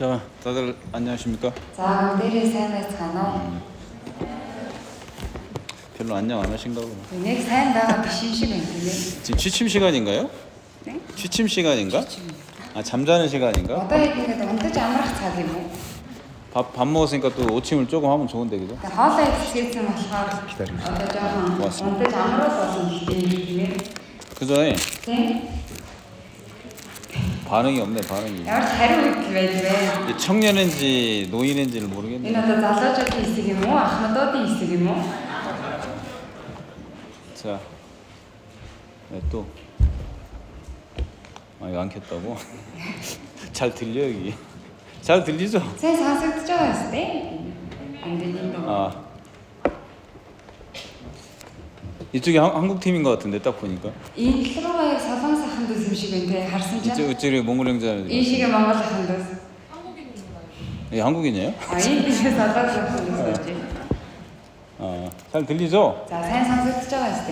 자, 다들 안녕하십니까? 자, 오늘의 삶의 단어. 별로 안녕 안 하신가 보네. 오늘 삶다가 심심했는데. 지금 취침 시간인가요? 네? 취침 시간인가? 아, 잠자는 시간인가? Одоо 이게 унтаж амрах цаг юм уу? 밥 먹었으니까 또 오침을 조금 하면 좋은데, 그죠? хоолой идчихсэн болохоор одоо жоохон унтаж амруулах болсон гэдэг. 그 전에 тийм. 반응이 없네, 반응이. Ямар ч хариу өгөх байлээ. 이게 청년인지 노인인지를 모르겠네. Энэ одоо залуучуудын хэсэг юм уу? Ахмадуудын хэсэг юм уу? 자, 네, 또. 아, 이거 안 켰다고? 잘 들려, 여기. 잘 들리죠? Сайн сонсогдож байгаа юм шүү дээ. 안 들린다. 아. 이쪽이 한국 팀인 것 같은데, 딱 보니까. 이 талруугаа яг солонгос ахын дүүс юм шиг байна те. харсан чинь. 이쪽이 몽골 형제는. 이 시계 монгол ахын дүүс. 이게 한국인이에요? 아, 이 시계 солонгос ахын дүүс гэж. 잘 들리죠? 자, сайн сонсогдож байгаа юм шүү дээ.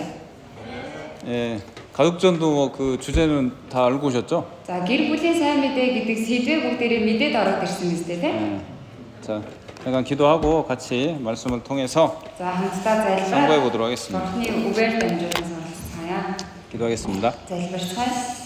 예, 가족전도 뭐 그 주제는 다 알고 오셨죠? За, гэр бүлийн сайн мэдээ гэдэг сэдвээ бүгдээрээ мэдээд ороод ирсэн юм зү тэ. 자, 잠깐 기도하고 같이 말씀을 통해서 За, хамтдаа 상고해 залбираа. 보도록 하겠습니다. Бурхны үгээр дамжуулан суралцгаая. 기도하겠습니다. Залбирцгаая.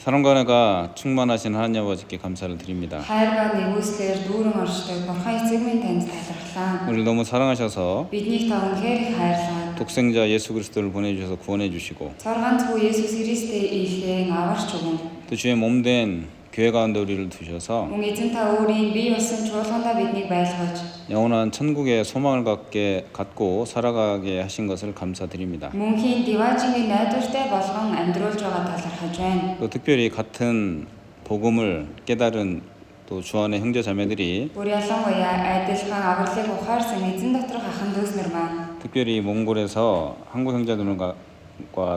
사랑과 은혜가 충만하신 하나님 아버지께 감사를 드립니다. Хайрга нэгүслэр дүүрэн оршдог Бурхан эцэг минь танд талархлаа. 우리를 너무 사랑하셔서 Биднийг та үнэхээр их хайрлаа. 독생자 예수 그리스도를 보내주셔서 구원해 주시고 Цорганцгүй Есүс Христтэй ийлхэн аварч өгөн. 또 주의 몸된 교회 가운데 우리를 두셔서 Мөн эзэн та өөрийн бие болсон чуулгандаа биднийг байлгаж 영원한 천국의 소망을 갖고 살아가게 하신 것을 감사드립니다. мөнхийн диважингийн найдвартай болгон амьдруулж байгаа талархаж байна. 또 특별히 같은 복음을 깨달은 또 주 안의 형제 자매들이 Бүр ялангуяа адилхан авралыг ухаарсан эзэн доторх ахын дүүснэр маань 특별히 몽골에서 한국 형제들과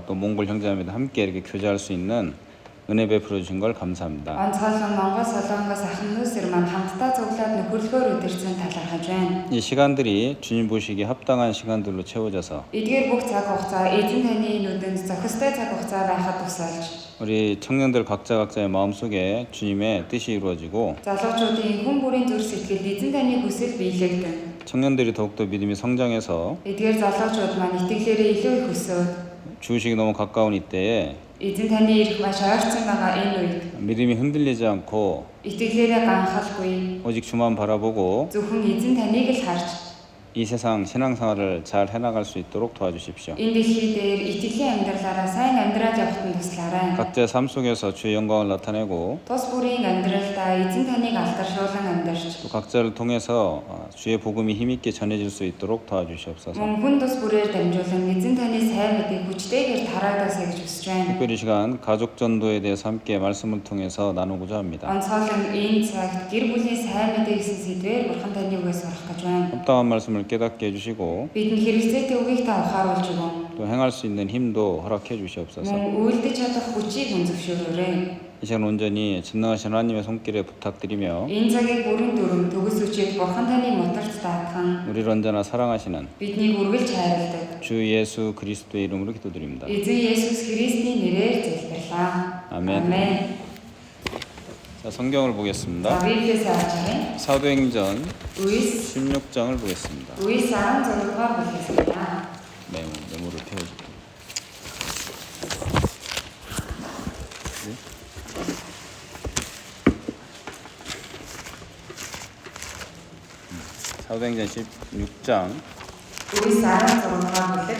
또 몽골 형제자매들 함께 이렇게 교제할 수 있는 은혜 베풀어 주신 걸 감사합니다. онцгойлон Монгол Солонгос ахын дүүснэр маань хамтдаа цуглаад нөхөрлөгөөр өдөрцөн талархаж байна. 이 시간들이 주님 보시기에 합당한 시간들로 채워져서 Эдгээр бүх цаг хугацаа эзэн таны нүдэнд зохистой цаг хугацаа байхад тусалж 우리 청년들 각자의 마음속에 주님의 뜻이 이루어지고 залуучуудын хүн бүрийн зүрх сэтгэлд эзэн таны хүсэл биелэгдэн. 청년들이 더욱더 믿음이 성장해서 Эдгээр залуучууд маань итгэлээрээ илүү их өсөөд 주의식이 너무 가까운 이때에 эзэн таны ирэх маш ойрцсон байгаа энэ үед 믿음이 흔들리지 않고 итгэлээрээ ганхалгүй 오직 주만 바라보고 зөвхөн эзэн таныг л харж 이 세상 신앙생활을 잘 해나갈 수 있도록 도와주십시오. энэ дэлхий дээр итгэлийн амьдралаараа сайн амьдраад явахад туслаарай. 각자의 삶 속에서 주의 영광을 나타내고 Тус бүрийн амьдралдаа эзэн таныг алдаршуулан амьдарч 또 각자를 통해서 주의 복음이 힘있게 전해질 수 있도록 도와주시옵소서. мөн хүн тус бүрээр дамжуулан эзэн таны сайн мэдээг хүчтэйгээр тараадасаа гэж хүсэж байна. 특별히 이 시간 가족 전도에 대해서 함께 말씀을 통해서 나누고자 합니다. Онцгойлон энэ цагт гэр бүлийн сайн мэдээ гэсэн сэдвээр Бурхан таны үгээс сурах гэж байна. 합당한 말씀을 깨닫게 해주시고 Бидэнд хэрэгцээтэй үгийг та ухааруулж өгөн. 또 행할 수 있는 힘도 허락해 주시옵소서. Мөн үйлдэж чадах хүчийг өнзөвшөөрөөрэй. 이 시간 온전히 전능하신 하나님의 손길에 부탁드리며 Энэ цагийг бүрэн дүрм төгс үчид Бурхан таны моторт даатхан 우리를 언제나 사랑하시는 биднийг үргэлж хайрладаг. 주 예수 그리스도의 이름으로 기도드립니다. эзэн Есүс Христийн нэрээр залбирлаа. 아멘. 자, 성경을 За, 보겠습니다. Библиэс авчирын. 사도행전 Үс 16장을 보겠습니다. Үс 16 дугаар бүлгээс. 메모를 태워줄게요. 사도행전 16장 Үс 16 дугаар бүлэг.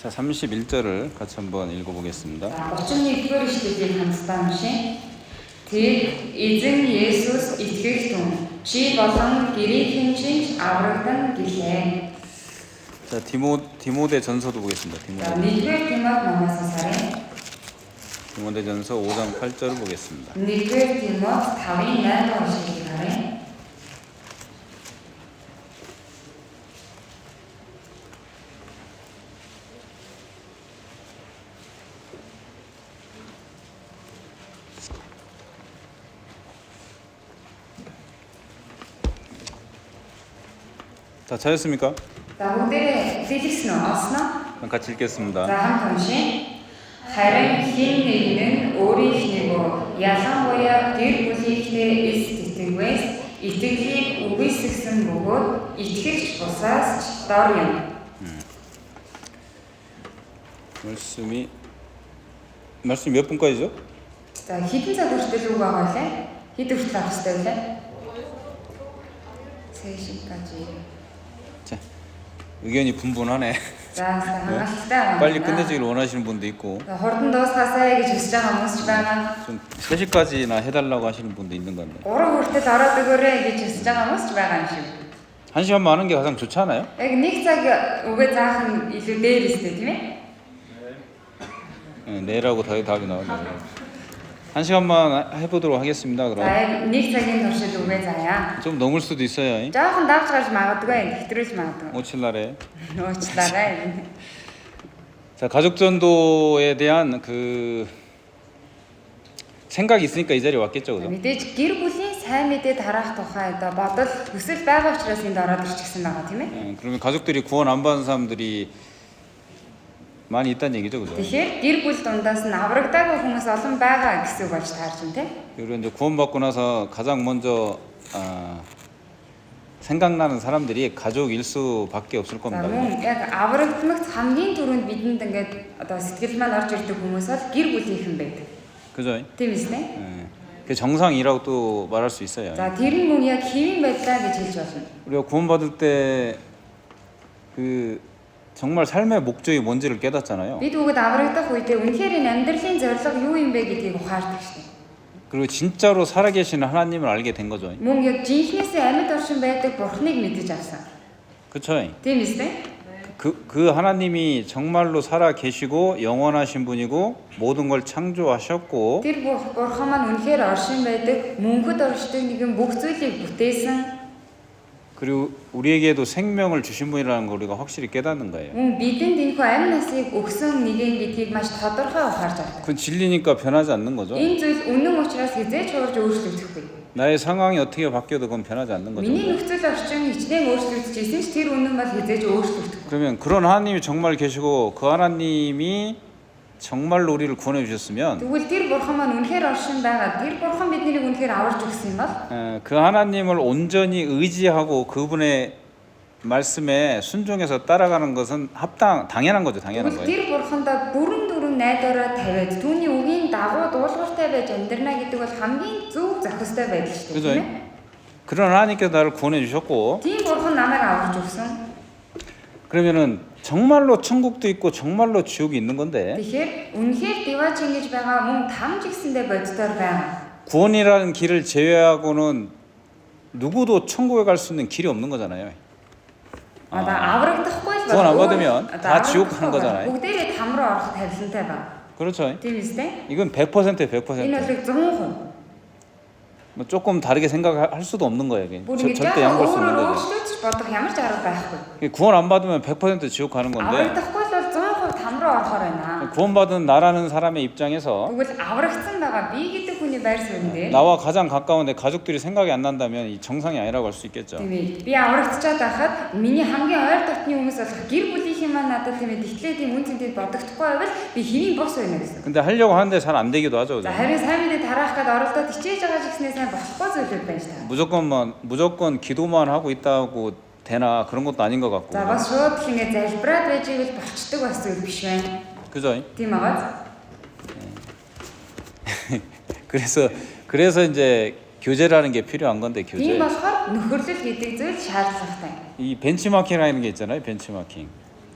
자, 31절을 같이 한번 읽어보겠습니다. За, 31-р ишлэлийг хамтдаа уншъя. Тэг эзэн Есүс итгэх түн чи болон гэрийн чинь аврагдан гэлээ. 자, 디모데 전서도 보겠습니다. За, 1-р Тимот номоос сарын 디모데 전서 5장 8절을 보겠습니다. 1-р Тимот 5-ын 8 дугаар ишлэлийг харъя. 자, 찾았습니까? За, бүгдээрээ хэлсэн үү? Олсноо? 그럼 같이 읽겠습니다. За, хамт уншъя. Харин хэн нэгэн өөрийнхөө ялангуяа гэр бүлийнхээ эс тэтгвээс итгэлийг үгүйсгэсэн бөгөөд итгэгч бусаас ч дор юм. 말씀이 몇 분까지죠? За хэдэн цаг хүртэл үг байгаа вэ? Хэд хүртэл авах хэрэгтэй вэ? 3시까지. 자, 의견이 분분하네. За хангалттай. 빨리 끝내주길 원하시는 분도 있고 хурдан дуусгаасаа гэж хүсэж байгаа хүмүүс ч байна. 좀 3시까지나 해달라고 하시는 분도 있는 건데 3 хүртэл ороод өгөөрэй гэж хүсэж байгаа хүмүүс ч байгаа юм шиг. 1시간만 하는 게 가장 좋지 않아요? Яг нэг цаг үгээ заах нь илүү дээр өстэй тийм ээ? 내라고 답이 나오네요. 1시간만 해보도록 하겠습니다. За 그럼 яг нэг цагийн туршид үгээ заая. 좀 넘을 수도 있어요. Жоохон давж гарч магадгүй, хэтрүүлж магадгүй. 5-7날에. Уучлаарай. 자, 가족 전도에 대한 그 생각이 있으니까 이 자리에 왔겠죠, 그죠? Мэдээж гэр бүлийн сайн мэдээ тараах тухай одоо бодол хүсэл байгаа учраас энд ороод ирчихсэн байгаа тийм ээ? 그러면 가족들이 구원 안 받은 사람들이 많이 있다는 얘기죠, 그죠? Тэгэхээр гэр бүл дундаас нь аврагдаагүй хүмүүс олон байгаа гэсэн үг болж таарч байна тийм? 그리고 이제 구원받고 나서 가장 먼저 생각나는 사람들이 가족일 수밖에 없을 За 겁니다. мөн яг аврагдмагт хамгийн түрүүнд бидэнд ингээд одоо сэтгэл маань орж ирдэг хүмүүс бол гэр бүлийнхэн байдаг. 그죠? Тийм үстэй? 그 정상이라고 또 말할 수 있어요. За тэр нь мөн яг хэвийн байдлаа гэж хэлж болно. 우리가 구원받을 때 그 정말 삶의 목적이 뭔지를 깨닫잖아요. Бид бүгд аврагдах үедээ үнэхээр энэ амьдралын зорилго юу юм бэ гэдгийг ухаардаг шүү дээ. 그리고 진짜로 살아계시는 하나님을 알게 된 거죠. Мөн яг жинхнээсээ амьд оршин байдаг Бурхныг мэдэж авсан. 그렇죠? Тийм үстэй? 그 하나님이 정말로 살아계시고 영원하신 분이고 모든 걸 창조하셨고 Тэр Бурхан маань үнэхээр оршин байдаг, мөнхөд оршдог нэгэн бүх зүйлийг бүтээсэн. 그리고 우리에게도 생명을 주신 분이라는 걸 우리가 확실히 깨닫는 거예요. Мөн бидэнд энэхүү амь насыг өгсөн нэгэн гэдгийг маш тодорхой ухаарч авдаг. 그건 진리니까 변하지 않는 거죠. Энэ зүйл үнэн учраас хизээч хуурж өөрчлөгдөхгүй. 나의 상황이 어떻게 바뀌어도 그건 변하지 않는 거죠. Миний нөхцөл орчин хичнээн өөрчлөгдөжсэн ч тэр үнэн бол хизээч өөрчлөгдөхгүй. 그러면 그런 하나님이 정말 계시고 그 하나님이 정말로 우리를 구원해 주셨으면 Тэгвэл тэр Бурхан маань үнэхээр оршин байгаа. Тэр Бурхан биднийг үнэхээр аварж өгсөн юм бол 그 하나님을 온전히 의지하고 그분의 말씀에 순종해서 따라가는 것은 당연한 거죠. 당연한 тэгвэл 거예요. тэр Бурхандаа бүрэн дүрэн найдвараа тавиад түүний үгийн дагуу дуулууртай байж амьдрна гэдэг бол хамгийн зөв зохистой байдал шүү дээ. 그죠? Тийм ээ? 그런 하나님께서 나를 구원해 주셨고 Тийм Бурхан намайг аварж өгсөн. 그러면은 정말로 천국도 있고 정말로 지옥이 있는 건데 Тэгэхээр үнэхээр диваач ингэж байгаа мөн тамж гисэндээ боддоор байгаа. 구원이라는 길을 제외하고는 누구도 천국에 갈 수 있는 길이 없는 거잖아요. Одоо аврагдахгүй л 구원 안 받으면 다 지옥 가는 거잖아요. бүгдээрээ там руу орох тавилантай байна. 그렇죠? Тийм үстэй? 이건 100%예요, Энэ 100%. бол 100%. 뭐 조금 다르게 생각할 수도 없는 거예요. 이게. бүр ингэж 절대 양보할 수 없는 өөрөөр 거죠. өөрчлөж бодох ямар ч арга байхгүй. 구원 안 받으면 100% 지옥 가는 건데 Аврагдахгүй л бол 100% там руу орохоор байна. 구원받은 나라는 사람의 입장에서 Тэгвэл аврагдсан байгаа би гэдэг хүний байр суурьнд 나와 가장 가까운 내 가족들이 생각이 안 난다면 이 정상이 아니라고 할 수 있겠죠. тийм ээ. Би аврагдчихад байхад миний хамгийн ойр дотны хүмүүс болох гэр бүлийнхэн маань надад тийм ээ тэгтлээ тийм үн цэнтэд бодогдохгүй байвал би хэвийн бос байна гэсэн. 근데 하려고 하는데 잘 안 되기도 하죠. За 그죠? харин сайн мэдээ тараах гээд оролдоод хичээж байгаа ч гэснээр сайн болохгүй зүйлүүд байна шүү дээ. 무조건 기도만 하고 있다고 되나 그런 것도 아닌 것 같고. За бас шууд л ингэ залбираад байж ивэл болчдөг бас зүйл биш байна. 그죠? Тийм аа. 그래서 이제 교제라는 게 필요한 건데 Тийм 교제. болохоор нөхөрлөл гэдэг зүйл шаардлагатай. 이 벤치마킹이라는 게 있잖아요. 벤치마킹.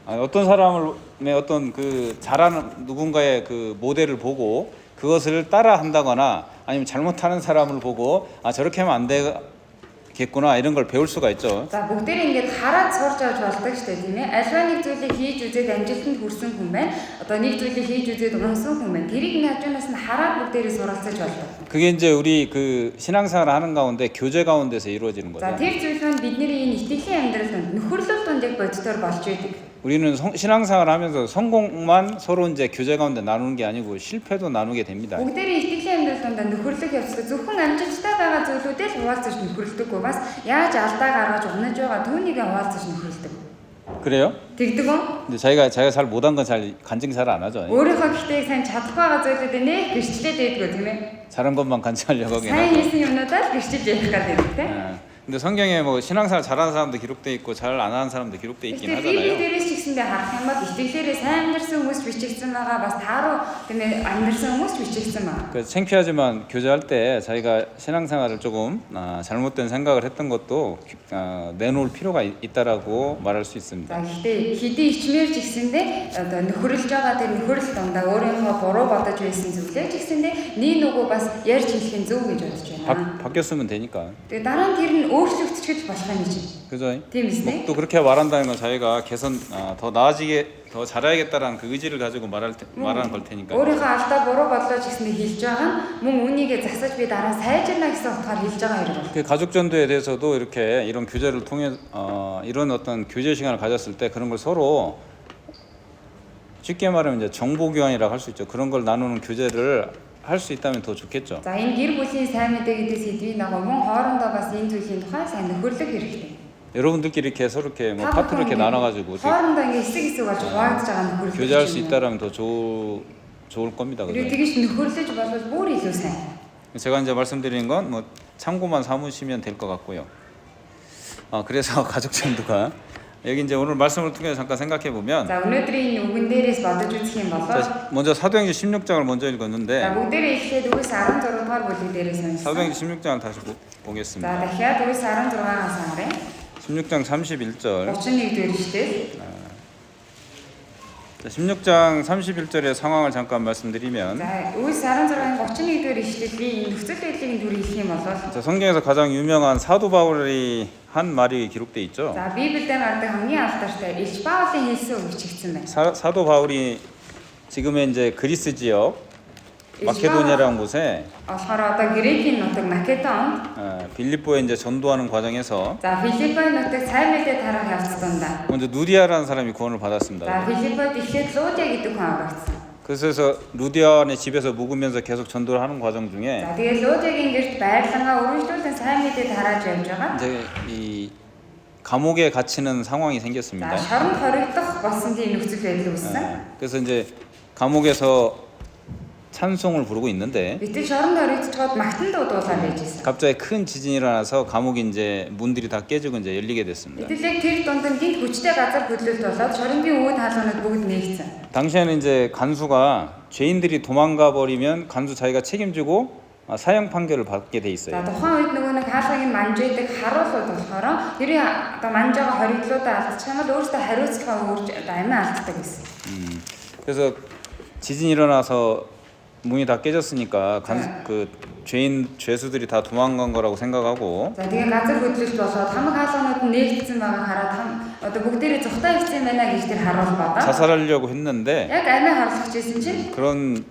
어떤 사람의 어떤 그 잘하는 누군가의 그 모델을 보고 그것을 따라 한다거나 아니면 잘못하는 사람을 보고 아 저렇게 하면 안 되겠구나 이런 걸 배울 수가 있죠. За бүгдээр ингэж хараад сурч авч болдог шүү дээ тийм ээ. Альва нэг зүйлийг хийж үзээд амжилтанд хүрсэн хүн байна. Одоо нэг зүйлийг хийж үзээд унсан хүн байна. Тэрийг наажнаас нь хараад бүгдээрээ суралцаж болдог. 그게 이제 우리 그 신앙생활을 하는 가운데 교제 가운데서 이루어지는 За 거죠. тэр зүйл нь бидний энэ итгэлийн амьдралд нөхөрлөл донд яг боддоор болж байдаг. 우리는 신앙생활을 하면서 성공만 서로 이제 교제 가운데 나누는 게 아니고 실패도 나누게 됩니다. Бүгдээрээ итгэлийн амьдрал донд нөхөрлөх явцад зөвхөн амжилттай байгаа зүйлүүдээ л хуваалцаж нөхөрлөдөггүй бас яаж алдаа гаргаж унаж байгаа түүнийг хуваалцаж нөхөрлөдөг. 그 그래요? Тэгдэг үү? 근데 자기가 잘 못한 건 잘 간증 잘 안 하죠. Өөрийнхөө гэхдээ сайн чадахгүй байгаа зүйлүүдээ нэг гэрчлээд байдгүй тийм ээ. 잘한 것만 간증하려고 하긴 сайн 하죠. хийсэн юмнуудаа л гэрчилж ярих гэдэг тийм. 예. 근데 성경에 뭐 신앙생활 잘하는 사람도 기록돼 있고 잘 안 하는 사람도 기록돼 있긴 Тэгэхээр Библи 하잖아요. дээрээс ч гэсэндээ харах юм бол итгэлээрээ сайн амьдарсан хүмүүс бичигдсэн байгаа бас тааруу тийм ээ амьдарсан хүмүүс бичигдсэн байгаа. 그 창피하지만 교제할 때 자기가 신앙생활을 조금 잘못된 생각을 했던 것도 내놓을 필요가 있다라고 말할 수 있습니다. За гэхдээ хэдий ичмээр ч гэсэндээ одоо нөхөрлж байгаа тэр нөхөрлөл дондаа өөрийнхөө буруу бодож байсан зүйлээ ч гэсэндээ нэг нөгөө бас ярьж хэлэх нь зөв гэж бодож байна. 바뀌었으면 되니까. Тэгээ дараа нь тэр нь өөрчлөгдөж болох юм чинь. 그죠? Тийм биз 뭐 дээ. 또 그렇게 말한다는 건 자기가 개선 더 나아지게 더 잘해야겠다라는 그 의지를 가지고 말하는 걸 테니까. өөрийнхөө алдаа буруу бодлоо ч гэсэндээ хэлж байгаа нь мөн үнийгээ засаж би дараа нь сайжирна гэсэн утгаар хэлж байгаа юм байна. 그 가족 전도에 대해서도 이렇게 이런 교제를 통해 이런 어떤 교제 시간을 가졌을 때 그런 걸 서로 쉽게 말하면 이제 정보 교환이라고 할 수 있죠. 그런 걸 나누는 교제를 할 수 있다면 더 좋겠죠. За энэ гэр бүлийн сайн мэдээ гэдэг сэдвийг нэг мөн хоорондоо бас энэ зүйлийн тухай сайн нөхөрлөх хэрэгтэй. 여러분들끼리 이렇게 서로 이렇게 뭐 파트를 이렇게 나눠가지고 хоорондоо ингээ хэсэг хэсэг болж хуваагдж байгаа нөхөрлөх. 교제할 수 있다라면 더 좋을 겁니다. 그리고 그죠? тэгэж нөхөрлөж болвол бүр илүү сайн. 제가 이제 말씀드리는 건 뭐 참고만 삼으시면 될 것 같고요. 그래서 가족 전도가 여기 이제 오늘 말씀을 통해 잠깐 생각해 보면 За өнөөдрийн үгэн дээрээс бодож үзэх юм бол 먼저 사도행전 16장을 먼저 за 읽었는데 бүгдээрээ эхлээд үгс 16 дугаар бүлэг дээрээс уншсан. 사도행전 16장을 다시 За 보겠습니다. дахиад үгс 16-аас харъя. 16장 31절. 31-р эшлэл. 16장 31절의 상황을 잠깐 말씀드리면 За үгс 16-ын 31-р эшлэлийн нөхцөл байдлыг дүр хэлэх юм бол 자, 성경에서 가장 유명한 사도 바울이 한 말이 기록돼 있죠. за Библиэд гардаг хамгийн алдартай Илч Паулын хэлсэн үг бичигдсэн байна. 사도 바울이 지금의 이제 그리스 지역 마케도니아라는 곳에 болохоор одоо Грекийн нутаг Македонд 빌립보에 이제 전도하는 과정에서 за Филиппийн нутаг сайн мэдээ тарах явц дундаа 먼저 누디아라는 사람이 구원을 за 받았습니다. Филиппод эхлээд Луудя гэдэг хүн аврагдсан. 그래서 루디아네 집에서 묵으면서 계속 전도를 하는 과정 중에 За тэгээд Луудягийн гэрт байрлангаа өргөжлүүлэн сайн мэдээ тарааж явж байгаа. 이제 이 감옥에 갇히는 상황이 생겼습니다. За шоронд хоригдох болсон тийм нөхцөл байдал үүссэн. 그래서 이제 감옥에서 찬송을 부르고 있는데 Гэтэл шоронд хоригдчиход магтан дуудуулаад байж байсан. 갑자기 큰 지진이 일어나서 감옥이 이제 문들이 다 깨지고 이제 열리게 됐습니다. Гэтэл яг тэр дунд нь гинт хүчтэй газар хөдлөлт болоод шорондын үүд хаалганууд бүгд нээгдсэн. 당시에는 이제 간수가 죄인들이 도망가 버리면 간수 자기가 책임지고 사형 판결을 받게 돼 За 있어요. тухайн үед нөгөө нэг хаалгагийн манжайдаг харуулууд болохоор тэр одоо манжаага хоригдлуудаа алдчихсан бол өөртөө хариуцлага өгч одоо амиа алддаг гэсэн. 그래서 지진이 일어나서 문이 다 깨졌으니까 그 죄수들이 다 도망간 거라고 생각하고 За тэгээ газар хөдлөлт болоод хамаг хаалганууд нь нээгдсэн байгааг хараад одоо бүгдээрээ зүхтаа хийсэн байна гэж тэр харуул бодоо. 자살하려고 했는데 Яг амиа харуулж ирсэн чинь 그런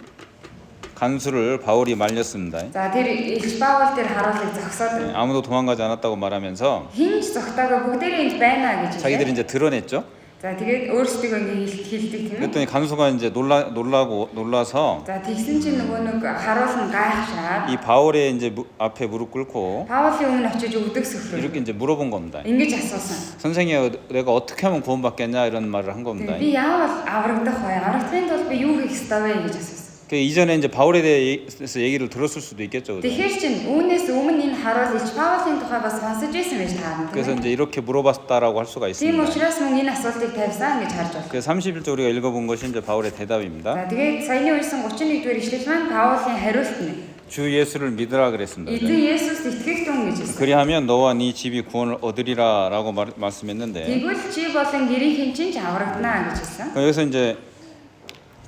간수를 바울이 말렸습니다. за тэр Илч Паул тэр харуулыг зогсоод 아무도 도망가지 않았다고 말하면서 хинч зогтоогоо бүгдээрээ энд байна гэж 자기들이 хэлээ. 이제 드러냈죠. За тэгээд өөрсдөө ингээ хэлдэг тийм ээ. 그랬더니 간수가 이제 놀라서 За тэгсэн чинь нөгөө нэг харуул нь гайхшаад 이 바울의 이제 앞에 무릎 꿇고 Паулийн өмнө очиж өгдөг сөөхрөө. 이렇게 이제 물어본 겁니다. Ингэж асуусан. 선생님, 내가 어떻게 하면 구원받겠냐 이런 말을 한 겁니다. Би яавал аврагдах вэ? Аврагдахын тулд би юу хийх ёстой вэ гэж асуусан. 그 이전에 이제 바울에 대해서 얘기를 들었을 수도 있겠죠. 그죠? Тэгэхээр чин үүнээс өмнө энэ харуул Илч Паулийн тухай бас сонсож байсан байж таарна. 그래서 이제 이렇게 물어봤다라고 할 수가 Тийм 있습니다. учраас мөн энэ асуултыг тавьсан гэж харж байна. 그 31절 우리가 읽어본 것이 이제 바울의 대답입니다. За тэгээд саяны уншсан 31-р ишлэл маань Паулийн хариулт нь. 주 예수를 믿으라 그랬습니다. Эзэн Есүс итгэх тун гэж хэлсэн. 그리하면 너와 네 집이 구원을 얻으리라라고 말씀했는데 Тэгвэл чи болон гэрийн чинь ч аврагдана гэж хэлсэн. 여기서 이제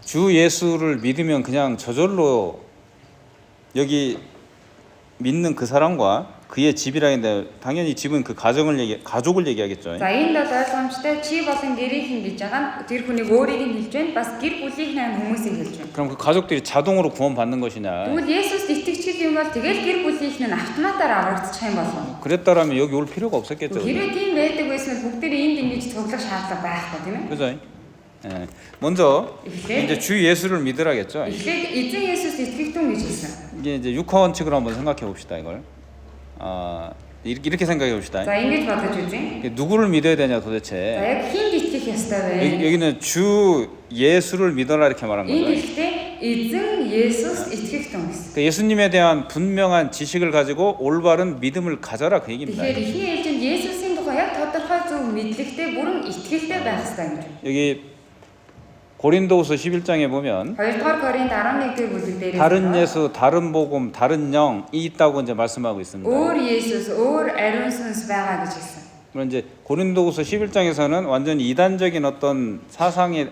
주 예수를 믿으면 그냥 저절로 여기 믿는 그 사람과 그의 집이라 했는데 당연히 집은 그 가족을 얘기하겠죠. За энд бол ойлгомжтой чи болон гэрийн гэж байгаа нь тэр хүнийг өөрийг нь хэлж байна. Бас гэр бүлийнх нь хүмүүсийг хэлж байна. 그럼 그 가족들이 자동으로 구원받는 것이냐? Тэгвэл Есүс итгэгч юм бол тэгэл гэр бүлийнх нь автоматар аврагдчих юм болов. 그랬다라면 여기 올 필요가 없었겠죠. Хэрвээ тийм байдаг байсан бол бүгдээ энд ингэж цуглах шаардлага байхгүй тийм ээ. 그죠? 예. 먼저 이제 주 예수를 믿으라겠죠. Эхлээд эзэн Есүс итгэх тун гэж хэлсэн. 이게 이제 육하 원칙으로 한번 생각해 봅시다 이걸. 이렇게 생각해 봅시다. За ингэж бодож үзье. 누구를 믿어야 되냐 За 도대체? яг хинд итгэх итгэх ёстой вэ? 여기는 주 예수를 믿어라 이렇게 말한 Энэ 거죠. хэлтэй эзэн Есүс итгэх тун гэсэн. 그 예수님에 대한 분명한 지식을 가지고 올바른 믿음을 가져라 그 얘기입니다. Тэгэхээр ихний ээлжинд Есүсийн тухай яг тодорхой зөв мэдлэгтэй бүрэн итгэлтэй байх ёстой гэж. 여기 고린도후서 11장에 보면 2-р Коринт 11-р бүлэг дээр 다른 예수, 다른 복음, 다른 영이 있다고 이제 말씀하고 있습니다. өөр Есүс, өөр ариун сүнс байгаа гэж хэлсэн. 물론 이제 고린도후서 11장에서는 완전히 이단적인 어떤 사상의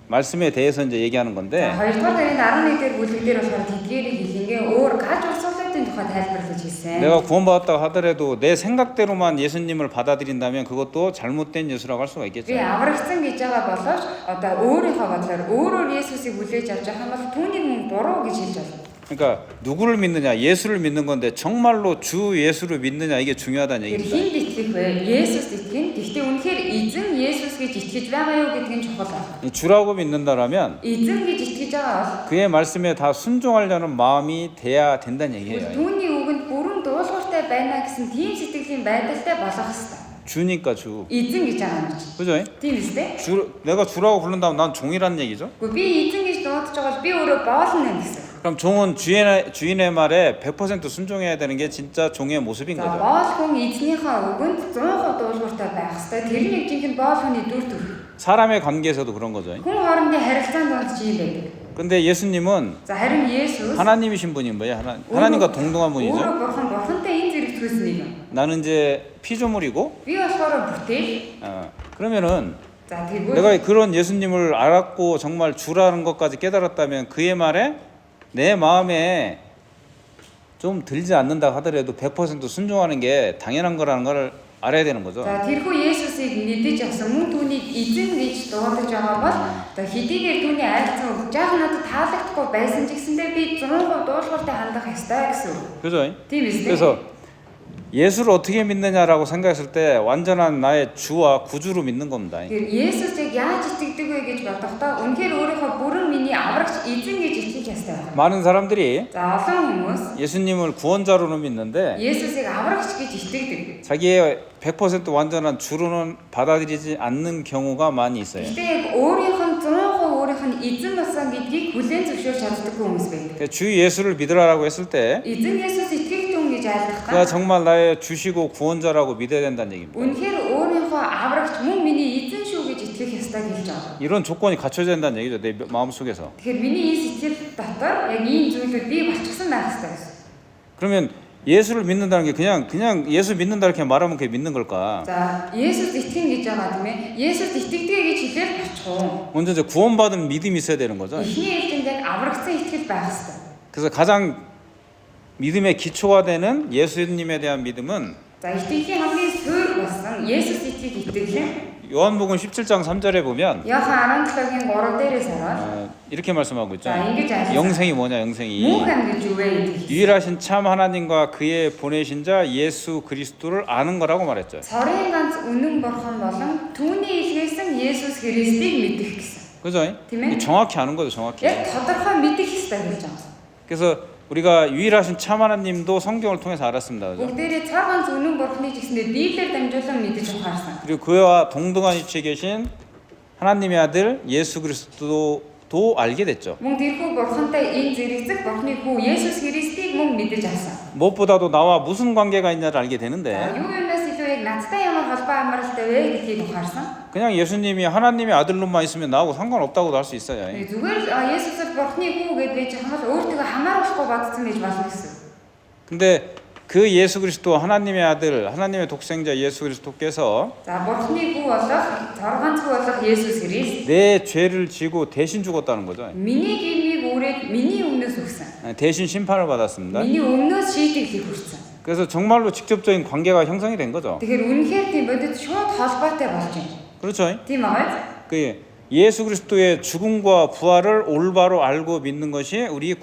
말씀에 대해서 이제 얘기하는 건데 2-р Коринт 11-р бүлэг дээр болохоор тэдгээрийг хэлхингээ өөр гаж урсгалын тухай тайлбарлаж хэлсэн. 내가 구원받았다고 하더라도 내 생각대로만 예수님을 받아들인다면 그것도 잘못된 예수라고 할 수가 있겠죠. Би аврагдсан гэж байгаа боловч одоо өөрийнхөө бодлоор өөрөөр Есүсийг хүлээж авч байгаа бол түүнийг мөн буруу гэж хэлж байна. 그러니까 누구를 믿느냐, 예수를 믿는 건데 정말로 주 예수를 믿느냐 이게 중요하다는 Тэр 얘기입니다. хинд итгэх вэ? Есүс итгэн. Гэхдээ үнэхээр эзэн Есүс гэж итгэж байгаа юу гэдг нь чухал байна. 이 주라고 믿는다라면 Эзэн гэж итгэж байгаа 그의 말씀에 다 순종하려는 마음이 돼야 된다는 бол 얘기예요. түүний үгэнд бүрэн дуулууртай байна гэсэн тийм сэтгэлийн байдалтай болох хэрэгтэй. 주니까 주. Эзэн гэж байгаа юм чи. 그죠? Тийм үстэй? 내가 주라고 부른다면 난 종이라는 얘기죠. Гэхдээ би эзэн гэж дуудаж байгаа бол би өөрөө боолно гэсэн. 그럼 종은 주인의 말에 100% 순종해야 되는 게 진짜 종의 모습인 За 거죠. боол хүн эзнийхээ үгэнд 100% дуулууртай байх хэрэгтэй. Тэр нэг жинхэнэ боол хүний дүр төрх. 사람의 관계에서도 그런 거죠. Хүн хоорондын харилцаанд донд чи юм байдаг. 근데 예수님은 За харин Есүс 하나님이신 분인 거예요. 하나님과 동등한 분이죠. өөрөө бурхантай энэ зэрэг төсөн нэг юм. 나는 이제 피조물이고 Би болохоор бүтээл. 그러면은 За тэгвэл 내가 그런 예수님을 알았고 정말 주라는 것까지 깨달았다면 그의 말에 내 마음에 좀 들지 않는다 하더라도 100% 순종하는 게 당연한 거라는 걸 알아야 되는 거죠. за тэрхүү Есүсийг мэдэж авсан мөн түүнийг эзэн гэж дуудаж байгаа бол одоо хэдийгээр түүний айлцсан өгч яах надад таалагдахгүй байсан ч гэсэндээ би 100% дуулууртай хандах ёстой гэсэн үг. 그죠? Тийм үстэй. 그래서 예수를 어떻게 믿느냐라고 생각했을 때 완전한 나의 주와 구주로 믿는 겁니다. Тэгэхээр Есүсийг яаж итгэдэг вэ гэж бодохдоо үнэхээр өөрийнхөө бүрэн миний аврагч эзэн гэж итгэж ёстой байна. 많은 사람들이 За олон хүмүүс 예수님을 구원자로는 믿는데 Есүсийг аврагч гэж итгэдэг. 자기의 100% 완전한 주로는 받아들이지 않는 경우가 많이 있어요. Гэхдээ яг өөрийнх нь 100% өөрийнх нь эзэн болсон гэдгийг хүлээн зөвшөөрч чаддаг хүмүүс байдаг. 주 예수를 믿으라고 했을 때 Эзэн Есүс итгэх түн гэж 그가 айлдахтаа 정말 나의 주시고 구원자라고 믿어야 된다는 얘기입니다. үнэхээр өөрийнхөө аврагч мөн миний эзэн шүү гэж итгэх ёстой гэж байна. 이런 조건이 갖춰져야 된다는 얘기죠. 내 마음속에서. Тэгэхээр миний энэ сэтгэл дотор яг ийм зүйлүүд бий болчихсон байх ёстой гэсэн. 그러면 예수를 믿는다는 게 그냥 예수 믿는다 이렇게 말하면 그게 믿는 걸까? За Есүс итгэн гэж байгаа тийм ээ. Есүс итгэдэг гэж хэлээд болчихоо. 먼저 이제 구원받은 믿음이 있어야 되는 거죠. Эхний ээлжинд яг аврагдсан итгэл байх ёстой. 그래서 가장 믿음의 기초가 되는 예수님에 대한 믿음은 За итгэлийн хамгийн суурь болсон Есүс итгэх итгэл 요한복음 17장 3절에 보면 Яхан 17-гийн 3 дээрээс хараад 이렇게 말씀하고 있죠. 자, ингэж альсан. 영생이 뭐냐? 영생이 мөнх гэж юу вэ гэдэг. 유일하신 참 하나님과 그의 보내신 자 예수 그리스도를 아는 거라고 말했죠. Цорын ганц үнэн бурхан болон түүний илгээсэн Есүс Христийг мэдэх гэсэн. 그죠? Тийм ээ. 정확히 아는 거죠, 정확히. Яг тодорхой мэдэх хэрэгтэй гэж байна. 그래서 우리가 유일하신 참 하나님도 성경을 통해서 알았습니다. 그죠? Бүгдээрээ цор ганц үнэн бурханыг гэсэндээ Библиэр дамжуулан мэдэж ухаарсан. 그리고 그와 동등한 위치에 계신 하나님의 아들 예수 그리스도도 알게 됐죠. Мөн тэрхүү бурхантай энэ зэрэгцэх бурханы хүү Есүс Христийг мөн мэдэж авсан. 무엇보다도 나와 무슨 관계가 있냐를 알게 За, 되는데 юу юмнаас илүү яг надтай ямар холбоо амралтай вэ гэдгийг ухаарсан. 그냥 예수님이 하나님의 아들로만 있으면 나하고 상관없다고도 할 수 있어요. Зүгээр Есүсийг бурханы хүү гэдгийг хамаас өөртөө хамааруулахгүй бодсон гэж болно гэсэн. 근데 그 예수 그리스도 하나님의 아들, 하나님의 독생자 예수 그리스도께서 За бурханы хүү болох, цорганцгүй болох Есүс Христ 내 죄를 지고 대신 죽었다는 거죠. миний гмийг өөрөд миний өмнөөс өгсөн. 대신 심판을 받았습니다. миний өмнөөс шийдэгдийг хүрсэн. 그래서 정말로 직접적인 관계가 형성이 된 거죠. Тэгэхээр үнэхээр тийм бодит шууд холбоотой болж байна. 그렇죠? Тийм аа. 그 예수 그리스도의 죽음과 부활을 올바로 알고 믿는 것이 우리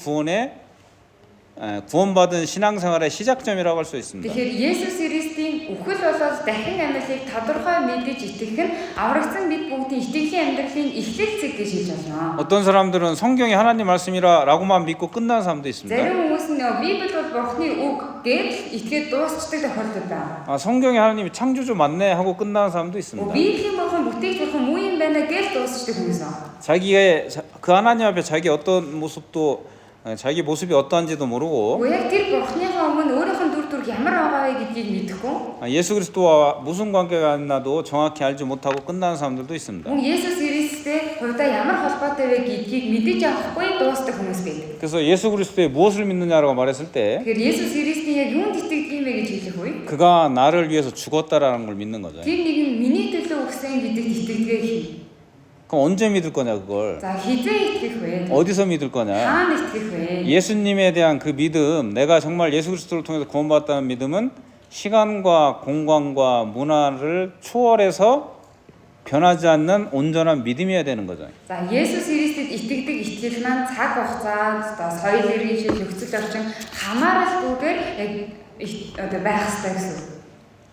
구원받은 신앙생활의 시작점이라고 할 수 있습니다. Тэгэхээр Есүс Христийн үхэл болоод дахин амьдралыг тодорхой мэдэж итгэх нь аврагдсан бид бүгдийн итгэлийн амьдралын эхлэл зэг гэж хэлж байна. 어떤 사람들은 성경이 하나님 말씀이라고만 믿고 끝나는 사람도 있습니다. Зарим хүмүүс нь Библи бол Бурхны үг гэж итгээд дуусчдаг тохиолдол байна. 성경에 하나님이 창조주 맞네 하고 끝나는 사람도 있습니다. Библийн Бурхан бүтээж болох муу юм байна гэж дуусчдаг хүмүүс байна. 그 하나님 앞에 자기 어떤 모습도 자기 모습이 어떠한지도 모르고 Уу яг тэр бурхныхаа өмнө өөрийнх нь дүр төрх ямар байгаа вэ гэдгийг мэдэхгүй. 예수 그리스도와 무슨 관계가 있나도 정확히 알지 못하고 끝나는 사람들도 있습니다. Мөн Есүс Христтэй хувьдаа ямар холбоотой вэ гэдгийг мэдэж авахгүй дуустдаг хүмүүс байдаг. 그래서 예수 그리스도에 무엇을 믿느냐라고 말했을 때 Тэгэхээр Есүс Христийн яг юунд итгэдэг юм бэ гэж хэлэх үе. 그가 나를 위해서 죽었다라는 걸 믿는 거죠. Тэр нэг нь миний төлөө өгсөн гэдэгт итгэдэг хий. 그럼 언제 믿을 거냐 그걸? За хизээ итгэх вэ? 어디서 믿을 거냐? Хаана итгэх вэ? 예수님에 대한 그 믿음, 내가 정말 예수 그리스도를 통해서 구원받았다는 믿음은 시간과 공간과 문화를 초월해서 변하지 않는 온전한 믿음이어야 되는 거죠. За Есүс Христэд итгэдэг итгэл маань цаг хугацаанд одоо соёл иргэншил нөхцөл орчин хамааралгүйгээр яг одоо байх ёстой гэсэн.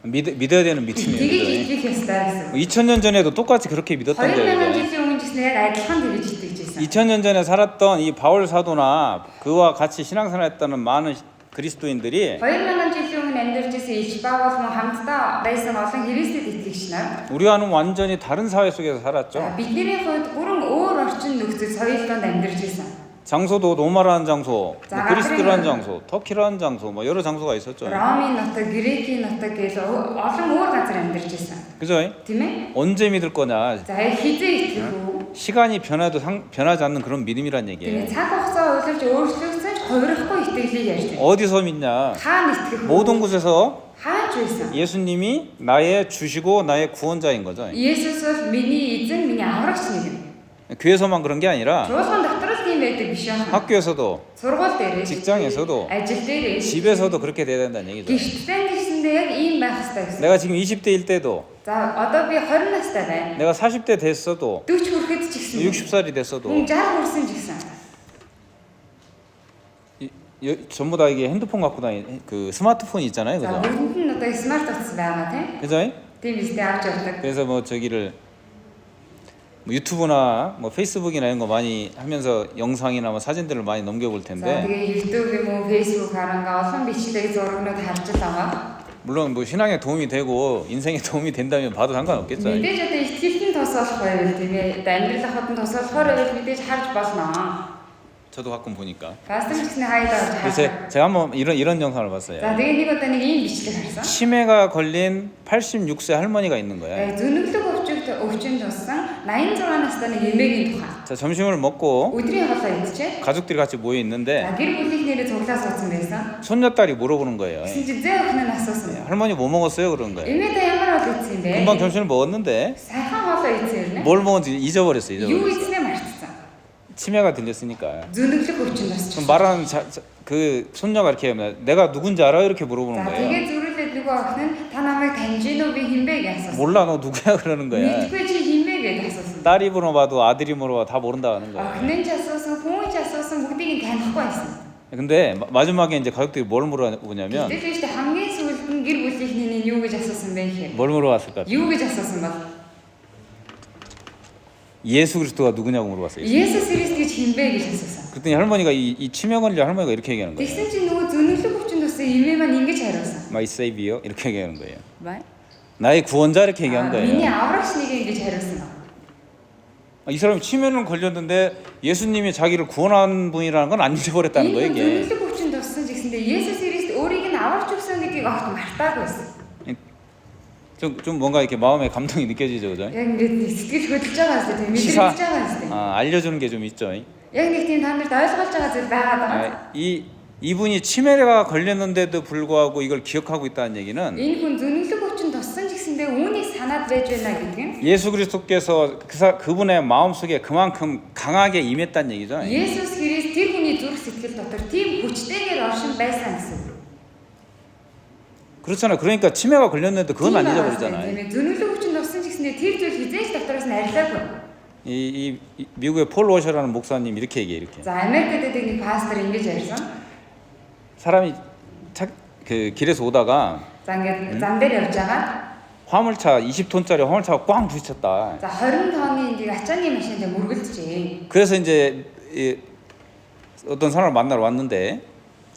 믿어야 되는 Тэгэж 믿음이에요. итгэх ёстой гэсэн. 2000년 전에도 똑같이 그렇게 믿었단 2000 거예요. жилийн өмнө ч яг адилхан тэгэж итгэж байсан. 2000년 전에 살았던 이 바울 사도나 그와 같이 신앙생활했던 많은 그리스도인들이 2000 жилийн өмнө амьдарч ирсэн Ич Паул мөн хамтдаа байсан олон Христэд итгэгч нар 우리와는 완전히 다른 사회 속에서 за 살았죠. бидний хувьд бүрэн өөр орчин нөхцөл соёлд амьдарч ирсэн. 장소도 로마라는 장소, 뭐 자, 그리스도라는 그러면- 장소, 터키라는 장소, 뭐 여러 장소가 있었죠. Ромын нутаг, Грекийн нутаг гэж олон өөр газар амьдарч ирсэн. 그죠? Тийм ээ? 언제 믿을 거냐? За хизээ итгэх үү? 시간이 변해도 변하지 않는 그런 믿음이란 Тэгээ 얘기예요. цаг хугацаа уйлж өөрчлөгдсөн ч хувирахгүй итгэлийг ярьж байна. 어디서 믿냐? Хаана итгэх үү? 모든 곳에서 Хааж байсан? 예수님이 나의 주시고 나의 구원자인 거죠. Есүс бол миний эзэн, миний аврагч нэг. 교회에서만 그런 게 아니라 Чуулган дотор л тийм байдаг биш аа. 학교에서도 Сургууль дээр, 직장에서도 ажил дээр, 집에서도 그렇게 돼야 된다는 얘기죠. гэртээ гэсэндээ яг ийм байх хэрэгтэй гэсэн. 내가 지금 20대일 때도 За одоо би 20 настай байна. 내가 40대 됐어도 40 хүрэхэд ч гэсэн. 60살이 됐어도 60 хүрсэн ч гэсэн. 전부 다 이게 핸드폰 갖고 그 스마트폰이 있잖아요. За 그죠? бүгд нь одоо смарт утас байгаа тийм. 그죠? Тийм үстэй авч явдаг. 그래서 뭐 저기를 뭐 유튜브나 뭐 페이스북이나 이런 거 많이 하면서 영상이나 뭐 사진들을 많이 넘겨볼 За 텐데 тэгээ YouTube юм уу Facebook харангаа олон бичлэг зурагнууд харж л байгаа. 물론 뭐 신앙에 도움이 되고 인생에 도움이 된다면 봐도 상관없겠죠. Мэдээж одоо ихтгэлтэн тусалах байвал тийм ээ. Амьдрал ахад нь тусалахаар байвал мэдээж харж болно. 저도 가끔 보니까. Пастор гэсний хайдаа 그래서 харж. 제가 한번 이런 영상을 봤어요. За тэгээ нэг удаа нэг ийм бичлэг харсан. 치매가 걸린 86세 할머니가 있는 거예요. Зүнэглэг өвчнөд туссан 86 настай нэг эмээгийн тухай. 자, 점심을 먹고 Өдрийн хоолоо идчихээ. 가족들이 같이 모여 있는데 За гэр бүлийнхнэрээ цуглаа суудсан байсан. 손녀딸이 물어보는 거예요. Гэсэн чи зээ өхнөө асуусан. 할머니 뭐 먹었어요? 그런 거예요. Эмээ та ямар бол идсэн бэ? 금방 점심을 먹었는데 Сайхан хоолоо идсэн юм. 뭘 먹은지 잊어버렸어요. Юу 잊어버렸어요. идснээ мартсан. 치매가 들렸으니까. Зүнэглэг өвчин 그럼 тусч. 말하는 그 손녀가 이렇게 하면 내가 누군지 알아요? 이렇게 물어보는 За 거예요. тэгээ зүрүүлээд нөгөө охин нь та намайг таньж гин үү би хинбэ гэж асуусан. 몰라 너 누구야 그러는 거야. Мэдгүй чи хинбэ гэж асуусан. 딸이 물어봐도 아들이 물어봐 다 모른다 하는 거야. Охин нь ч асуусан, хүн ч асуусан бүгдийг нь танихгүй байсан. 근데 마지막에 이제 가족들이 뭘 물어보냐면 Тэгвэл ихтэй хамгийн сүүлд нь гэр бүлийнхний юу гэж асуусан бэ гэхээр 뭘 물어봤을 것 같아요. юу гэж асуусан бол 예수 그리스도가 누구냐고 물어봤어요. Есүс Христ гэж хинбэ гэж асуусан. 그랬더니 할머니가 이 치매 걸린 할머니가 이렇게 얘기하는 거예요. Тэгсэн чинь нөгөө зүнэглэг өвчин туссан эмээ маань ингэж хариулсан. My savior 이렇게 얘기하는 거예요. Бай. 나의 구원자 이렇게 얘기한 Миний 거예요. аврагч нэг ингэж хариулсан. 이 사람이 치매는 걸렸는데 예수님이 자기를 구원한 분이라는 건 안 잊어버렸다는 거예요. 이게. Зүнэглэг өвчин туссан ч гэсэндээ Есүс Христ өөрийг нь аварч өгсөн гэдгийг огт мартаагүй байсан. 좀 뭔가 이렇게 마음에 감동이 느껴지죠, 그죠? Яг ингээд сэтгэл хөдлөж байгаа юм тийм 시사 мэдэрч байгаа юм тийм. 알려주는 게 좀 있죠. Яг нэг тийм та нарт ойлгуулж байгаа зүйл байгаад байгаа. 이분이 치매가 걸렸는데도 불구하고 이걸 기억하고 있다는 얘기는 Энэ хүн зүнэглэг өвчин туссан ч гэсэндээ үүнийг санаад байж байна гэдэг нь 예수 그리스도께서 그분의 마음속에 그만큼 강하게 임했다는 얘기죠. Есүс Христ тэр хүний зүрх сэтгэл дотор тийм хүчтэйгээр оршин байсан гэсэн. 그렇잖아요. 그러니까 치매가 걸렸는데 그건 안 잊어버리잖아요. Тийм зүнэглэг өвчин туссан ч гэсэндээ тэр зүйл хизээж дотроос нь арилаагүй. 이 미국의 폴 워셔라는 목사님 이렇게 얘기해요. 이렇게 За Америкт дэг нэг пастор ингэж ярьсан. 사람이 그 길에서 오다가 За ингээд зам дээр явж байгаа. 화물차 20톤짜리 화물차가 꽝 부딪혔다. За 20 тонны нэг ачааны машинд мөргөлдөжээ. 그래서 이제 어떤 사람을 만나러 왔는데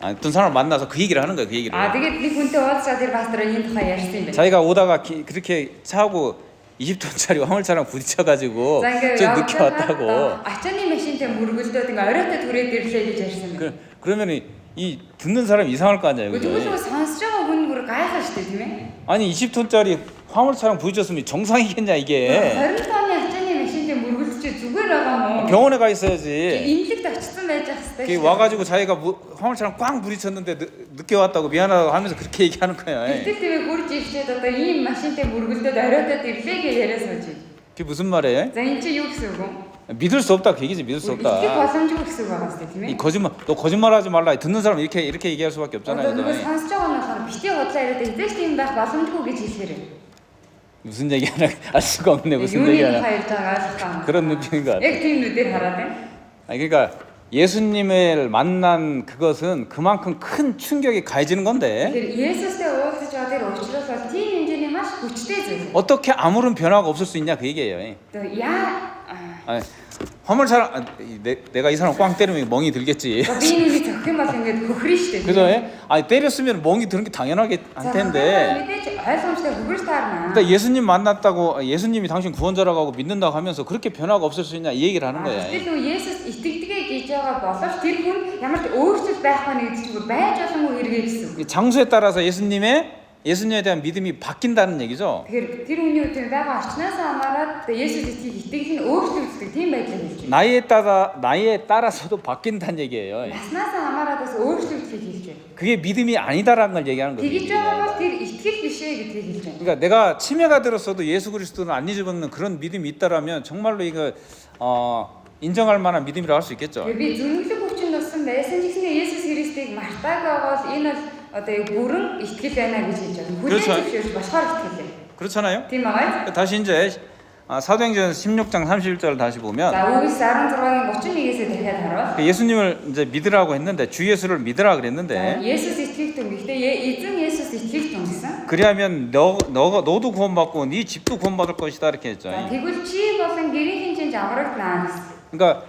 어떤 사람을 만나서 그 얘기를 하는 거예요. 그 얘기를. Тэгээд нэг хүнтэй уулзаад тэр пастор энэ тухай ярьсан юм байна. 자기가 오다가 그렇게 차하고 20톤짜리 화물차랑 부딪혀가지고 За ингээд 저 явж 늦게 байгаад 왔다고. ачааны машинтай мөргөлдөөд ингээ оройтой түрээд ирлээ гэж ярьсан юм. 그러면 이 듣는 사람 이상할 거 아니에요, 그죠? Тэгвэл сонсож байгаа хүн бүр гайхаа шүү дээ, тийм ээ? 아니 20톤짜리 화물차랑 부딪혔으면 정상이겠냐 이게? 20 тонны ачааны машинтай мөргөлдөж зүгээр байгаа мó. 병원에 가 있어야지. Имлэгт очсон байж ах 그 хэвээр. 와가지고 자기가 화물차랑 꽝 부딪혔는데 늦게 왔다고 미안하다고 하면서 그렇게 얘기하는 거예요. Тэгтэл тэгээ хурж ирчээд одоо ийм машинтай мөргөлдөөд оройтой ирлээ гэж яриа сууж. 그게 무슨 말이에요? За энэ чи юу гэсэн үг вэ? 믿을 수 없다 그 얘기지, 믿을 수 Итгэх 없다. боломжгүй гэсэн үг байгаа шүү дээ, тийм 이 ээ? 거짓말, 너 거짓말하지 말라. 듣는 사람 이렇게 얘기할 수밖에 Одоо 없잖아요. нөгөө 그죠? сонсож байгаа нь болохоор бити бодлоо яриад хэзээ ч тийм байх боломжгүй гэж хэлэхээр. 무슨 얘기 하나 알 수가 없네. 무슨 Юуны 얘기 하나. тухай ярьж байгааг ойлгох. 그런 느낌인 것 같아. Яг тийм нүдээр хараад байна. 아니 그러니까 예수님을 만난 그것은 그만큼 큰 충격이 가해지는 건데 Тэгэхээр Есүстэй уулзаж байгаа тэр учраас бол тийм хэмжээний маш хүчтэй зүйл. 어떻게 아무런 변화가 없을 수 있냐 그 얘기예요. Одоо яа 아니, 화물차랑 내가 이 사람 꽝 때리면 멍이 들겠지. би нүний зөх юм бол ингээд хөхрөн штэ. 그죠? 아니 때렸으면 멍이 드는 게 당연하게 할 텐데. мэдээж ойлгомжтой хөхрөж таарна. 그러니까 예수님 만났다고 예수님이 당신 구원자라고 하고 믿는다고 하면서 그렇게 변화가 없을 수 있냐 이 얘기를 하는 거야. Тэр нөгөө Есүс итгэдгээ гэж байгаа боловч тэр хүн ямар ч өөрчлөлт байхгүй нэг чинь бүр байж боломгүй хэрэгээ гэсэн. 이 장소에 따라서 예수님에 대한 믿음이 바뀐다는 얘기죠. Тэгэхээр тэр хүний үеийн байгаа орчноос хамаарат Есүс итгэх итгэл нь өөрчлөгддөг тийм байдлыг хэлж байна. 나이에 따라서도 바뀐다는 얘기예요. Наснаас хамаарат бас өөрчлөгдөхийг хэлж байна. 그게 믿음이 아니다라는 걸 얘기하는 거죠. Тэгж байгаа бол тэр итгэл биш ээ гэдгийг хэлж байна. 그러니까 내가 치매가 들었어도 예수 그리스도는 안 잊어먹는 그런 믿음이 있다라면 정말로 이거 인정할 만한 믿음이라고 할 수 있겠죠. Би зүнхлэг хүчин туссан байсан ч гэсэн Есүс Христийг мартаагаа бол энэ бол одоо бүрэн итгэл байна гэж хэлж байна. 그렇죠. Хүлээж болохоор итгэл. 그렇잖아요. Тийм аа. 다시 이제 사도행전 16장 31절 다시 보면 За Үгс 16-гийн 31-ээс дахиад харвал 예수님을 이제 믿으라고 했는데 주 예수를 믿으라 그랬는데 Есүс итгэх түн гэхдээ эзэн Есүс итгэх түн гэсэн. 그리하면 너도 구원받고 네 집도 구원받을 것이다 이렇게 했죠. Тэгвэл чи болон гэрийн хинчэнд аврагдана гэсэн. 그러니까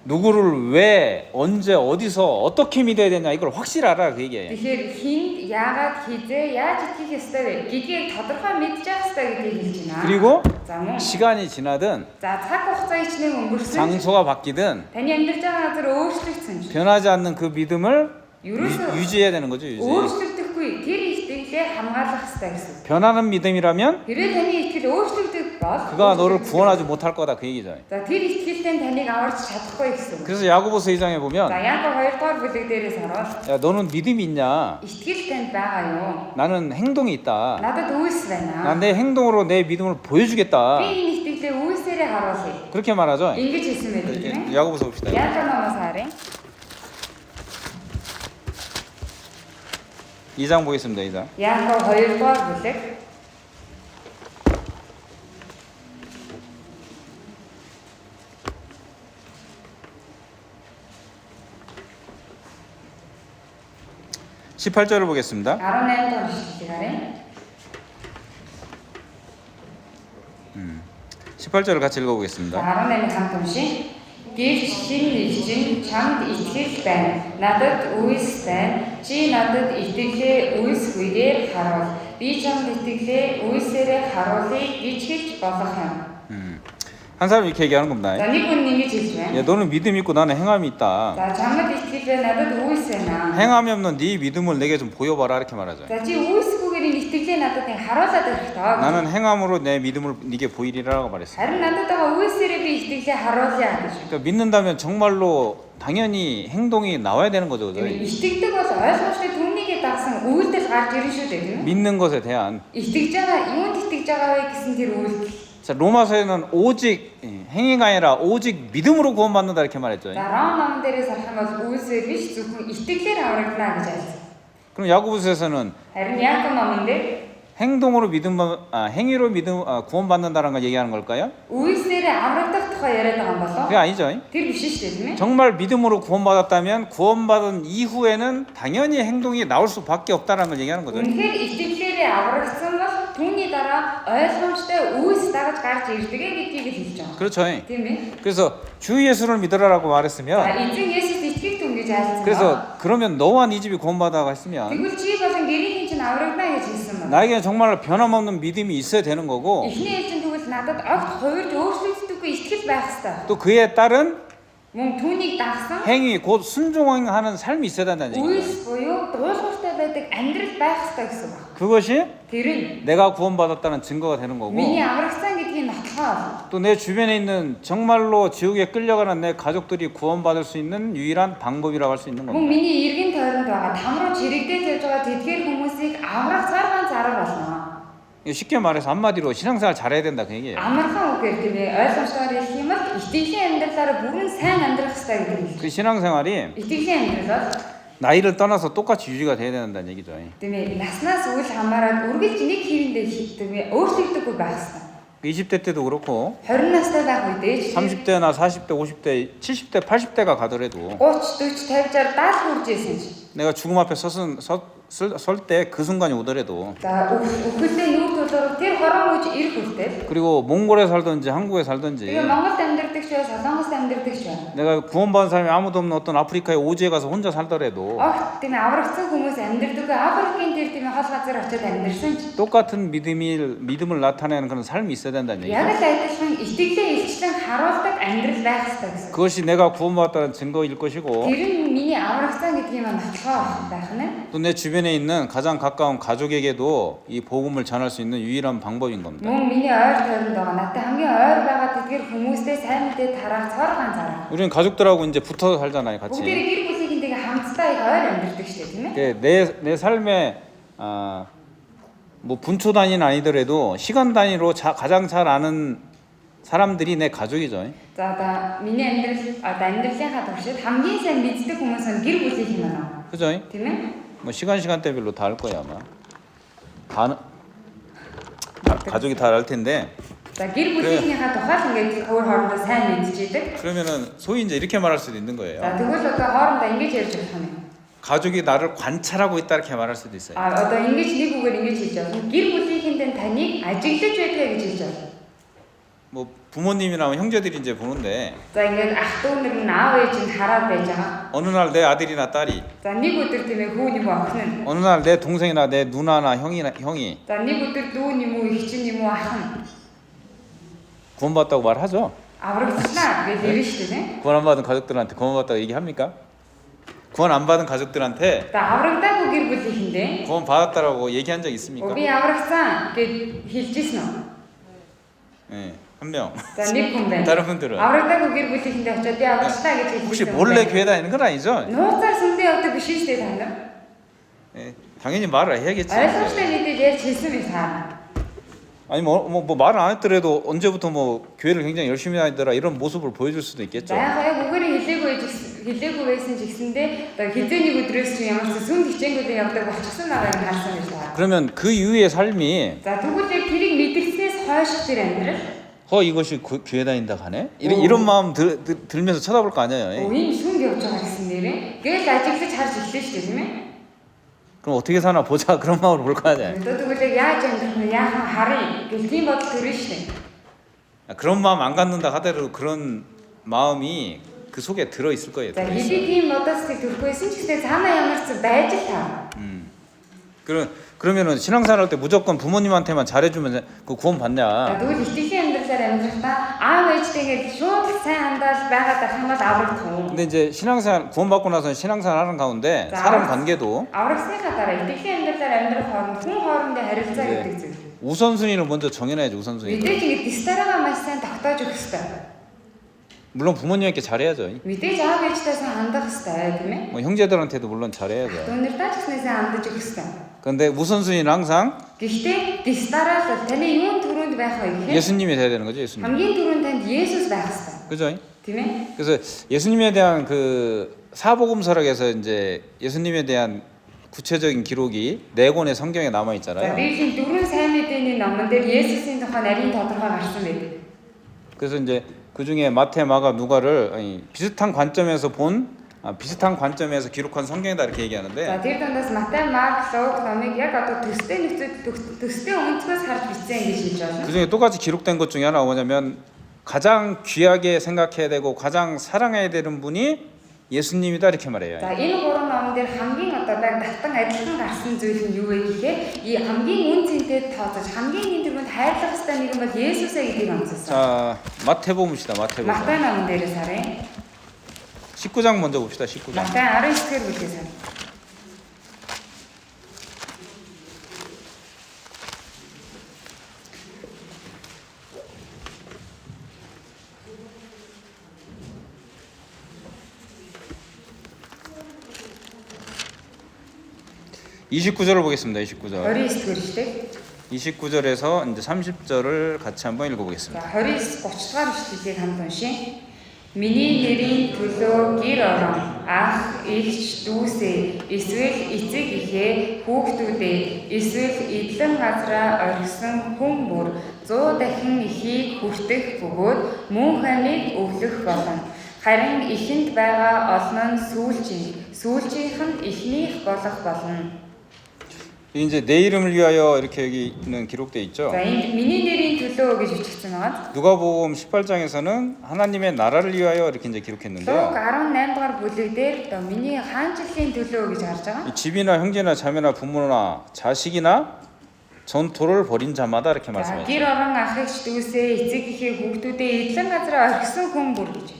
누구를 왜 언제 어디서 어떻게 믿어야 되냐 이걸 확실히 알아 그 얘기예요. Тэгэхээр хинд яагаад хизээ яаж итгэх ёстой вэ гэдгийг тодорхой мэдчих ёстой гэдгийг хэлж байна. 그리고 За мөн. 시간이 지나든 За цаг хугацаа ичнээн өнгөрсөн. 장소가 바뀌든 Таны амьдарч байгаа газар өөрчлөгдсөн ч 변하지 않는 그 믿음을 ерөөсөө 유지해야 되는 거죠. 유지. өөрчлөгдөхгүй тэр итгэлээ хамгаалах ёстой гэсэн. 변하는 믿음이라면 Хэрвээ таны итгэл өөрчлөгдөх бол 그가 너를 구원하지 못할 거다 그 얘기죠. За тэр итгэлтэй таныг аварч чадахгүй гэсэн. 그래서 야고보서 2장에 За 보면 Яаков 2-р бүлэг дээрээс хараад 야 너는 믿음이 있냐? итгэл танд байгаа юу? 나는 행동이 있다. Надад үйлс байна. 난 내 행동으로 내 믿음을 보여주겠다. Би энэ итгэлээ үйлсээрээ харуулъя. 그렇게 말하죠. Ингэж хэлсэн байдаг тийм ээ. 야고보서 봅시다. Яаков номоос харъя. 2장 보겠습니다. 2장. Яаков 2-р бүлэг 18절을 보겠습니다. 18-р ишлэлийг харъя. 18절을 같이 За 읽어보겠습니다. 18-ыг хамт уншия. Гэвч шинэ нэгжин чамд итгэл байна. Надад үйлс байна. Чи надад итгэлээ үйлсгүйгээр харуул. Би чамд итгэлээ үйлсээрээ харуулъя гэж хэлж болох юм. 한 사람이 이렇게 얘기하는 겁니다. За нэг хүн ингэж хэлж байна. 야, 너는 믿음이 있고 나는 행함이 있다. За чамд итгэл байна. Надад үйлс байна. 행함이 없는 네 믿음을 내게 좀 보여봐라 이렇게 말하죠. За чи үйлсгүйгээр энэ итгэлээ надад нэг харуулад байх тоо. 나는 행함으로 내 믿음을 네게 보이리라고 말했어요. Харин надад байгаа үйлсээрээ би итгэлээ харуулъя гэж. 그러니까 믿는다면 정말로 당연히 행동이 나와야 되는 거죠. 그죠? Итгэдэг бол ойлгомжтой түүнийгээ дагсан үйлдэл гарч ирнэ шүү дээ тийм ээ. 믿는 것에 대한 Итгэж байгаа юунд итгэж байгаа вэ гэсэн тэр үйлдэл. 자, 로마서에는 오직 행위가 아니라 오직 믿음으로 구원받는다 이렇게 말했죠. За Ром номон дээрээс харах юм бол үйлсээр биш зөвхөн итгэлээр аврагдана гэж айлцсан. 그럼 야고보서에서는 Харин Яаков номон дээр 행동으로 행위로 믿음 구원받는다는 걸 얘기하는 걸까요? үйлсээр аврагдах тухай яриад байгаа юм болов? 그게 아니죠. Тэр биш шүү дээ тийм ээ. 정말 믿음으로 구원받았다면 구원받은 이후에는 당연히 행동이 나올 수밖에 없다는 걸 얘기하는 거죠. Үнэхээр итгэлээр аврагдсан бол түүний дараа ойлгомжтой үйлс дагаж гарч ирдэг гэдгийг хэлж байгаа. 그렇죠. Тийм ээ. 그래서 주 예수를 믿으라고 За 말했으면 эзэн Есүс итгэх түн гэж айлцсан. 그래서 그러면 너와 네 집이 구원받아가 했으면 Тэгвэл чи болон гэрийн чинь аврагдана гэж хэлсэн байна. 나에게 정말 변함없는 믿음이 있어야 되는 거고 Эхний ээлжийн тэгвэл надад огт хувирж өөрчлөгддөггүй итгэл байх ёстой. 또 그에 따른 Мөн түүнийг дагсан 행위 곧 순종하는 삶이 있어야 된다는 얘기예요. үйлс буюу дуулууртай байдаг амьдрал байх ёстой гэсэн үг. 그것이 Тэр нь 내가 구원받았다는 증거가 되는 거고 миний аврагсан гэдгийг нотлохоо. 또 내 주변에 있는 정말로 지옥에 끌려가는 내 가족들이 구원받을 수 있는 유일한 방법이라고 할 수 있는 Мөн 겁니다. миний эргэн тойронд байгаа тамруу чирэгдээд явж байгаа тэдгээр хүмүүсийг аврах цар ганц арга болно. 쉽게 말해서 한마디로 신앙생활 잘해야 된다 그 얘기예요. Амархан үгээр тийм ээ ойлгомжтойгоор хэлэх юм бол итгэлийн амьдралаараа бүрэн сайн амьдрах хэрэгтэй гэдэг. 그 신앙생활이 Итгэлийн амьдрал 나이를 떠나서 똑같이 유지가 돼야 된다는 얘기죠. тийм ээ наснаас үл хамааран үргэлж нэг хэвэндээ тийм ээ өөрчлөгдөггүй байх хэрэгтэй. 20대 때도 그렇고 20 настай байх үедээ 30대나 40대, 50대, 70대, 80대가 가더라도 30, 40, 50, 60, 70 хүрж ирсэн чинь. 내가 죽음 앞에 설 때 그 순간이 오더라도 За өхөлдөө нүүр тулгуур тэр хорон үеж ирэх хүртэл 그리고 몽골에 살든지 한국에 살든지 тэгээ Монголд амьдардаг ч бай, Солонгост амьдардаг ч бай. 내가 구원받은 사람이 아무도 없는 어떤 아프리카의 오지에 가서 혼자 살더라도 Огт тийм ээ аврагдсан хүмүүс амьдардаг Африкийн тэр тийм ээ хол газар очиод амьдарсан ч 똑같은 믿음을 나타내는 그런 삶이 있어야 된다는 얘기죠. яг л адилхан итгэлээ илчлэн харуулдаг амьдрал байх хэрэгтэй гэсэн. 그것이 내가 구원받았다는 증거일 것이고 Тэр нь миний аврагдсан гэдгийг маань нотлохоо байх нь. 또 내 주변에 있는 가장 가까운 가족에게도 이 복음을 전할 수 있는 유일한 방법인 겁니다. Мөн миний ойр тойронд байгаа надтай хамгийн ойр байгаа тэдгээр хүмүүстэй сайн мэдээ тараах цор ганц арга. 우리는 가족들하고 이제 붙어서 살잖아요, 같이. Бүгдээ гэр бүлийнхэнтэйгээ хамтдаа их ойр амьдардаг шүү дээ, тийм ээ? 내 삶에 뭐 분초 단위는 아니더라도 시간 단위로 가장 잘 아는 사람들이 내 가족이죠. За одоо миний амьдралынхаа туршид хамгийн сайн мэддэг хүмүүс нь гэр бүлийнх юм байна. 그죠? Тийм ээ? 뭐 시간대별로 다 알 거야 아마. 가족이 다 알 텐데. За гэр бүлийнхаа тухай ингээд өөр хоорондоо сайн мэдчихэдэг. 그러면은 소위 이제 이렇게 말할 수도 있는 거예요. За тэгвэл одоо хоорондоо ингэж ярьж болох юм. 가족이 나를 관찰하고 있다 이렇게 말할 수도 있어요. Одоо ингэж нэг үгээр ингэж хэлж байгаа. Гэр бүлийнхэнтэй таныг ажиглаж байдаг гэж хэлж байгаа. 뭐 부모님이나 형제들이 이제 보는데 За ингээд ах дүү нар нь аав ээж нь хараад байж байгаа. 어느 날 내 아들이나 딸이 За нэг өдөр тийм ээ хүү юм охин нь. 어느 날 내 동생이나 내 누나나 형이 За нэг өдөр дүү юм уу эх чинь юм уу ах нь 구원받았다고 말하죠. аврагдлаа гэж ирнэ шүү дээ. 구원 안 받은 가족들한테 구원받았다고 얘기합니까? 구원 안 받은 가족들한테 За аврагдаагүй гэр бүлийнхэндээ 구원 받았다라고 얘기한 적 있습니까? би аврагсан гэж хэлжсэн үү? 예, 한 명. За нэг хүн байна. 다른 분들은 Аврагдаагүй гэр бүлийнхэндээ очиод би аврагчлаа гэж хэлсэн. 혹시 몰래 교회 다니는 건 아니죠? Нууцаар сүндээ явдаг биш шүү дээ та нар. 예, 당연히 말을 해야겠지. Ойлгомжтой мэдээж ярьж хэлсэн байх та. 아니 뭐 말을 안 했더라도 언제부터 뭐 교회를 굉장히 열심히 다니더라 이런 모습을 보여줄 수도 있겠죠. За яг үгээр хэлээгүй байсан ч гэсэндээ одоо хизээний өдрөөс чи ямар ч сүнд хичээнгүүдээ явдаг болчихсон байгаа юм харсан байж та. 그러면 그 이후의 삶이 За тэгвэл яг тэрийг мэдэрснээс хойш тэр амьдрал 이것이 교회 다닌다 가네? 이런 마음 들면서 쳐다볼 거 아니에요. ийм сүнд явж байгаа гэсэн нэрээ гээл ажиглаж харж эхлэв шүү дээ тийм ээ. 그럼 어떻게 사나 보자 그런 마음으로 볼 거 아니에요. Тэгвэл яаж амьдрах вэ? Яахан харъя гэх тийм бодол төрнө шүү дээ. 그런 마음 안 갖는다 하더라도 그런 마음이 그 속에 들어 있을 거예요. За хэдий тийм бодол сэтгэл төрөхөөсөн ч гэсэн цаанаа ямар ч байж л таа. 그러면은 신앙생활 할 때 무조건 부모님한테만 잘해주면 그 구원 За 받냐? тэгвэл итгэлийн амьдралаар амьдрахдаа аав ээжтэйгээ шууд сайн хандаад байгаад ах юм бол аврагдах. 근데 이제 신앙생활 구원받고 나서 신앙생활 하는 가운데 사람 관계도 Аврагсныхаа дараа итгэлийн амьдралаар амьдрах хооронд хүн хоорондын харилцаа гэдэг зүйл. 우선순위를 먼저 정해놔야죠. 우선순위. Мэдээж ингэ дистарагаа маш сайн тогтоож өгөх хэрэгтэй. 물론 부모님께 잘해야죠. Мэдээж аав ээжтэй сайн хандах хэрэгтэй тийм ээ. 뭐 형제들한테도 물론 잘해야죠. Өнөртөө ч гэсэн сайн хандаж өгөх хэрэгтэй. 근데 우선순위는 항상 Гэхдээ дистараа таны юун түрүүнд байх вэ гэхээр 예수님이 돼야 되는 거죠. 예수님. хамгийн түрүүнд танд Есүс байх хэрэгтэй. 그죠? Тийм ээ? 그래서 예수님에 대한 그 사복음서락에서 이제 예수님에 대한 구체적인 기록이 4권의 성경에 남아 За 있잖아요. Библийн дөрвөн сайн мэдээний номон дээр Есүсийн тухай нарийн тодорхой гарсан байдаг. 그래서 이제 그 중에 마태, 마가, 누가를 비슷한 관점에서 기록한 성경이다 이렇게 За 얘기하는데 тэр дундаас Матай, Марк, Лук номыг яг одоо төстэй өнцгөөс харж бичсэн гэж хэлж байна. 그 중에 똑같이 기록된 것 중에 하나가 뭐냐면 가장 귀하게 생각해야 되고 가장 사랑해야 되는 분이 예수님이다 이렇게 말해요. За энэ гурван номон дээр хамгийн одоо баг татан адилхан гарсан зүйл нь юу вэ гэхээр 이 хамгийн үн цэнтэй тооцож хамгийн энэ төрөнд хайрлах ёстой нэг нь бол Есүсээ гэдгийг онцолсон. 자, 마태복음 봅시다. 마태복음. Матай номон дээрээс харъя. 19장 먼저 봅시다. 19장. Матай 19-р бүлгээс харъя. (29절을) 보겠습니다. 29절. 29-р ишлэг. 29절에서 이제 30절을 같이 한번 읽어보겠습니다. За 29 30-р ишлэлийг хамт уншия. Миний нэрийн төлөө гэр орон ах, эгч, дүүсээ, эсвэл эцэг эхээ, хүүхдүүдээ, эсвэл эдлэн газраа орхисон хүн бүр 100 дахин эхийг хүртэх бөгөөд мөн хамиг өглөх болно. Харин эхэнд байгаа олон нь сүүлчийнх нь эхнийх болох болно. 이제 내 이름을 위하여 이렇게 여기는 기록돼 있죠. За энд миний нэрийн төлөө гэж бичигдсэн байгаа. 누가복음 18장에서는 하나님의 나라를 위하여 이렇게 이제 Луг 기록했는데요. 18-р бүлэг дээр одоо миний хаанчлалын төлөө гэж харж байгаа. 이 집이나 형제나 자매나 부모나 자식이나 전토를 벌인 자마다 이렇게 За 말씀하셨어요. гэр орон ах эгч дүүсээ эцэг эхээ хүүхдүүдээ эдлэн газраа орхисон хүн бүр гэж.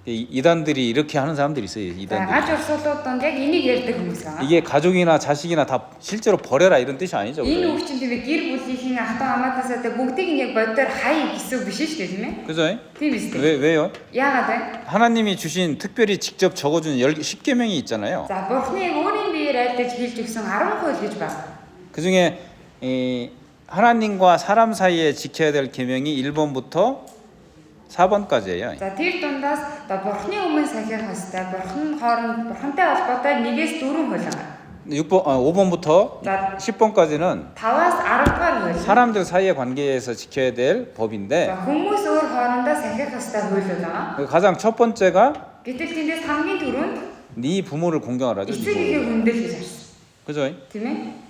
이단들이 이렇게 하는 사람들이 있어요. За 이단들이. гаж урсгалууд донд яг энийг ярьдаг хүмүүс байгаа. 이게 가족이나 자식이나 다 실제로 버려라 이런 뜻이 아니죠. Энэ 그죠? үг чинь тийм гэр бүлийнхэн ах トゥ хамаатасаа тэ бүгдийг нь яг боддоор хай гэсэн үг биш шүү дээ тийм ээ. 그죠? Тийм биз дээ. 왜요? Яагаад вэ? 하나님이 주신 특별히 직접 적어준 10계명이 있잖아요. За Бурхны өөрийн биеэр айлдаж хэлж өгсөн 10 хууль гэж байна. 그 중에 하나님과 사람 사이에 지켜야 될 계명이 1번부터 4번까지예요. За тэр дундаас одоо Бурхны өмнө сахих хэвээр Бурхантай холбоотой 1-4 хууль байгаа. 5번부터 자. 10번까지는 5-аас 10 дугаар хууль. 사람들 사이의 관계에서 지켜야 될 법인데 За хүмүүс өөр хоорондоо сахих хэвээр хууль байгаа. 가장 첫 번째가 Гэтэл тэндээс хамгийн түрүүнд 네 부모를 공경하라죠. эцэг эхээ хүндэл гэж харсан. 그죠? Тийм ээ?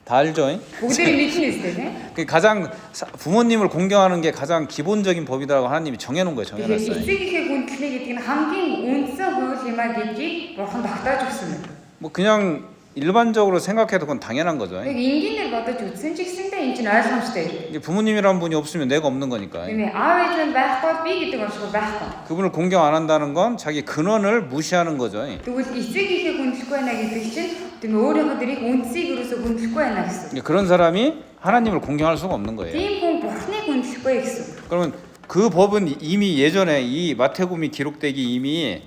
다 알죠? Бүгдээр мэднэ үстэй тийм. 그 가장 부모님을 공경하는 게 가장 기본적인 법이라고 하나님이 정해놓은 거예요. Тэгэхээр 정해놨어요. эцэг эхээ хүндлэх гэдэг нь хамгийн үндсэн хууль юм а гэдгийг Бурхан тогтоож өгсөн байна. 뭐 그냥 일반적으로 생각해도 그건 당연한 거죠. Яг энгийнээр бодож үзсэн ч гэсэндээ энэ чинь ойлгомжтой юм. 이게 부모님이란 분이 없으면 내가 없는 거니까. Тийм ээ. Аав ээж нь байхгүй би гэдэг онцгой байхгүй. 그분을 공경 안 한다는 건 자기 근원을 무시하는 거죠. Тэгвэл эцэг эхээ хүндлэхгүй байна гэдэг чинь тийм өөрийнхөө дэрийг үндсийг ерөөсө хүндлэхгүй байна гэсэн. 그런 사람이 하나님을 공경할 수가 없는 거예요. Тийм хүн Бурханыг хүндлэхгүй гэсэн. 그러면 그 법은 이미 예전에 이 마태복음이 기록되기 이미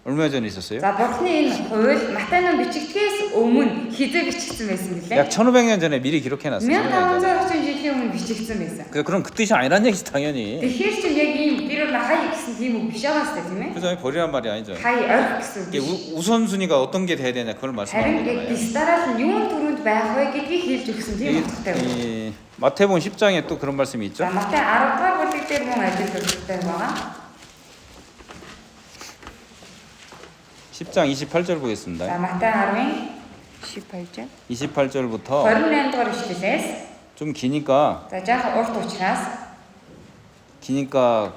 얼마 전에 있었어요? За Бурханы энэ хууль Матай ном бичигдгээс өмнө хизээ бичигдсэн байсан гэлээ. 약 1500년 전에 미리 기록해놨어요. 1500 орчим жилийн өмнө бичигдсэн байсан. 그럼 그 뜻이 아니란 얘기지 당연히. Тэгэхээр чинь яг ийм гэрээр хай гэсэн тийм үг биш байгаа сте тийм ээ. 그죠? 버리란 말이 아니죠. Хай орх гэсэн үг. 이게 우선순위가 어떤 게 돼야 되냐 그걸 말씀하는 Харин яг 거잖아요. дистараас нь юун түрүүнд байх вэ гэдгийг хэлж өгсөн тийм утгатай байна. 이 마태복음 10장에 또 그런 말씀이 있죠. За Матай 10 дугаар бүлэг дээр мөн адил утгатай байгаа. 10장 28절 보겠습니다. За Матай 10-ын 18-절. 28절부터 28 дугаар ишлэлээс 좀 기니까 за жаахан урт учраас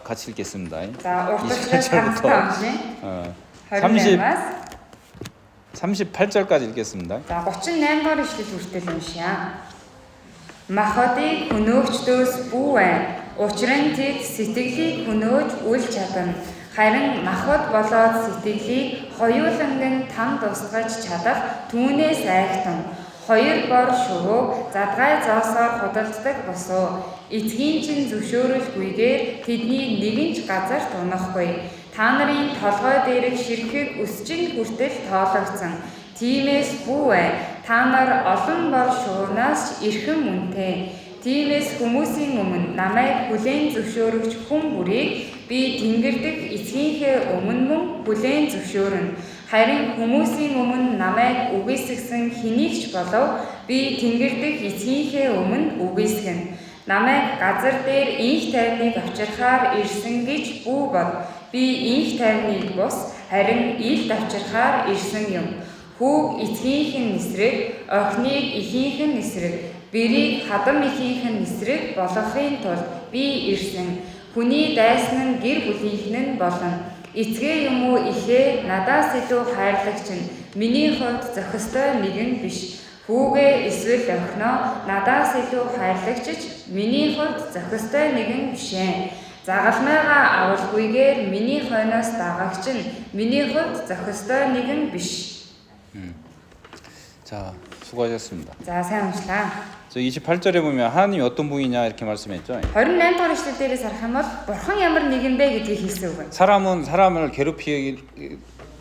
같이 읽겠습니다. за урт учраас хамтдаа уншия. 28-аас 38절까지 읽겠습니다. за 38 дугаар ишлэл хүртэл уншия. Махадыг хөнөөгчдөөс бүү бай. Учир нь тэд сэтгэлийг хөнөөж үл чадна. Харин махад болоод сэтгэлийг хоёуланг нь там тусгаж чадах түүнээс айхтан. Хоёр бор шувуу задгай зоосоор худалддаг босуу. Эцгийн чинь зөвшөөрөлгүйгээр тэдний нэгэн ч газар тунахгүй. Та нарын толгой дээрх ширхэг өсчин хүртэл тоологдсон. Тиймээс бүү бай. Та нар олон бор шуунаас эрхэм үнэтэй. Тиймээс хүмүүсийн өмнө намайг хүлээн зөвшөөрөгч хүн бүрийг би тэнгэр дэх эцгийнхээ өмнө мөн хүлээн зөвшөөрнө. Харин хүмүүсийн өмнө намайг үгүйсгсэн хэнийг ч болов би тэнгэр дэх эцгийнхээ өмнө үгүйсгэнэ. Намайг газар дээр инх тайвныг авчирхаар ирсэн гэж бүү бод. Би инх тайвныг бус харин илт авчирхаар ирсэн юм. Хүүг эцгийнх нь эсрэг, охиныг эхийнх нь эсрэг, бэрийг хадам эхийнх нь эсрэг болгохын тулд би ирсэн. Хүний дайсан нь гэр бүлийнх нь болно. эцгээ юм уу ихээ надаас илүү хайрлагч нь миний хувьд зохистой нэг нь биш. Хүүгээ эсвэл охиноо надаас илүү хайрлагч ч миний хувьд зохистой нэг нь биш. Загалмайгаа авалгүйгээр миний хойноос дагагч нь миний хувьд зохистой нэг нь биш. 자, 수고하셨습니다. За сайн уншлаа. 저 28절에 보면 하나님이 어떤 분이냐 이렇게 말씀했죠. 28 дугаар ишлэл дээрээс харах юм бол бурхан ямар нэгэн бэ гэдгийг хэлсэн үг байна. 사람은 사람을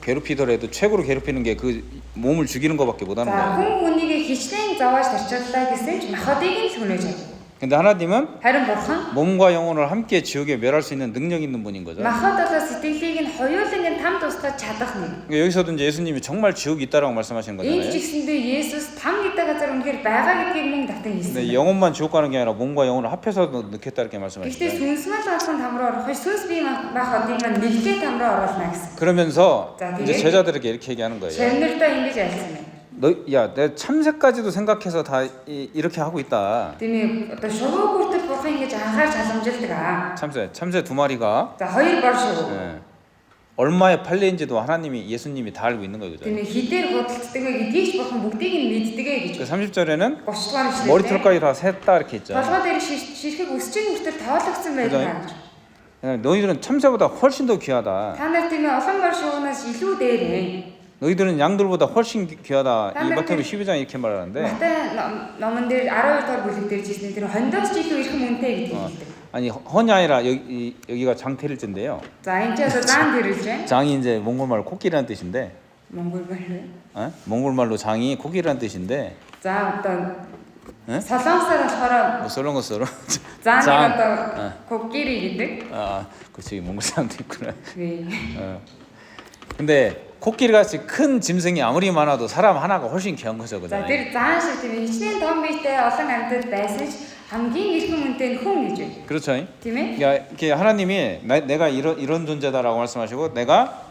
괴롭히더라도 최고로 괴롭히는 게 그 몸을 죽이는 것밖에 못 하는 За 거예요. хүн хүнийг хичнээн зовоож тарчиллаа гэсэн ч махбодыг нь л хүнээж авна. 근데 하나님은 Харин бурхан 몸과 영혼을 함께 지옥에 멸할 수 있는 능력 있는 분인 거죠. махбод болоо сэтгэлийг нь хоёуланг нь там тусгаж чадах нэг. 그러니까 여기서도 이제 예수님이 정말 지옥이 있다라고 말씀하시는 Энд 거잖아요. ч гэсэндээ Есүс там гэдэг газар үнэхээр байгаа гэдгийг мөн давтан 근데 хэлсэн. 영혼만 지옥 가는 게 아니라 몸과 영혼을 합해서 넣겠다 이렇게 Гэхдээ 말씀하시죠. сүнсмэл алсан там руу орох, сүнс бие махбодыг маань нэгдээ там руу оруулна гэсэн. 그러면서 자, 이제 되게- 제자들에게 이렇게 얘기하는 거예요. Чанартай ингэж альсан байна. 내 참새까지도 생각해서 다 이렇게 하고 있다. Тэний одоо шувуу хүртэл бурхан ингэж анхаарч халамжилдаг аа. 참새 두 마리가 За хоёр бор шувуу. 예, 얼마에 팔려인지도 하나님이 예수님이 다 알고 있는 거예요. 그죠? Тэний хідээр худалддаг вэ гэдгийг ч бурхан бүгдийг нь мэддэг ээ гэж. 그 30절에는 30 дугаар ишлэл. 머리털까지 다 셌다 이렇게 있죠. толгой дээр ширхэг өсчийн хүртэл тоологдсон байдаг гэж. 너희들은 참새보다 훨씬 더 귀하다. Та нар тийм олон бор шувуунаас илүү дээрээ. 너희들은 양들보다 훨씬 귀하다. 이 마태복음 12장 이렇게 말하는데 Матай номон дээр 12 дугаар бүлэг дээр жишээ тэр хондоос ч илүү их мөнтэй гэдгийг хэлдэг. 아니 헌이 아니라 여기가 장태일제인데요. За энэ ч одоо заан дэрэлж байна. 장이 이제 몽골말로 코끼리라는 뜻인데, Монгол байна. 몽골말로 장이 코끼리라는 뜻인데, За одоо 응? солонгосоор болохоор 썰렁 거 썰렁. зааныг одоо 코끼리 гэдэг. 아, 그렇지 몽골 사람도 있구나. 네. 근데 코끼리 같이 큰 짐승이 아무리 많아도 사람 하나가 훨씬 귀한 거죠, 그죠? За тэр заан шиг тийм хичнээн том биетэй олон амьтад байсан ч хамгийн их мөнтэй нь хүн гэж байна. 그렇죠. Тийм ээ? 그러니까 이렇게 하나님이 내가 이런 존재다라고 말씀하시고 내가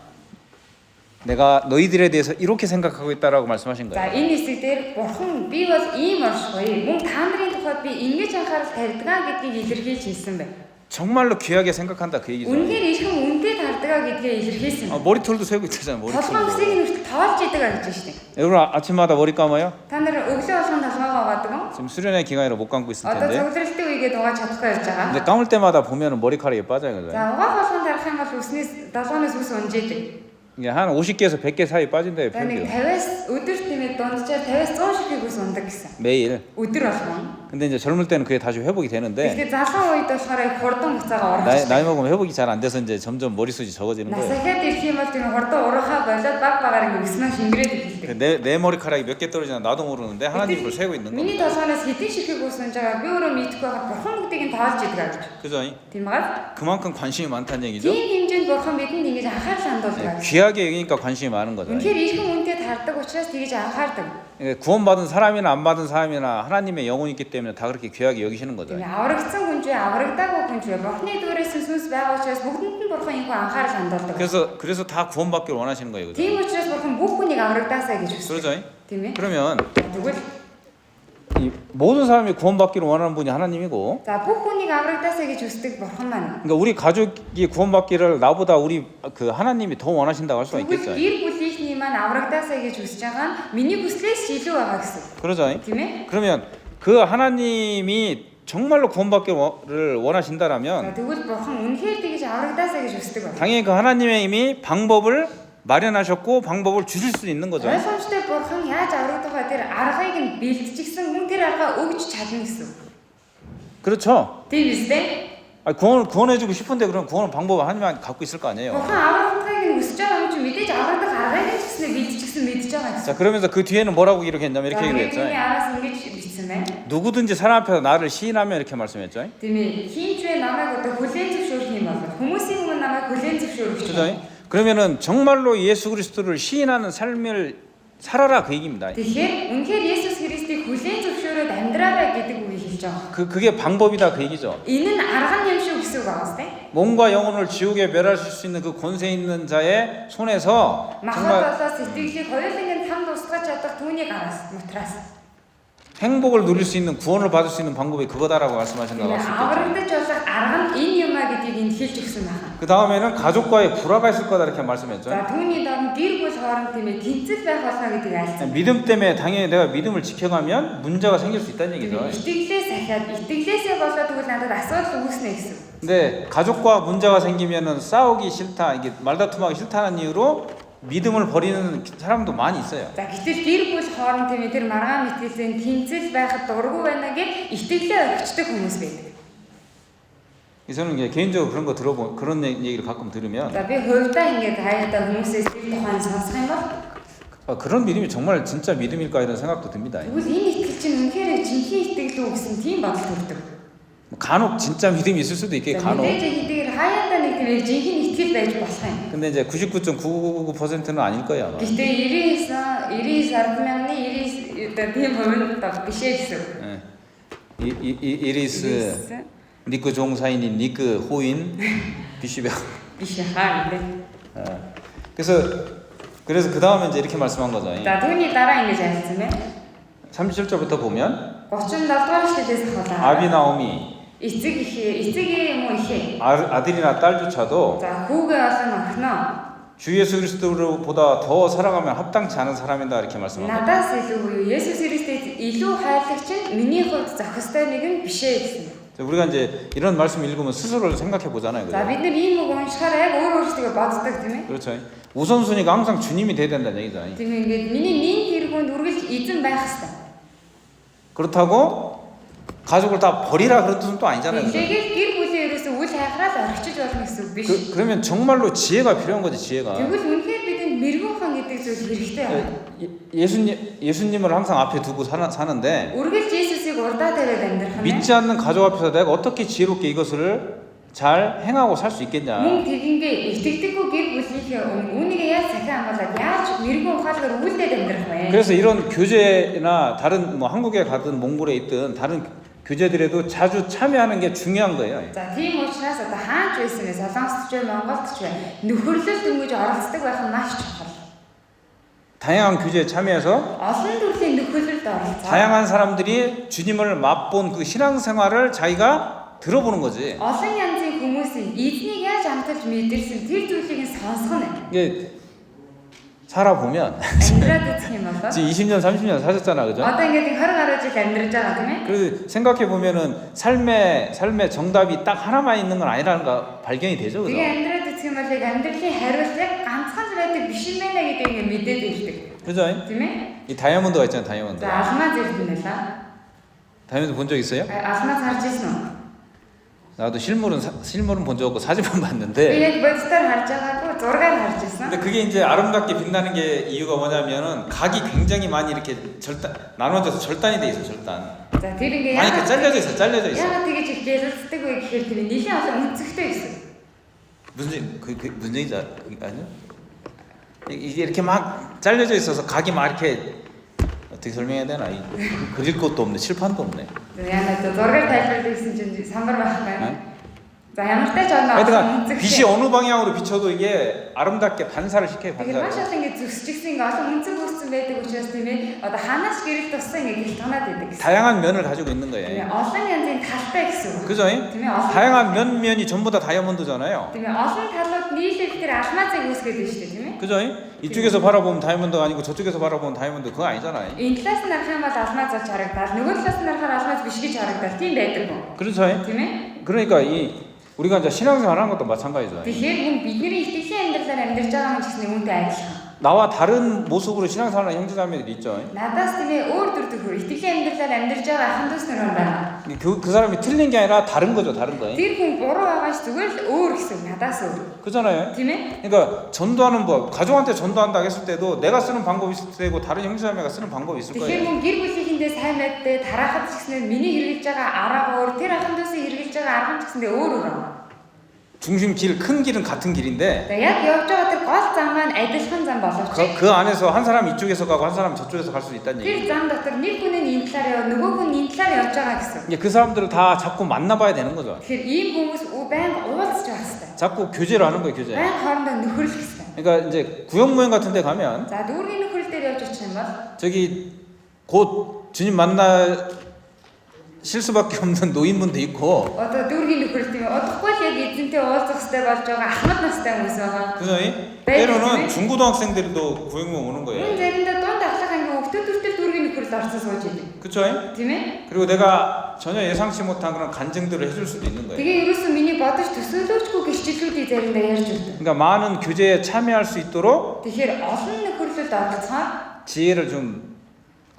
너희들에 대해서 이렇게 생각하고 있다라고 말씀하신 За 거예요. энэ хэсэг дээр бурхан би бол ийм оршихуй. Мөн та нарын тухайд би ингэж анхаарал тавьдаг гэдгийг илэрхийлж хэлсэн байна. 정말로 귀하게 생각한다 그 얘기죠. Үнэхээр ихэнх үнэтэй тардаг гэдгээ илэрхийлсэн. 머리털도 세고 있잖아요. Толгой 머리털도. бүсийг нь хүртэл тоолж идэг гэж байна шүү дээ. 여러분 아침마다 머리 감아요? Та нар өглөө болгон толгойгоо гадаг уу? 지금 수련회 기간이라 못 감고 있을 Одоо 텐데. цогцолтын үегээ дугаж чадахгүй явж байгаа. 근데 감을 때마다 보면은 머리카락이 빠져요, 그죠? За угаах болгон тарах юм бол үснээс долооноос үс унжээдэг. 이게 한 50개에서 100개 사이 빠진대요, За нэг 평균. 50-аас өдөрт нэмээд дунджаар 50-аас 100 ширхэг үс ундаг гэсэн. 매일. Өдөр болгон. 근데 이제 젊을 때는 그게 다시 회복이 되는데 Тэгэхээр залуу үед болохоор хурдан буцаага 나이 урах. 먹으면 회복이 잘 안 돼서 이제 점점 머리숱이 적어지는 거예요. Насахад ирэх юм бол тийм хурдан урахаа болоод баг багаар ингэ өснөө шингэрээд эхэлдэг. 내 머리카락이 몇 개 떨어지나 나도 모르는데 하나님 그걸 세고 있는 Миний 겁니다. толгоноос хэдийн ширхэг үс унж байгаа би өөрөө мэдэхгүй байхад бурхан бүгдийг нь тоолж идэг гэж. 그죠? Тийм байгаа. 그만큼 관심이 많다는 얘기죠. Тийм хэмжээнд бурхан бидэнд ингэж анхаарал хандуулдаг. 귀하게 여기니까 관심이 많은 거죠. Үнэхээр ихэнх үнэтэй тардаг учраас тэгэж анхаардаг. 구원받은 사람이나 안 받은 사람이나 하나님의 영혼이 있기 때문에 다 그렇게 귀하게 여기시는 거죠. Тийм аврагдсан хүн ч аврагдаагүй хүн ч бурхны дүүрээс сүнс байгаа учраас бүгдэнд нь бурхан инхүү анхаарал хандуулдаг. 그래서 다 구원받기를 원하시는 거예요. 그죠? Тийм учраас бурхан бүх хүнийг аврагдаасаа гэж хүсдэг. 그러죠? Тийм ээ. 그러면 Тэгвэл 이 모든 사람이 구원받기를 원하는 분이 하나님이고, за бүх хүнийг аврагдаасаа гэж хүсдэг бурхан маань. 그러니까 우리 가족이 구원받기를 나보다 우리 그 하나님이 더 원하신다고 할 수가 Тэгвэл 있겠죠. гэр бүлийнхний маань аврагдаасаа гэж хүсэж байгаа нь миний хүслээс ч илүү байгаа гэсэн. 그러죠? Тийм ээ. 그러면 그 하나님이 정말로 구원받기를 За 원하신다라면 тэгвэл бурхан үнэхээр тэгэж аврагдаасаа гэж хүсдэг байна. 당연히 그 하나님의 이미 방법을 마련하셨고 방법을 주실 수 있는 거죠. Ойлгомжтой бурхан яаж аврагдах вэ? Тэр аргыг нь бэлтжигсэн мөн тэр аргаа өгч чадна гэсэн. 그렇죠? Тийм үстэй. 구원해주고 싶은데 그럼 구원 방법을 하나님이 갖고 있을 거 아니에요. Бурхан аврагдахыг нь хүсэж байгаа юм чи мэдээж аврагдах аргыг нь ч гэсэн бэлтжигсэн мэдж байгаа гэсэн. 자 그러면서 그 뒤에는 뭐라고 이렇게 했냐면 이렇게 За, 얘기를 했죠. бидний араас ингэж бичсэн байна. 누구든지 사람 앞에서 나를 시인하면 이렇게 말씀했죠. Тийм ээ. Хинч вэ намайг одоо хүлээн зөвшөөрөх юм бол хүмүүсийн өмнө намайг хүлээн зөвшөөрөх. 그죠? 그러면은 정말로 예수 그리스도를 시인하는 삶을 살아라 그 얘기입니다. Тэгэхээр үнэхээр Есүс Христийг хүлээн зөвшөөрөөд амьдраарай гэдэг үгийг хэлж байгаа. 그게 방법이다 그 얘기죠. Энэ нь арга юм шиг гэсэн үг байгаа сте. 몸과 영혼을 지옥에 멸하실 수 있는 그 권세 있는 자의 손에서 Махад 정말 болоо сэтгэлийг хоёуланг нь там тусгаж чадах түүний гараас мутраас. 행복을 누릴 수 있는 구원을 받을 수 있는 방법이 그거다라고 말씀하신 거 같습니다. Аврагдаж болох арга нь энэ юм а гэдгийг энд хэлж өгсөн байна. 그 다음에는 가족과의 불화가 있을 거다 이렇게 말씀했죠. За түүний дараа гэр бүл хооронд тийм ээ тэнцэл байх болно гэдгийг альцсан. 믿음 때문에 당연히 내가 믿음을 지켜가면 문제가 생길 수 있다는 얘기죠. Итгэлээс ахаад итгэлээсээ болоод тэгвэл надад асуудал үүснэ гэсэн. 근데 가족과 문제가 생기면은 싸우기 싫다, 이게 말다툼하기 싫다는 이유로 믿음을 버리는 사람도 많이 있어요. За гэтэл гэр бүл хооронд тийм ээ тэр маргаан мэтгэлцэн тэнцэл байхад дургу байна гэж итгэлээ өгчдөг хүмүүс байдаг. 저는 이제 개인적으로 그런 거 들어보 그런 얘기를 가끔 들으면 За би хувьдаа ингээд хаяада хүмүүсээс тэр тухайн сонсох юм бол 그런 믿음이 정말 진짜 믿음일까 이런 생각도 듭니다. тэгвэл энэ итгэл чинь үнэхээр жинхэнэ итгэл үү гэсэн тийм бодол төрдөг. 간혹 진짜 믿음이 있을 수도 있게 간혹. мэдээж хэдийгээр хаяада нэг тийм жинхэнэ итгэл байж болох юм. 근데 이제 99.999%는 아닐 거예요 아마. Гэхдээ 99 одоо тийм хувь биш ээ гэсэн. 이리스 니크 종사인인 니크 호인 비시베. Биш хаа нэ. 그래서 그 다음에 이제 이렇게 말씀한 거죠. За түүний дараа ингэж альцсан байна. 37절부터 보면 37 дугаар эшлэлээс ахуулаад 아비나옴이 эцэг юм уу ихээ. 아들이나 딸조차도 За хүүгээ олон охиноо 주 예수 그리스도보다 더 살아가면 합당치 않은 사람이다 이렇게 말씀합니다. надаас илүү Есүс Христэд илүү хайрлагч нь миний хувьд зохистой нэг нь биш ээ гэсэн. 우리가 이제 이런 말씀 읽으면 스스로를 생각해 보잖아요. За бид нар ийм үг уншихаар яг өөрөөсөө боддог тийм ээ. 그렇죠. 우선순위가 항상 주님이 돼야 된다는 얘기죠. Тийм ингээд миний нин тэргуунд үргэлж эзэн байх хэрэгтэй. 그렇다고 가족을 다 버리라 그런 뜻은 또 아니잖아요. 그죠? Тэгээд гэр бүлээ ерөөсөө үл хайхраад орчиж болно гэсэн үг биш. 그러면 정말로 지혜가 필요한 거지, 지혜가. Тэгвэл үнэхээр бидэнд мэрэгүүхэн гэдэг зүйл хэрэгтэй байна. 예수님을 항상 앞에 두고 사는데 Үргэлж Есүсийг урдаа тавиад амьдрах нь 믿지 않는 가족 앞에서 내가 어떻게 지혜롭게 이것을 잘 행하고 살 수 있겠냐. мөн тэгингээ итгэдэггүй гэр бүлийнхээ үүнийг яаж захин амгалаад яаж мэрэгүүн ухаалгаар үйлдээд амьдрах вэ? 그래서 이런 교제나 다른 뭐 한국에 가든 몽골에 있든 다른 교제들에도 자주 참여하는 게 중요한 거예요. За тийм учраас одоо хаач байсан вэ? Солонгосч вэ, Монголч вэ? Нөхөрлөлд дөнгөж оролцдог байх нь маш чухал. 다양한 교제에 참여해서 Олон төрлийн нөхөрлөлд оролцоо. 다양한 사람들이 주님을 맛본 그 신앙생활을 자기가 들어보는 거지. Олон янзын хүмүүсийн эзнийг яаж амталж мэдэрсэн тэр зүйлийг нь сонсох нь. 이게 살아보면 амьдраад үзэх юм болоо. 지금 20년, 30년 사셨잖아, 그죠? Одоо ингээд 20 гаруй жил амьдраж байгаа тийм ээ. 그래서 생각해 보면은 삶의 정답이 딱 하나만 있는 건 아니라는 거 발견이 되죠, 그죠? Тэгээ амьдраад үзэх юм бол яг амьдралын хариулт яг ганцхан л байдаг биш юм байна гэдэг ингээд мэдээд ирдэг. 그죠? Тийм ээ. 이 다이아몬드가 있잖아요, 다이아몬드. За алмаз ирдэн байлаа. 다이아몬드 본 적 있어요? Алмаз харж ирсэн үү? 나도 실물은 본 적 없고 사진만 Би 봤는데. яг бодитоор харж байгаагүй зургаар харж ирсэн. 근데 그게 이제 아름답게 빛나는 게 이유가 뭐냐면은 각이 굉장히 많이 이렇게 나눠져서 절단이 돼 있어, 절단. За тэр ингээд 많이 이렇게 잘려져 있어. яагаад тэгэж их ярилцдаг вэ гэхээр тэр нэлийн олон үнцэгтэй гэсэн. 무슨 얘기지 아니요? 이게 이렇게 막 잘려져 있어서 각이 막 이렇게 어떻게 설명해야 되나? 그릴 것도 없네, 칠판도 없네. Яагаад зургаар тайлбарлаж ирсэн чинь самбар байхгүй. За ямар ч тач оноо 하여튼 빛이 어느 방향으로 비춰도 이게 아름답게 반사를 시켜요, тэгээд маш 반사를. олон ингээд зөвсчихсэн ингээд олон үнцэг үүссэн байдаг учраас тийм ээ. Одоо ханаас гэрэл туссан ингээд гэлтганаад байдаг гэсэн. 다양한 면을 가지고 있는 Тийм 거예요. ээ. Олон янзын талтай гэсэн үг. 그죠? Тийм ээ. олон 다양한 면이 전부 다 다이아몬드잖아요. тийм ээ. Олон талууд нийлээд тэр алмазыг үүсгээд байна шүү дээ, тийм ээ. 그죠? 이쪽에서 바라보면 다이아몬드가 아니고 저쪽에서 바라보면 다이아몬드 그거 아니잖아요. Энэ талаас нь харах юм бол алмаз болж харагдаад нөгөө талаас нь харахаар алмаз биш гэж харагдаад тийм байдаг гоо. 그렇죠? Тийм ээ. 그러니까 우리가 이제 신앙생활 하는 것도 마찬가지죠. Тэгэхээр мөн бидний итгэлийн амьдралаар амьдарч байгаа юм ч гэсэн үүнтэй адилхан. 나와 다른 모습으로 신앙생활하는 형제자매들이 있죠. Надаас тийм ээ өөр төр төхөр итгэлийн амьдралаар амьдарч байгаа ахын дүүс нар байна. 그 사람이 틀린 게 아니라 다른 거죠, 다른 거예요. Тэр хүн буруу байгаа ш зүгээр л өөр гэсэн надаас өөр. 그잖아요. Тийм ээ. 그러니까 전도하는 법, 가족한테 전도한다 했을 때도 내가 쓰는 방법이 있을 때고 다른 형제자매가 쓰는 방법이 있을 Тэгэхээр 거예요. мөн гэр бүлийнхээ сайн байдтай тарахад ч гэсэн миний хэрэгжилж байгаа арга өөр тэр ахын дүүсээ хэрэгжилж байгаа арга ч гэсэндээ өөр өөр. 중심 큰 길은 같은 길인데 За яг явж байгаа тэр гол зам маань адилхан зам боловч 그 안에서 한 사람 이쪽에서 가고 한 사람 저쪽에서 갈 수 있다는 тэр 얘기. зам дотор нэг хүн нь энэ талаар яваа нөгөө хүн энэ талаар явж байгаа гэсэн. 이제 그 사람들을 다 자꾸 만나봐야 되는 거죠. Тэгэхээр ийм хүмүүс байнга уулзч байгаа хэрэгтэй. 자꾸 교제를 하는 거예요, 교제. байнга хоорондоо нөхөрлөх хэрэгтэй. 그러니까 이제 구역모임 같은 데 가면 За дүүргийн нөхрөл дээр явж очих юм бол 저기 곧 주님 만날 쉴 수밖에 없는 노인분도 있고. Одоо дүүргийн нөхөр тийм удахгүй л яг эзэнтэй уулзах хэрэгтэй болж байгаа ахмад настай хүмүүс байгаа. 그죠? 때로는 중고등학생들도 구행모 오는 거예요. заримдаа дунд ахлах ангийн хүүхдүүдтэй дүүргийн нөхөрлөд орцсон сууж идэв. 그죠? Тийм ээ? 그리고 내가 전혀 예상치 못한 그런 간증들을 해줄 수도 있는 거예요. Тэгээ ерөөсөө миний бодож төсөөлөөчгүй гэрчлэлүүдийг заримдаа ярьж өгдөг. 그러니까 많은 교제에 참여할 수 있도록 Тэгэхээр олон нөхөрлөлд оролцохоор 지혜를 좀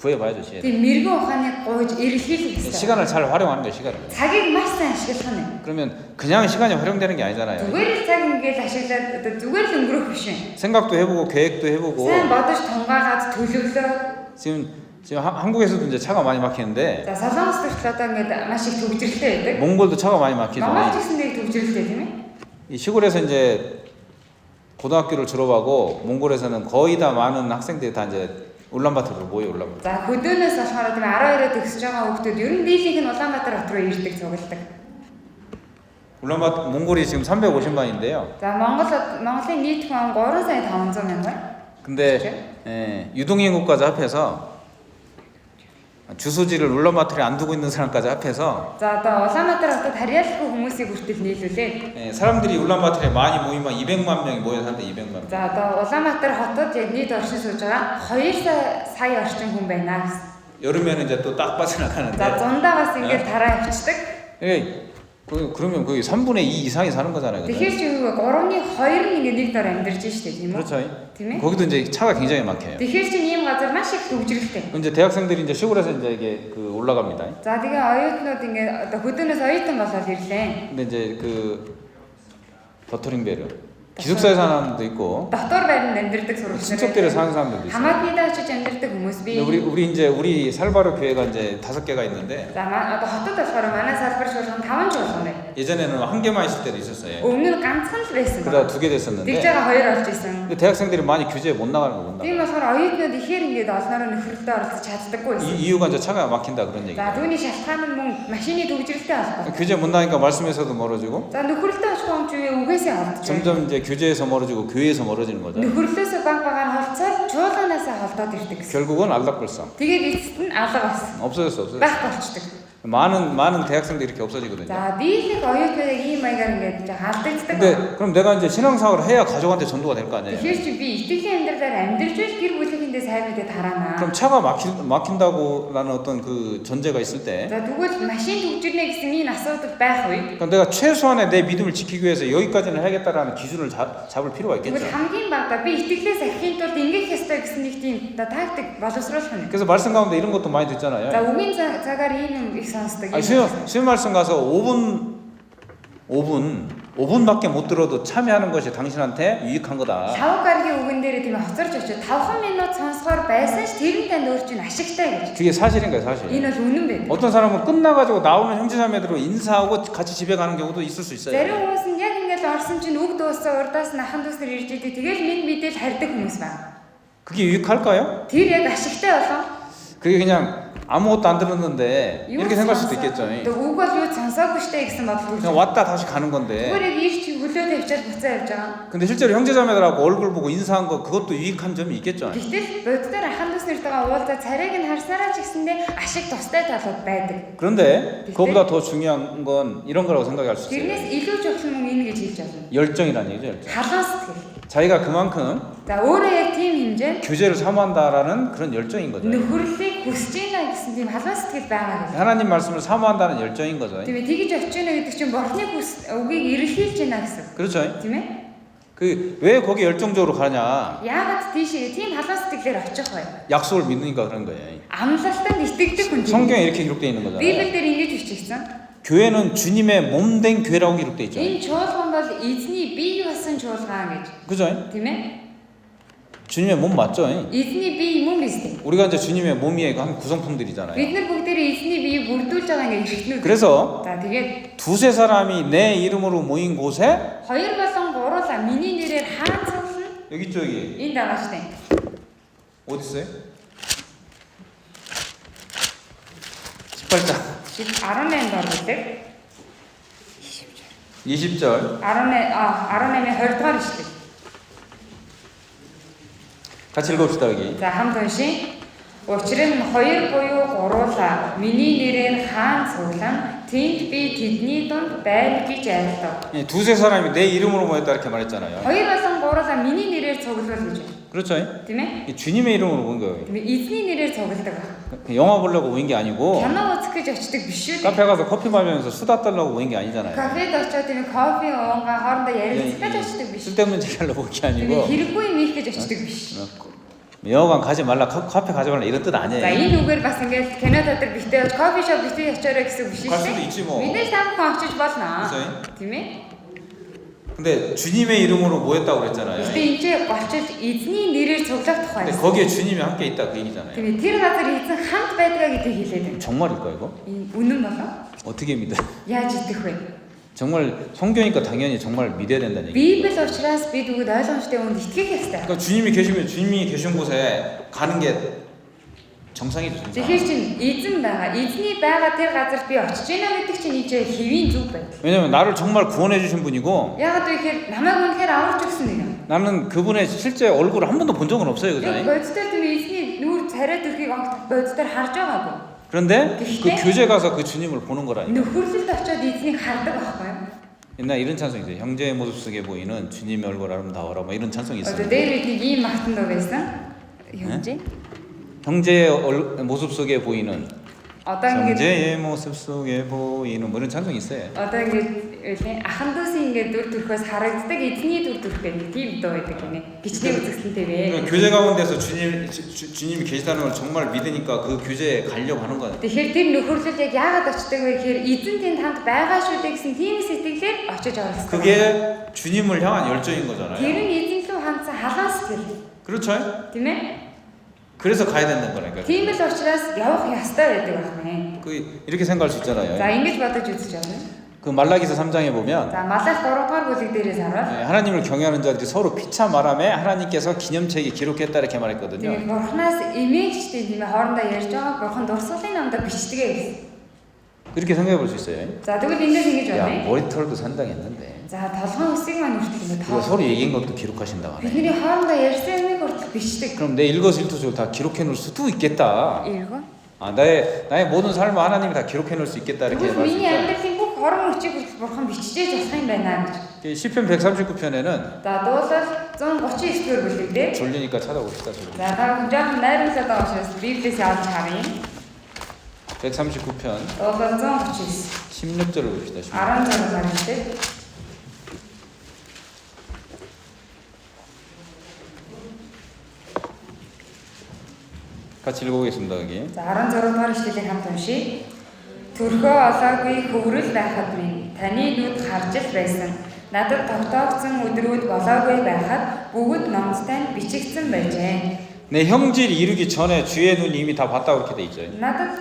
구해봐야죠, 지혜. тийм мэрэгэн ухааныг гуйж эргэлхийлэх хэрэгтэй. 시간을 잘 활용하는 거예요, 시간을. цагийг маш сайн ашиглах нь. 그러면 그냥 시간이 활용되는 게 아니잖아요. Зүгээр л цаг ингээд ашиглаад одоо зүгээр л өнгөрөх биш юм. 생각도 해보고 계획도 해보고. сайн бодож тунгаагаад төлөвлөө. 지금 한국에서도 이제 차가 많이 막히는데. За солонгос төрөл одоо ингээд маш их төвжирэлтэй байдаг. 몽골도 차가 많이 막히죠. Монгол гэсэндээ төвжирэлтэй тийм ээ. 이 시골에서 이제 고등학교를 졸업하고 몽골에서는 거의 다 많은 학생들이 다 이제 울란바토르로 모여 울란바토르. За хөдөөнөөс болохоор тийм 12-д төгсөж байгаа хүүхдүүд ер нь дийлийнх нь Улаанбаатар хот руу ирдэг цугладаг. 울란바토르 몽골이 지금 350만인데요. За Монголын нийт хүн 3,500,000 근데 유동인구까지 합해서 주소지를 울란바토르에 안 두고 있는 사람까지 합해서 За одоо Улаанбаатар хотод харьяалахгүй хүмүүсийг хүртэл нийлүүлээд 사람들이 울란바토르에 많이 모이면 200만 명이 모여 산대 200만 명. за одоо Улаанбаатар хотод яг нийт оршин сууж байгаа 2 сая орчим хүн байна гэсэн. 여름에는 이제 또 딱 빠져나가는데. За зундаа бас ингээд тараа явчихдаг. 그러면 거의 3분의 2 이상이 사는 거잖아요. Тэгэхээр чи юу 3-ны 2 нь ингээд нэг дор амьдарч штэ тийм үү? 그렇죠. Тийм ээ. 거기도 이제 차가 굉장히 막혀요. Тэгэхээр чи ийм газар маш их төвжирэлтэй. 이제 대학생들이 이제 시골에서 이제 이게 그 올라갑니다. За тэгээ оюутнууд ингээд одоо хөдөөнөөс оюутан болоод ирлээ. 근데 이제 그 버터링베르 기숙사에 사는 사람도 있고 Дотор байранд амьдардаг сурагчид. 친척들에 사는 사람들도 있어요. хамаатныдаа очиж амьдардаг хүмүүс би. 근데 우리 살바르 교회가 이제 5개가 있는데 За одоо хотод болохоор манай салбар шуулган 5 жуулган байна. 예전에는 한 개만 있을 때도 있었어요. Өмнө нь ганцхан л байсан. 그러다 2개 Тэгж 됐었는데 байгаа 2 болж исэн. 근데 대학생들이 많이 교제에 못 나가는 거 못 나가. Тийм болохоор оюутнууд ихээр ингээд олноороо нөхрөлтөд оролцож чаддаггүй байсан. 이유가 이제 차가 막힌다 그런 얘기. За түүний шалтгаан нь мөн машины төвжирэлтэй холбоотой. 교제 못 나니까 말씀에서도 멀어지고 За нөхрөлтөд очих юм чи үгээсээ холдож. 점점 이제 교제에서 멀어지고 교회에서 멀어지는 거죠. Нөхрөлөөсөө баг багаар холцоод чуулганаасаа холдоод ирдэг гэсэн. 결국은 알락불성. Тэгээд эцэст нь алга болсон. 없어졌어. Байх болчдөг. 많은 대학생들이 이렇게 없어지거든요. За дийлэх оюутнууд ийм маягаар ингээд алдагддаг. 근데 그럼 내가 이제 신앙생활을 해야 가족한테 전도가 될 거 아니에요. Тэгэхээр чи би итгэлийн амьдралаар амьдрж иж гэр бүлийнхээ сайн мэдээ тараана. 그럼 차가 막힌다고라는 어떤 그 전제가 있을 때 За тэгвэл машин төвжирнэ гэсэн энэ асуудал байх үед 그럼 내가 최소한의 내 믿음을 지키기 위해서 여기까지는 해야겠다라는 기준을 잡을 필요가 있겠죠. тэгвэл хамгийн багадаа би итгэлээс ахихын тулд ингэх ёстой гэсэн нэг тийм тактик боловсруулах нь. 그래서 말씀 가운데 이런 것도 많이 듣잖아요. За үгийн цагаар ийм юм их сонсдог. 아니, 수요 말씀 가서 5분밖에 못 들어도 참여하는 것이 당신한테 유익한 거다. 5 гарагийн үгэн дээр тийм хоцорч очиж 5 минут сонсохоор байсан ш тэр нь танд өөрчн ашигтай гэж. 그게 사실인 거예요, 사실. Энэ бол үнэн байна. 어떤 사람은 끝나가지고 나오는 형제자매들로 인사하고 같이 집에 가는 경우도 있을 수 있어요. Зарим хүмүүс нь яг ингээд орсон чинь үг дууссан урдаас нахан дүүсээр ирж идэв. Тэгэл минь мэдээл харьдаг хүмүүс байна. 그게 유익할까요? Тэр яг ашигтай болов. 그게 그냥 아무것도 안 들었는데 이렇게 생각할 수도 있겠죠. Үг бол юу сонсоогүй штэ гэсэн бодол 그냥 왔다 다시 가는 건데. зүгээр яг ийш чи хөлөө тавьчаад буцаа явж байгаа. 근데 실제로 형제자매들하고 얼굴 보고 인사한 거 그것도 유익한 점이 있겠죠. Гэтэл боддоор ахан дүүс нэртэйгээ уулзаад царайг нь харсараа ч гэсэндээ ашиг тустай талууд байдаг. 그런데 그거보다 더 중요한 건 이런 거라고 생각할 수 있어요. Тэрнээс илүү чухал нь энэ гэж хэлж байна. 열정이라는 얘기죠. 열정. Халуун сэтгэл. 자기가 그만큼 За өөрөө яг тийм хэмжээнд 교제를 사모한다라는 그런 열정인 거죠. нөхөрлөлийг хүсэж байна гэсэн тийм халуун сэтгэл байгаа гэж. 하나님 말씀을 사모한다는 열정인 거죠. Тийм ээ тэгж очиж байна гэдэг чинь бурхны үгийг эрэлхийлж байна гэсэн. 그렇죠. Тийм ээ. 그 왜 거기 열정적으로 가냐? Яагаад тийшээ тийм халуун сэтгэлээр очих вэ? 약속을 믿으니까 그런 거예요. Амлалтанд итгэдэг хүн. 성경에 이렇게 기록되어 있는 거잖아요. Библиэлд ингэж бичигдсэн. 교회는 주님의 몸된 교회라고 기록되어 있죠. Энэ чуулган бол эзний бие болсон чуулган гэж. 그죠? Тийм ээ? 주님의 몸 맞죠? Эзний бие мөн биз дээ. 우리가 이제 주님의 몸의 한 구성품들이잖아요. Бид нар бүгдээрээ эзний биеийг бүрдүүлж байгаа ингээ хэрэгтнүүд. 그래서 За тэгээд 두세 사람이 내 이름으로 모인 곳에 2 болон 3 миний нэрээр хаан цуглана. 여기 있죠, 여기. Энд байгаа штэ. 어디 있어요? 18장 18 дор гэдэг. 20절 18-ийн 20 дугаар ишлэг. 같이 읽읍시다 여기. За хамт уншия. Учир нь хоёр буюу гуруула миний нэрээр хаан суулан тэнд би тэдний дунд байна гэж айлдав. 예, 두세 사람이 내 이름으로 모였다 이렇게 말했잖아요. Хоёр болон гуруула миний нэрээр цуглуул гэж байна. 그렇죠? Тийм ээ? 이 주님의 이름으로 본 거예요. Тийм ээ, эзний нэрээр цугладаг байна. 영화 보려고 모인 게 아니고 Кино үзэх гэж очдөг биш шүү дээ. 카페 가서 커피 마시면서 수다 떨려고 모인 게 아니잖아요. Кафед очоод тийм кофе уугаа хоорондоо ярилцах гэж очдөг биш. 쓸데없는 얘기 하려고 온 게 Тийм ээ, 아니고 хэрэггүй юм их гэж очдөг биш. 영화관 가지 말라, 카페 가지 말라 이런 뜻 За 아니에요. энэ үгээр бас ингээд кино театр битээ кофе шоп битээ очоорой гэсэн үг шүү 갈 수도 дээ. 있지 뭐. Бид нэр таамхан очиж болно. 그죠? Тийм ээ? 근데 주님의 이름으로 모였다고 그랬잖아요. Гэтэ энэ ч голчиж эзний нэрээр цуглах тухай. 근데 거기에 주님이 함께 있다 그 얘기잖아요. Тийм ээ, тэр газар эзэн хамт байдгаа гэдгийг хэлээд байна. 정말일까 이거? Энэ үнэн болоо? 어떻게 믿어? Яаж идэх вэ? 정말 성경이니까 당연히 정말 믿어야 된다는 얘기. Библи учраас бид үгэд ойлгомжтой үнд итгэх ёстой. 그러니까 주님이 계신 곳에 가는 게 정상이죠. 정상. Тэгэхээр чин эзэн байгаа. Эзний байгаа тэр газар би очиж байна гэдэг чинь энэ хэвийн зүг байна. 왜냐면 나를 정말 구원해 주신 분이고 Яагаад вэ гэхээр намайг үнэхээр аварч өгсөн нэг. 나는 그분의 실제 얼굴을 한 번도 본 적은 없어요. 그죠? Яг бодитоор тийм эзний нүүр царай төрхийг огт бодитоор харж байгаагүй. 그런데 그 교제 가서 그 주님을 보는 거라니까. Нөхөрлөлд очиод эзнийг хардаг байхгүй юу? 옛날 이런 찬송이 있어요. 형제의 모습 속에 보이는 주님의 얼굴 아름다워라 뭐 이런 찬송이 Одоо 있어요. дээр нэг ийм магтан дуу байсан. Юунжээ? 형제의 모습 속에 보이는 Одоо ингээд 형제의 모습 속에 보이는 뭐 이런 찬송이 있어요. одоо ингээд ахан дүүсийн ингээд дүр төрхөөс харагддаг эзний дүр төрх гэдэг тийм дуу байдаг гинэ. Гिचний үзэсгэлэнтэй 그러니까 вэ. 교제 가운데서 주님이 계시다는 걸 정말 믿으니까 그 교제에 가려고 하는 거예요. Тэгэхээр тэр нөхөрлөл яг яагаад очдөг вэ гэхээр эзэн тэнд хамт байгаа шүү дээ гэсэн тийм сэтгэлээр очиж оролцдог. 그게 주님을 향한 열정인 거잖아요. Тэр нь эзэн рүү хандсан халаан сэтгэл. 그렇죠? Тийм ээ? 그래서 가야 된다는 거니까. Тийм л учраас явах ёстой байдаг байна. 그 이렇게 생각할 수 있잖아요. За ингэж бодож үзэж байна. 그 말라기서 3장에 보면 За Малах 3-р бүлэг дээрээс хараад 하나님을 경외하는 자들이 서로 피차 말함에 하나님께서 기념책에 기록했다 이렇게 말했거든요. тэгээд Бурханаас эмээгчтэй тийм ээ хоорондоо ярьж байгаа Бурхан дурсгалын намдаа бичдэг гэсэн. 그렇게 생각해 볼 수 있어요. За тэгвэл эндээс ингэж 야, байна. 머리털도 산다겠는데. За толгойн үсийг маань үртгэх юм 그거 тоо. 서로 얘기한 것도 기록하신다고 하네. Бидний хоорондоо ярьсан юмыг хүртэл бичдэг. 그럼 내 일거수일투족을 다 기록해 놓을 수도 있겠다. Иргэн. 아, 나의 모든 삶을 하나님이 다 기록해 놓을 수 있겠다 이렇게 Тэгвэл 말할 수 миний 있죠. амьдралын бүх хорон хүчийг хүртэл Бурхан бичиж болох юм байна гэж. 시편 139편에는 За дуулал 139-р бүлэг дээр. 졸리니까 찾아봅시다. За та жоохон найруулаад байгаа учраас Библиэс авч харъя. 139편 Дуулал 139. 16절을 봅시다. 16 гартай. 같이 읽어보겠습니다. 여기. За 16 дугаар ишлэлийг хамт уншийе. Төрхөө олоогүй хөврөл байхад минь таны нүд харж л байсан. Надад тогтоогдсон өдрүүд болоогүй байхад бүгд номд тань бичигдсэн байжээ. 내 형질이 이르기 전에 주의 눈이 이미 다 봤다고 그렇게 돼 있죠. Надад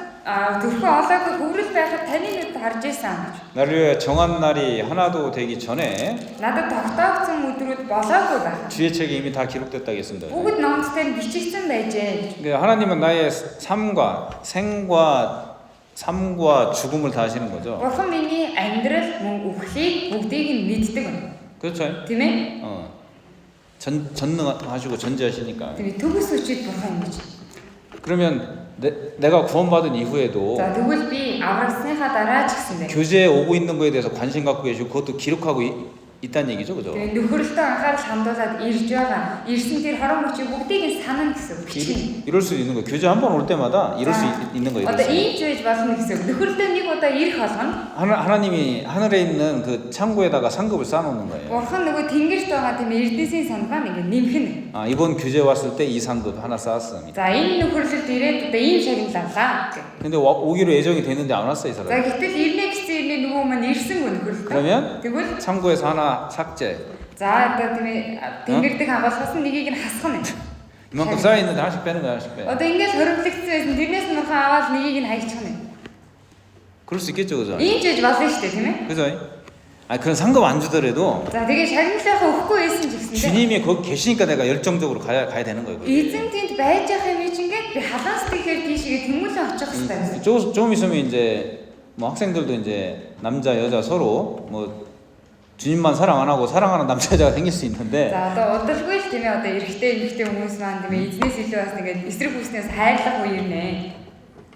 төрхөө олоогүй хөврөл байхад таны нүд харж исэн гэж. 나를 위해 정한 날이 하나도 되기 전에 Надад тогтоогдсон өдрүүд болоогүй байхад 주의 책에 이미 다 기록됐다 했습니다. бүгд номд тань бичигдсэн байжээ. 그러니까 하나님은 나의 삶과 죽음을 다 하시는 거죠. Бурхан миний амьдрал мөн үхлийг бүгдийг нь мэддэг байна. 그렇죠? Тийм ээ? 전능하시고 전지하시니까. Тийм төгс өчид Бурхан юм гэж. 그러면 내가 구원받은 이후에도 За тэгвэл би аврагсныхаа дараа ч гэсэн дээ. 교제에 오고 있는 거에 대해서 관심 갖고 계시고 그것도 기록하고 있다는 얘기죠, 그죠? Тэгээ нөхөрлөлтөө анхаарал хандуулаад ирж байгаа. Ирсэн тэр хорон хүчийг бүгдийг нь санана гэсэн үг чинь. 이럴 수 있는 거예요. 교제 한 번 올 때마다 이럴 수 있는 거예요. Одоо ийм ч байж болно гэсэн үг. Нөхөрлөлтөө нэг удаа ирэх болгоно. 하나님이 하늘에 있는 그 창고에다가 상급을 쌓아놓는 거예요. Бурхан нөгөө тэнгэрт байгаа тийм эрдэнсийн сангаа нэг нэмхэн. 아, 이번 교제 왔을 때 이 상급 하나 쌓았습니다. За энэ нөхөрлөлт ирээд одоо ийм шагналлаа гэх. 근데 오기로 예정이 됐는데 안 왔어요, 이 За 사람. гэтэл ирнэ гэсэн ирнэ нөгөө маань ирсэнгүй нөхөрлөлт. 그러면 тэгвэл 창고에서 하나 삭제. за одоо тийм тэнгэрдэг хамгаалахаас нэгийг нь хасгана. 이만큼 쌓여 있는데 하나씩 빼는 거야, 하나씩 빼. Одоо ингэж хоригдлогдсон байсан тэрнээс нь бурхан аваад нэгийг нь хаягчихна. 그럴 수 있겠죠, 그죠? Ийм ч байж болно шүү дээ, тийм ээ? 그죠? 아, 그런 상급 안 주더라도 За тэгээ шагналынхаа өгөхгүй байсан ч гэсэн 주님이 거기 계시니까 내가 열정적으로 가야 되는 거예요. эзэн тэнд байж байгаа юм чинь ингээд би халаан сэтгэлээр тийшээ тэмүүлэн очих хэрэгтэй байсан. 좀 있으면 이제 뭐 학생들도 이제 남자 여자 서로 뭐 주님만 사랑 안 하고 사랑하는 남자 여자가 생길 수 있는데 За одоо удалгүй л тийм ээ одоо эрэгтэй эмэгтэй хүмүүс маань тийм ээ эзнээс илүү бас ингээд эсрэг хүснээс хайрлах үе юм нэ.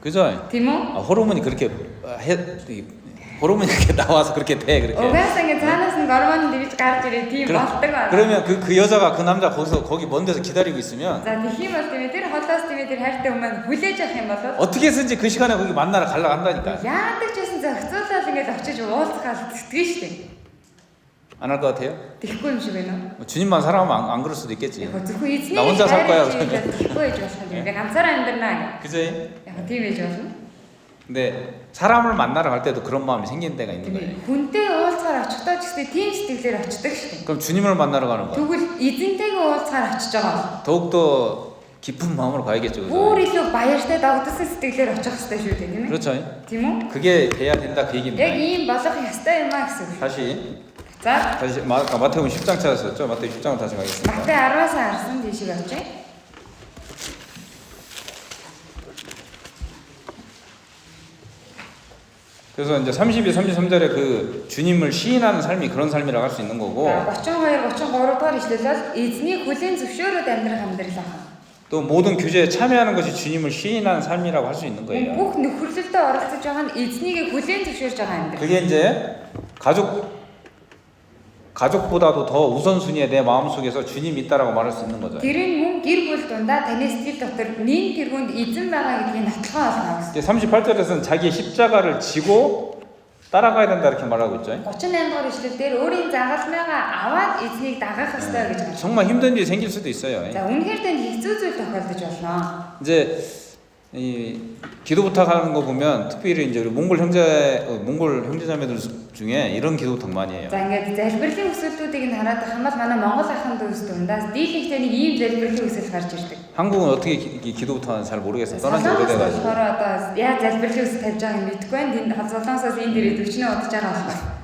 그죠? Тийм үү? 호르몬이 그렇게 호르몬이 이렇게 나와서 그렇게 돼 그렇게. Угаасаа ингээд цаанаас нь гормон дэрж гарч ирээ тийм болдог байна. 그러면 그 여자가 그 남자 거기 먼 데서 기다리고 있으면 За тэгэх юм бол тийм ээ тэр холоос тийм ээ тэр хайртай хүмүүс хүлээж авах юм бол 어떻게 해서든지 그 시간에 거기 만나러 가려고 한다니까. яадаг ч гэсэн зохицуулаад ингээд очиж уулзахаар сэтгэж штеп. 안 할 것 같아요? Тэхгүй юм шиг байна уу? 주님만 사랑하면 안 그럴 수도 있겠지. Яг зөвхөн эзний 나 혼자 살 거야. Тэхгүй ээж болох юм. Яг ганцаараа амьдрнаа. 그지? Яг тийм ээж болно. 근데 사람을 만나러 갈 때도 그런 마음이 생기는 데가 있는 거예요. Хүнтэй уулзахаар очихдоо ч гэсэн тийм сэтгэлээр очдог штеп. 그럼 주님을 만나러 가는 거야. Тэгвэл эзэнтэйгээ уулзахаар очиж байгаа. 더욱더 깊은 마음으로 가야겠죠. Бүр 그죠? илүү баяртай дагдаг сэтгэлээр очих хэрэгтэй шүү дээ, тийм ээ? 그렇죠. Тийм үү? 그게 돼야 된다 그 Яг 얘기입니다. ийм болох ёстой юм аа гэсэн үг. 다시 За, 마태복음 10장 찾았었죠. 마태복음 10장을 다시 가겠습니다. Матай 10-аас харсан тийшээ очие. 그래서 이제 32, 33절에 그 주님을 시인하는 삶이 그런 삶이라고 할 수 있는 거고 32, 33 дугаар ишлэлээс эзнийг хүлээн зөвшөөрөөд амьдрах амьдрал аа. 또 모든 교제에 참여하는 것이 주님을 시인하는 삶이라고 할 수 있는 거예요. Бүх нөхөрлөлтөд оролцож байгаа нь эзнийг хүлээн зөвшөөрж байгаа амьдрал. 그게 이제 가족보다도 더 우선순위에 내 마음속에서 주님이 있다라고 말할 수 있는 거죠. Тэр нь мөн гэр бүл дундаа таны сэтгэл дотор нин тэргуунд эзэн байгаа гэдгийг нотлохоо олгоо гэсэн. 이제 38절에서는 자기의 십자가를 지고 따라가야 된다 이렇게 말하고 있죠. 38 дугаар ишлэл дээр өөрийн загалмайгаа аваад эзнийг дагах ёстой гэж байна. 정말 힘든 일이 생길 수도 있어요. За үнэхээр танд хэцүү зүйл тохиолдож болно. 이제 이 기도 부탁하는 거 보면 특별히 이제 우리 몽골 형제자매들 중에 이런 기도 부탁 많이 해요. За ингээд залбирлын өсөлтүүдийг нь хараад байх юм бол манай Монгол ахын дүүс дундаас дийлэнхтэй нэг ийм залбирлын өсөл гарч ирдэг. 한국은 어떻게 기도 부탁하는지 잘 모르겠어요. 떠난 지 오래돼가지고. болохоор одоо яа залбирлын өсөл тавьж байгааг нь мэдэхгүй байна. Энд Солонгосоос энэ дээрээ 40-өө удаж байгаа болохоор.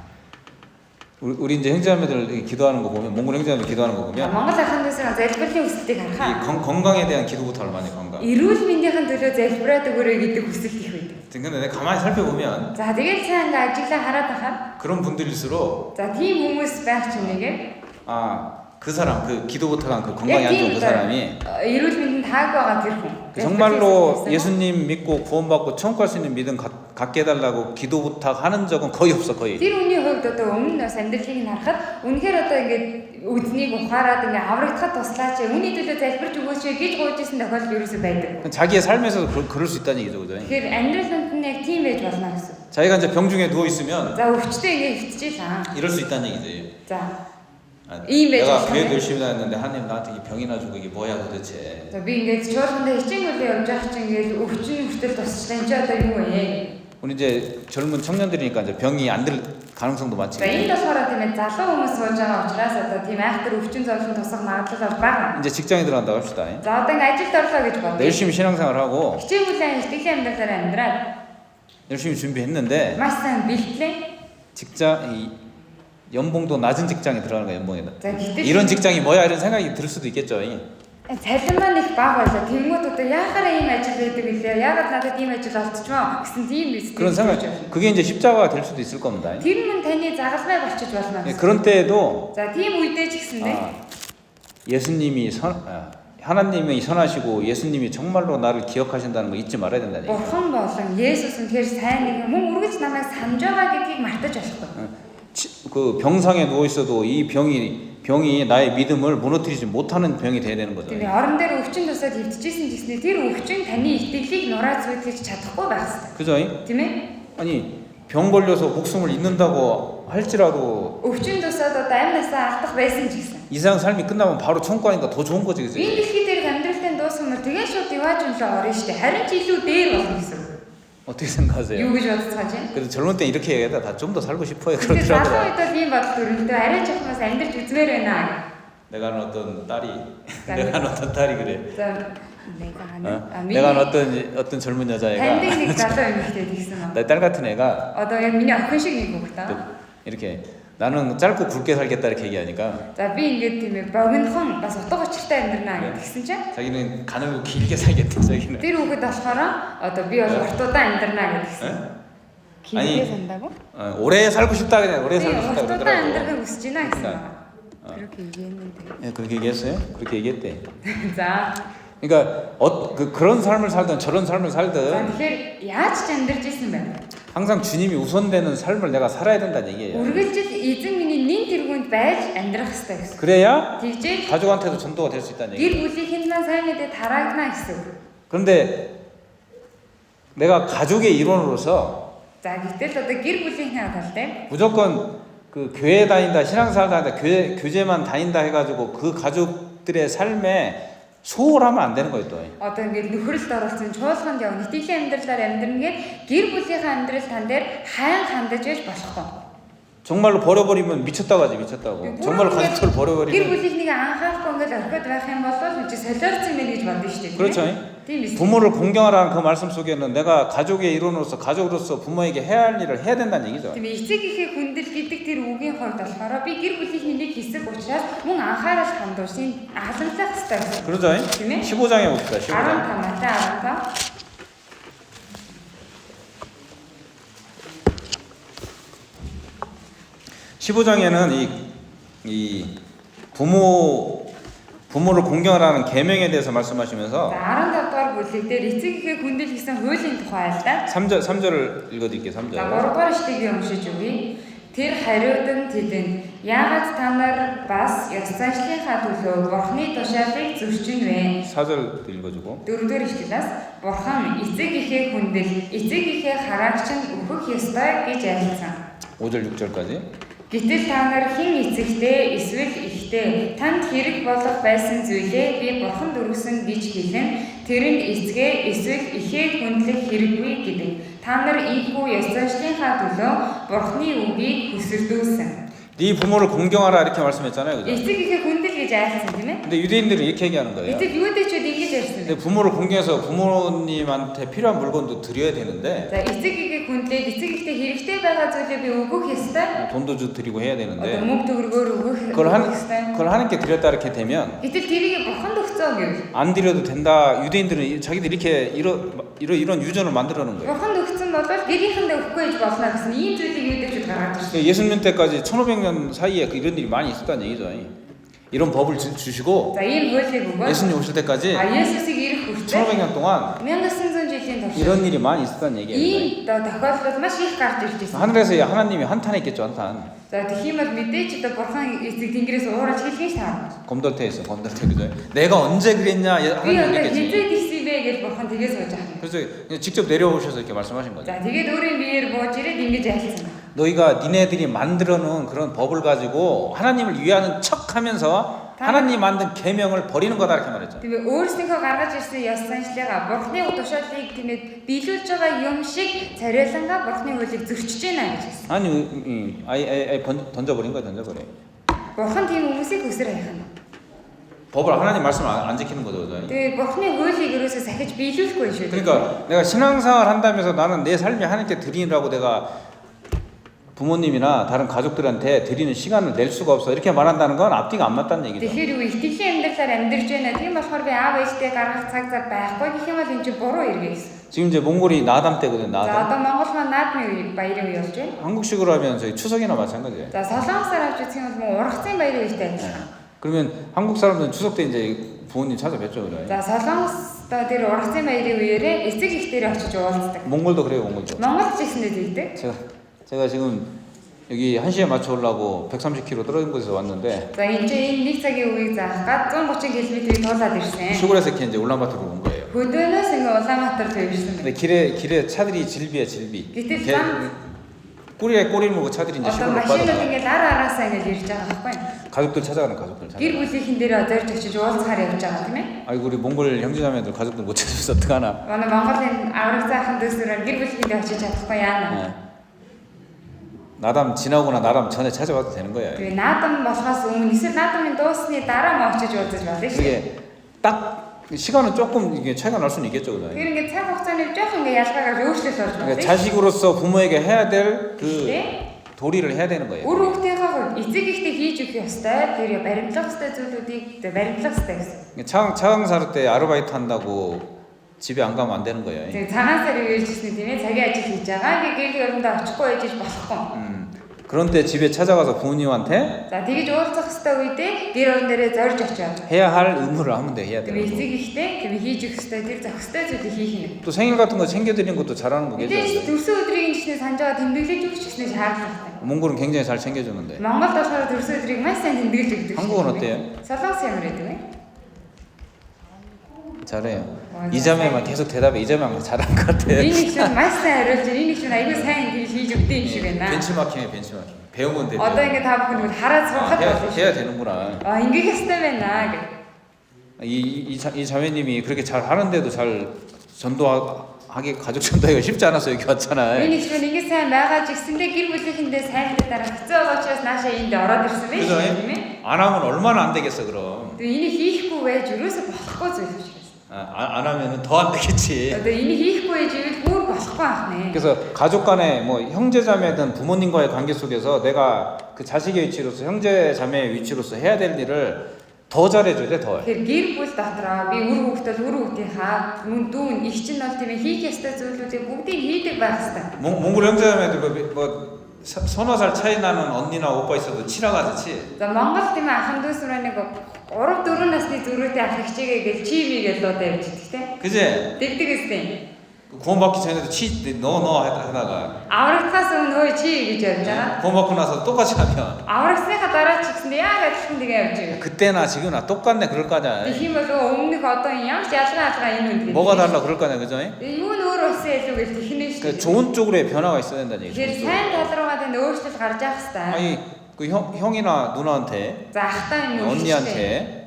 우리 이제 형제자매들 기도하는 거 보면 몽골 형제자매들 기도하는 거 보면 Монгол ахын дүүсийн залбирлын өсөлтийг 이 харахаа 건강에 대한 기도 부탁을 많이 건강. эрүүл мэндийн төлөө залбираад өгөөрэй гэдэг хүсэлт их байдаг. 근데 내가 가만히 살펴보면 За тэгээд сайн ингээд ажиглаа хараад байхад 그런 분들일수록 за тийм хүмүүс байх чинь нэгэ 그 사람 그 기도 부탁한 그 건강이 안 좋은 그 사람이 эрүүл мэндэнд тааг байгаа тэр хүн. 정말로 예수님 믿고 구원받고 천국 갈 수 있는 믿음 갖게 해달라고 기도 부탁하는 적은 거의 없어 거의. Тэр хүний хувьд одоо өмнө бас амьдралыг нь харахад үнэхээр одоо ингээд үднийг ухаарад ингээд аврагдахад туслаач үүний төлөө залбирч өгөөч гэж гуйжсэн тохиолдол ерөөсөй байдаг. 자기의 삶에서도 그럴 수 있다는 얘기죠, 그죠? Тэгэхээр амьдралд нь яг тийм байж болно гэсэн. 자기가 이제 병중에 누워 있으면 За өвчтөй ингээд хитчихлаа. 이럴 수 있다는 얘기지. За 이 내가 교회 열심히 다녔는데 하나님 나한테 이 병이나 주고 이게 뭐야 도대체. за би ингээд чуулганд хичээнгүлээ явж байгаа чинь ингээд өвчин хүртэл тусчлаа энэ ч одоо юу вэ? 우리 이제 젊은 청년들이니까 이제 병이 안 들 가능성도 많지. За энэ болохоор тийм ээ залуу хүмүүс сууж байгаа учраас одоо тийм айхтар өвчин зовлон тусах магадлал бол бага. 이제 직장에 들어간다고 합시다. За одоо ингээд ажилд орлоо гэж бодъё. 열심히 신앙생활하고 хичээнгүлээ итгэлийн амьдралаар амьдраад 열심히 준비했는데 маш сайн бэлтлээ. 직장 이 연봉도 낮은 직장에 들어가는 거야 연봉에다. За гэтэл 이런 직장이 뭐야 이런 생각이 들 수도 있겠죠. цалин маань их бага байлаа. Тэнгүүд одоо яахаараа ийм ажил байдаг гэлээ. Яагаад надад ийм ажил олдчихваа гэсэн тийм биз. 그런 생각 그게 이제 십자가가 될 수도 있을 겁니다. Тэр мөн таны загалмай болчих болно. 그런 때에도 За тийм үедээ ч гэсэндээ 예수님이 하나님이 선하시고 예수님이 정말로 나를 기억하신다는 거 잊지 말아야 된다는 얘기예요. Бурхан болон Есүс нь тэр сайн нэг мөн үргэлж намайг санаж байгаа гэдгийг мартаж болохгүй. 그 병상에 누워 있어도 이 병이 나의 믿음을 무너뜨리지 못하는 병이 돼야 되는 거죠. Тэгээ орон дээр өвчин тусаад хөвтчихсэн гэснээр тэр өвчин таны итгэлийг нурааж зүйтгэж чадахгүй байх хэрэгтэй. 그죠? Тийм ээ? 아니 병 걸려서 목숨을 잃는다고 할지라도 өвчин тусаад одоо амьнасаа алдах байсан ч гэсэн. 이 세상 삶이 끝나면 바로 천국 가니까 더 좋은 거지, 그지? Энэ дэлхий дээр амьдралтай дуусгамаар тэгээ шууд яваач өнлөө орно шүү дээ. Харин ч илүү дээр болно гэсэн. 어떻게 생각하세요? Юу гэж бодож байна? 그래서 젊은 때 이렇게 얘기하다 다 좀 더 살고 싶어요 근데 그러더라고요. залуу үед бол ийм бодол төрөндөө арай жооноос амьдрч үзмээр байна. 내가 아는 어떤 딸이 딸이? 내가 아는 어떤 딸이 그래. За 내가 아는 어떤 젊은 여자애가 таньдаг нэг залуу эмэгтэй тэгсэн юм. 내 딸 같은 애가 Одоо яг миний охин шиг нэг хүүхдээ. 이렇게 나는 짧고 굵게 살겠다 이렇게 얘기하니까 За би ингээд тийм ээ богинохон бас утга учиртай амьдрнаа гэсэн чинь 자기는 가늘고 길게 살겠대 자기는. тэр хүүхэд болохоор одоо би бол уртудаа амьдрнаа гэдгийгсэн. 길게 산다고? 오래 살고 싶다 그냥 오래 살고 싶다 어떤 그러더라고. 안들고 쓰진 않았어. 그러니까, 그렇게 얘기했는데. 예, 그렇게 얘기했어요? 그렇게 얘기했대. За. 그러니까 그런 삶을 살든 저런 삶을 За 살든 тэгэхээр яаж ч амьдарч ирсэн бэ? 항상 주님이 우선되는 삶을 내가 살아야 된다는 얘기예요. Үргэлжил эзэн миний нэн тэргуунд байж амьдрах хэрэгтэй гэсэн. 그래야 Тэгжээ 가족한테도 전도가 될 수 있다는 гэр 얘기예요. бүлийнхэнд маань сайн мэдээ тараагдана гэсэн үг. 그런데 내가 가족의 일원으로서 За гэтэл одоо гэр бүлийнхээ тал дээр 무조건 그 교회 다닌다, 신앙생활 다닌다, 교제만 다닌다 해가지고 그 가족들의 삶에 소홀하면 안 되는 거예요 또. одоо ингээд нөхрөлд оролцсон чуулганд явна. Итгэлийн амьдралаар амьдрна гэд гэр бүлийнхээ амьдрал тань дээр хайн хандаж байж болохгүй. 정말로 버려버리면 미쳤다고 하지 미쳤다고. 정말로 가족을 гэр 버려버리면 бүлийнхнийг анхаарахгүй ингээд орхиод байх юм бол чи солиорсон мэн гэж бодно шүү дээ. 그렇죠. Тийм биз. 부모를 공경하라는 그 말씀 속에는 내가 가족의 일원으로서 가족으로서 부모에게 해야 할 일을 해야 된다는 얘기죠. Тийм эцэг ихээ хүндэл гэдэг тэр үгийн хувьд болохоор би гэр бүлийнхний нэг хэсэг учраас мөн анхаарал хандуулсан халамжлах хэрэгтэй. 그러죠. Тийм ээ. 15장에 봅시다. 15장. 15 Матай 15 15장에는 이 부모를 공경하라는 계명에 대해서 말씀하시면서 15 дугаар бүлэг дээр эцэг ихээ хүндэл гэсэн хуулийн тухай л да. 3절을 읽어드릴게요. 3절. За 3 дугаар ишлэгийг уншиж өгье. Тэр хариудан тэдэнд яагаад та нар бас ёс заншлийнхаа төлөө Бурхны тушаалыг зөрчинь вэ? 4절 읽어주고. 4 дугаар ишлэлээс Бурхан эцэг ихээ хүндэл эцэг ихээ хараагч нь өөхөх ёстой гэж айлцсан. 5절 6절까지. Гэтэл та нар хэн эцэгтэй эсвэл ихтэй танд хэрэг болох байсан зүйлээ би Бурханд өргөсөн гэж хэлэн тэрэнд эцгээ эсвэл ихээ хүндлэх хэрэггүй гэдэг. Та нар ийхүү ёс заншлийнхаа төлөө Бурхны үгийг хүсэлдүүлсэн. 네 부모를 공경하라 이렇게 말씀했잖아요. 그죠? эцэг ихээ хүндэл гэж айлцсан тийм ээ. 근데 유대인들은 이렇게 얘기하는 거예요. эцэг юудэчүүд ингэж ярьсан 근데 бэ? 부모를 공경해서 부모님한테 필요한 물건도 드려야 되는데 За эцэг ихээ хүндлээд эцэг ихтэй хэрэгтэй байгаа зүйлээ би өгөх ёстой. 돈도 드리고 해야 Одоо 되는데 мөнгө төгрөгөөр өгөх 그걸 ёстой. 그걸 하나님께 드렸다 이렇게 되면 гэтэл тэрийг Бурханд өгцөө гэв. 안 드려도 된다. 유대인들은 자기들 이렇게 이런 유전을 만들어 놓은 거예요. Бурханд өгсөн бол гэрийнхэндээ өгөхгүй гэж болно гэсэн ийм зүйлийг юудэчүүд гаргаж ирсэн. 예수님 때까지 1500년 사이에 이런 일이 많이 있었다는 얘기죠. 이런 법을 주시고 За ийм хуулийг өгөөд 예수님 오실 때까지 Есүсийг ирэх хүртэл 1500년 동안 1900 жилийн турш 이런 일이 많이 있었다는 얘기예요. ийм тохиолдол маш их гарч ирж байсан. 하늘에서 하나님이 한탄 했겠죠, 한탄. За тэгэх юм бол мэдээж одоо Бурхан эцэг тэнгэрээс уураж хэлгэн таарна. 검덜태 있어, 검덜태 그죠? 내가 언제 그랬냐 Би 하나님 одоо 그랬겠지. хизээ гисэн бэ гэж Бурхан тэгээс сууж байгаа. 그래서 그냥 직접 내려오셔서 이렇게 말씀하신 거죠. За тэгээд өөрийн биеэр бууж ирээд ингэж айлцсан. 너희가 니네들이 만들어 놓은 그런 법을 가지고 하나님을 위하는 척하면서 하나님 만든 계명을 버리는 거다 이렇게 말했죠. Тэгээ өөрсдийнхөө гаргаж ирсэн ёс заншлыгаа Бурханы тушаалыг тиймээ биелүүлж байгаа юм шиг царайлангаа Бурханы хуулийг зөрчиж байна гэж хэлсэн. 아니, 아예 던져버린 거야, 던져버려. Бурхан тийм хүмүүсийг өсөр хайхна. 법을 하나님 말씀을 안 지키는 거죠, 그죠? Тэгээ Бурханы хуулийг ерөөсөө сахиж биелүүлэхгүй шүү дээ. 그러니까 내가 신앙생활 한다면서 나는 내 삶이 하나님께 드리라고 내가 부모님이나 다른 가족들한테 드리는 시간을 낼 수가 없어 이렇게 말한다는 건 앞뒤가 안 맞다는 얘기죠. Тэгэхээр юу итгэлийн амьдралаар амьдарч байна. Тийм болохоор би аав ээжтэй гаргах цаг зав байхгүй гэх юм бол энэ чинь буруу иргэ гэсэн. 지금 이제 몽골이 나담 때거든, За 나담. одоо Монгол маань наадмын үе баярын үе болж байна. 한국식으로 하면 저희 추석이나 마찬가지예요. За солонгосоор авч үзэх юм бол ургацын баярын үетэй адилхан. 그러면 한국 사람들은 추석 때 이제 부모님 찾아뵙죠, 그래. За солонгостой тэр ургацын баярын үеэрээ эцэг ихтэй очиж уулздаг. 몽골도 그래요, 몽골도. Монголд ч ихсэндээ дийдэг. 제가 지금 여기 1시에 맞춰 오려고 130km 떨어진 곳에서 왔는데 За энэ чинь нэг цагийн үеийг заах гад 130 км-ийг туулаад ирсэн. 시골에서 이렇게 이제 울란바토로 온 거예요. Хөдөөнөөс ингээ Улаанбаатар руу ирсэн. 근데 길에 차들이 질비야, 질비. Гэтэл 개- зам 꼬리에 꼬리를 먹고 차들이 이제 одоо 시골로 машинууд 빠져나가. ингээ араасаа ингээ ирж байгаа байхгүй. 가족들 찾아가는 가족들 찾아. Гэр бүлийнхэн дээр зорж очиж уулзахаар явж байгаа тийм ээ. 아이고 우리 몽골 형제자매들 가족들 못 찾아서 어떡하나. Манай Монголын авраг цаахан дүүсрээр гэр бүлийнхэндээ очиж чадахгүй яана. 네. 나담 지나거나 나담 전에 찾아와도 되는 거예요. Тэгээ наадам болохоос өмнө эсвэл наадамын дуусны дараа мо очиж уулзаж болно шүү. 그게 딱 시간은 조금 이게 차이가 날 수는 있겠죠, 그죠? Тэр ингээ цаг хугацааны жоох ингээ ялгаагаар өөрчлөлт орж 그러니까 байна. 자식으로서 부모에게 해야 될 그 Тэ? 도리를 해야 되는 거예요. Үр хүүхдийнхээ эцэг ихтэй хийж өгөх ёстой. Тэр баримтлах ёстой зүйлүүдийг баримтлах ёстой гэсэн. 차강사로 때 아르바이트 한다고 집에 안 가면 안 되는 거예요. Тэгээ цагаан сарыг ээлжсэн тийм ээ цагийн ажил хийж байгаа. Ингээ гэрэл орондоо очихгүй ээж болохгүй. 그런데 집에 찾아가서 부모님한테 За тэгэж уулзах хэвээр үедээ гэр орон дээрээ зорж очиод. 해야 할 의무를 하면 돼. 해야 돼. Тэгээ эцэг ихтэй тийм хийж өгөх хэвээр тэр зохистой зүйлийг хийх нь. 또 생일 같은 거 챙겨드리는 것도 잘하는 거겠죠. Мэдээж төрсөн өдрийг инженер санаж байгаа тэмдэглэж өгч гэснээр шаардлагатай. 몽골은 굉장히 잘 챙겨주는데. Монголд болохоор төрсөн өдрийг маш сайн тэмдэглэж өгдөг. 한국은 어때요? Солонгос ямар байдаг вэ? 잘해요. 이 자매만 계속 대답해. 이 자매만 잘한 것 같아요. Энэ их чинь маш сайн хариулж байна. Энэ их чинь аягүй сайн ингэж хийж өгдөг юм шиг байна. 벤치마킹해 벤치마킹. 배우면 돼. Одоо ингээ та бүхэн хараад сурахад 해야 되는구나. ингээ хэвээр байна гэх. 이 자매님이 그렇게 잘 하는데도 잘 전도하기 가족 전도하기가 쉽지 않아서 여기 왔잖아요. Энэ их чинь ингээ сайн байгаа ч гэсэндээ гэр бүлийнхэндээ сайн хэлээ дараа хэцүү байгаа учраас наашаа энд ороод ирсэн байх 그죠? тийм ээ. 안 하면 얼마나 안 되겠어 그럼. Тэгээ энийг хийхгүй байж юусоо болохгүй зүйл учраас. 안 하면은 더 안 되겠지. Одоо энийг хийхгүй байж ивэл бүр болохгүй ахнэ. 그래서 가족 간에 뭐 형제자매든 부모님과의 관계 속에서 내가 그 자식의 위치로서 형제자매의 위치로서 해야 될 일을 더 잘해줘야 돼 더. Тэгэхээр гэр бүл дотроо би үр хүүхдээ үр хүүгийнхаа мөн дүүн их чинь бол тийм ээ хийх ёстой зүйлүүдийг бүгдийг хийдэг байх хэрэгтэй. 몽골 형제자매들 뭐 서너 살 차이 나는 언니나 오빠 있어도 친하가듯이. За Монгол тийм ээ ахын дүүс рүү нэг 3 4 насны зүрхтэй ах хичээгээ гэж чимийг л одоо явж идэх тийм. 그지? Тэгдэг үстэй. 구원받기 전에도 너 하다가 Аврагтаас өмнө чи гэж явж байгаа. 구원받고 나서 똑같이 하면 Аврагсныхаа дараа ч гэсэн яг адилхан тэгээ явж байгаа. 그때나 지금나 똑같네 그럴 거 아니야. Тэгэх юм бол өмнөх одоо ямар ч ялгаа энэ үнэ. 뭐가 달라 그럴 거 아니야 그죠? Юу н өөр болсон илүү гэж тэхнэ шүү. 그 좋은 쪽으로의 변화가 있어야 된다는 Тэгэхээр 얘기죠. сайн тал руугаа тань өөрчлөлт гарч явах хэрэгтэй. 아니 그 형이나 누나한테 За ахтаа юм уу? 언니한테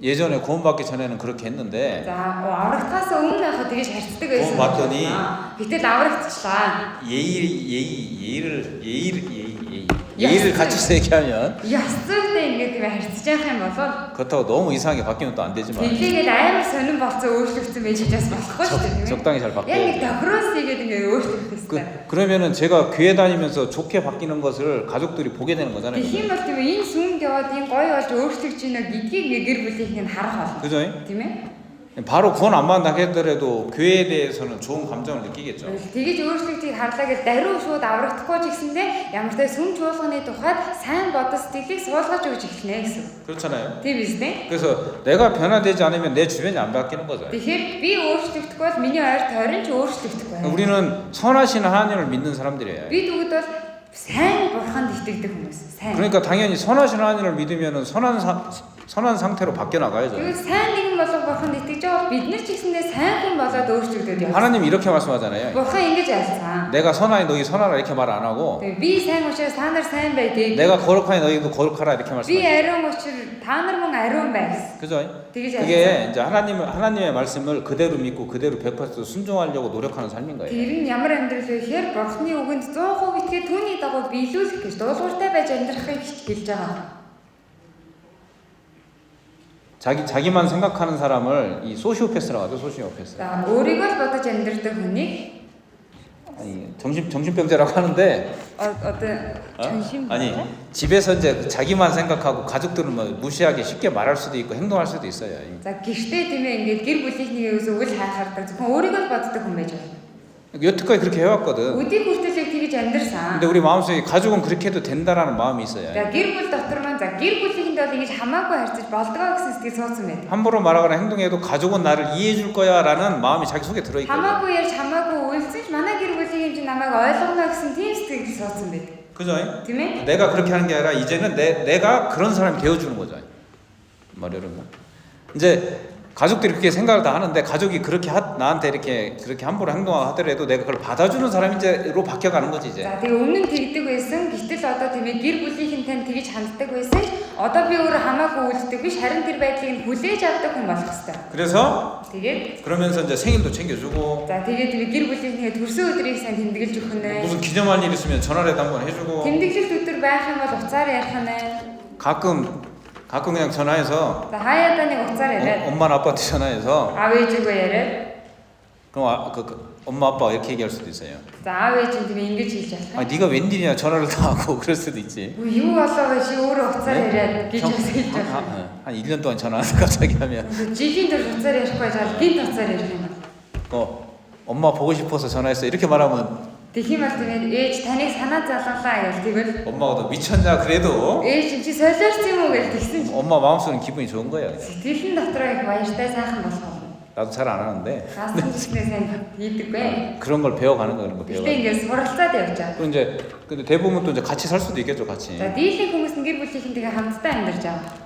예전에 구원받기 전에는 그렇게 했는데 За аврагтаас өмнө хаа тэгэж харьцдаг байсан. 봤더니 гэтэл аврагтчлаа. 예의를 갖춰서 얘기하면 Ясцтай ингээд тийм харьцаж явах юм бол 그렇다고 너무 이상하게 바뀌면 또 안 되지만 тэгээд амар сонирн болцоо өөрчлөгдсөн байж чаас болохгүй шүү дээ. 적당히 잘 Яг 바뀌어야 нэг 돼. давхраас игээд ингээд өөрчлөх хэрэгтэй. 그러면은 제가 교회 다니면서 좋게 바뀌는 것을 가족들이 보게 되는 거잖아요. Тэгэх юм бол тийм энэ сүмд яваад энэ гоё болж өөрчлөгдөж байна гэдгийг гэр бүлийнх нь харах болно. 그죠? Тийм ээ? 바로 구원 안 받는다 하더라도 교회에 대해서는 좋은 감정을 느끼겠죠. Тэгэж өөрчлөлтийг харлаа гэж даруй шууд аврагдахгүй ч гэсэндээ ямар ч сүм чуулганы тухайд сайн бодол сэтгэлийг суулгаж өгч эхлэнэ гэсэн. 그렇잖아요. Тийм биз дээ? 그래서 내가 변화되지 않으면 내 주변이 안 바뀌는 거죠. Тэгэхээр би өөрчлөгдөхгүй бол миний ойр тойрон ч өөрчлөгдөхгүй. 우리는 선하신 하나님을 믿는 사람들이에요. Би тэгвэл бол сайн бурханд итгэдэг хүмүүс. сайн. 그러니까 당연히 선하신 하나님을 믿으면은 선한 상태로 바뀌어 나가야죠. Тэгвэл сайн нэгэн болох бурханд итгэж байгаа бид нар ч гэсэндээ сайн хүн болоод өөрчлөгдөд явах. 하나님 이렇게 말씀하잖아요. Бурхан ингэж ярьсан. 내가 선하니 너희 선하라 이렇게 말 안 하고 Тэгээ би сайн учраас та нар сайн байдаг. 내가 거룩하니 너희도 거룩하라 이렇게 Би 말씀하죠. ариун учраас та нар мөн ариун байс. 그죠? тэгэж 그게 ярьсан. 이제 하나님의 말씀을 그대로 믿고 그대로 100% 순종하려고 노력하는 삶인 거예요. Тэр нь ямар амьдрал вэ гэхээр бурханы үгэнд 100% итгэж түүний дагуу биелүүлэх гэж дуулууртай байж амьдрахыг хэлж байгаа. 자기만 생각하는 사람을 이 소시오패스라고 하죠. 소시오패스. За өөрийгөө л бодож амьдрдаг хүнийг 아니 정신병자라고 하는데 одоо 정신 아니 집에서 이제 자기만 생각하고 가족들은 뭐 무시하게 쉽게 말할 수도 있고 행동할 수도 있어요. За гэртээ тийм ээ ингээд гэр бүлийнхнийг үл хайхаардаг зөвхөн өөрийгөө л боддог хүн байж байна. 여태까지 그렇게 해왔거든. Өдий хүртэл тэгэж амьдрсан. 근데 우리 마음속에 가족은 그렇게 해도 된다라는 마음이 있어요. За гэр бүл дотор маань за гэр бүлийнхэнд бол ингэж хамаагүй харьцаж болдгоо гэсэн сэтгэл суудсан байдаг. 함부로 말하거나 행동해도 가족은 나를 이해해줄 거야라는 마음이 자기 속에 들어있거든. Хамаагүй ярьж хамаагүй үйлцэж манай гэр бүлийн хэмжээ намайг ойлгоно гэсэн тийм сэтгэл суудсан байдаг. 그죠? Тийм ээ? 내가 그렇게 하는 게 아니라 이제는 내가 그런 사람이 되어주는 거죠. 말여러분. 이제 가족들이 그렇게 생각을 다 하는데 가족이 그렇게 나한테 이렇게 그렇게 함부로 행동하더라도 내가 그걸 받아주는 사람인지로 바뀌어가는 거지 이제. За тэгээ өмнө нь тэгдэг байсан. Гэтэл одоо тийм ээ гэр бүлийнхэн тань тэгж ханддаг байсан. Одоо би өөрөө хамаагүй үйлддэг биш харин тэр байдлыг нь хүлээж авдаг хүн болох хэрэгтэй. 그래서 Тэгээд 그러면서 이제 생일도 챙겨주고 за тэгээд тийм гэр бүлийнхээ төрсөн өдрийг сайн тэмдэглэж өгөх нь. 무슨 기념할 일 있으면 전화라도 한번 해주고 Тэмдэглэлт өдөр байх юм бол уцаар ярих нь. 가끔 그냥 전화해서 За хаяада нэг уцаар яриад. 엄마 아빠한테 전화해서 아버 ээжигээ яриад. 그럼 엄마 아빠 이렇게 얘기할 수도 있어요. За аав ээж нь тийм ингэж хэлж 아 байгаа. 네가 웬일이냐 전화를 다 하고 그럴 수도 있지. Юу болоо гэж өөрөө уцаар яриад гэж хэлж байгаа. 한 1년 동안 전화하는 갑자기 하면 Жилийн дөр уцаар ярихгүй жаа гинт уцаар ярих юм. 엄마 보고 싶어서 전화했어 이렇게 말하면 Тэгэх юм бол тэгээд ээж таныг санаа зовлонлаа гэж тэгвэл 엄마가 너 미쳤냐 그래도 ээж чи солиорч юм уу гэж тэгсэн чи 엄마 마음속은 기분이 좋은 거야. сэтгэлэн дотроо их баяртай сайхан болох болно. 나도 잘 안 하는데 Хаасан ч гэсэн хийдэггүй. 그런 걸 배워가는 거야, 그런 거 Гэтэ 배워가. ингээд суралцаад явж байгаа. 그리고 이제 근데 대부분 또 이제 같이 살 수도 있겠죠, 같이. За дийлэн хүмүүс нь гэр бүлийнхэнтэйгээ хамтдаа амьдарч байгаа.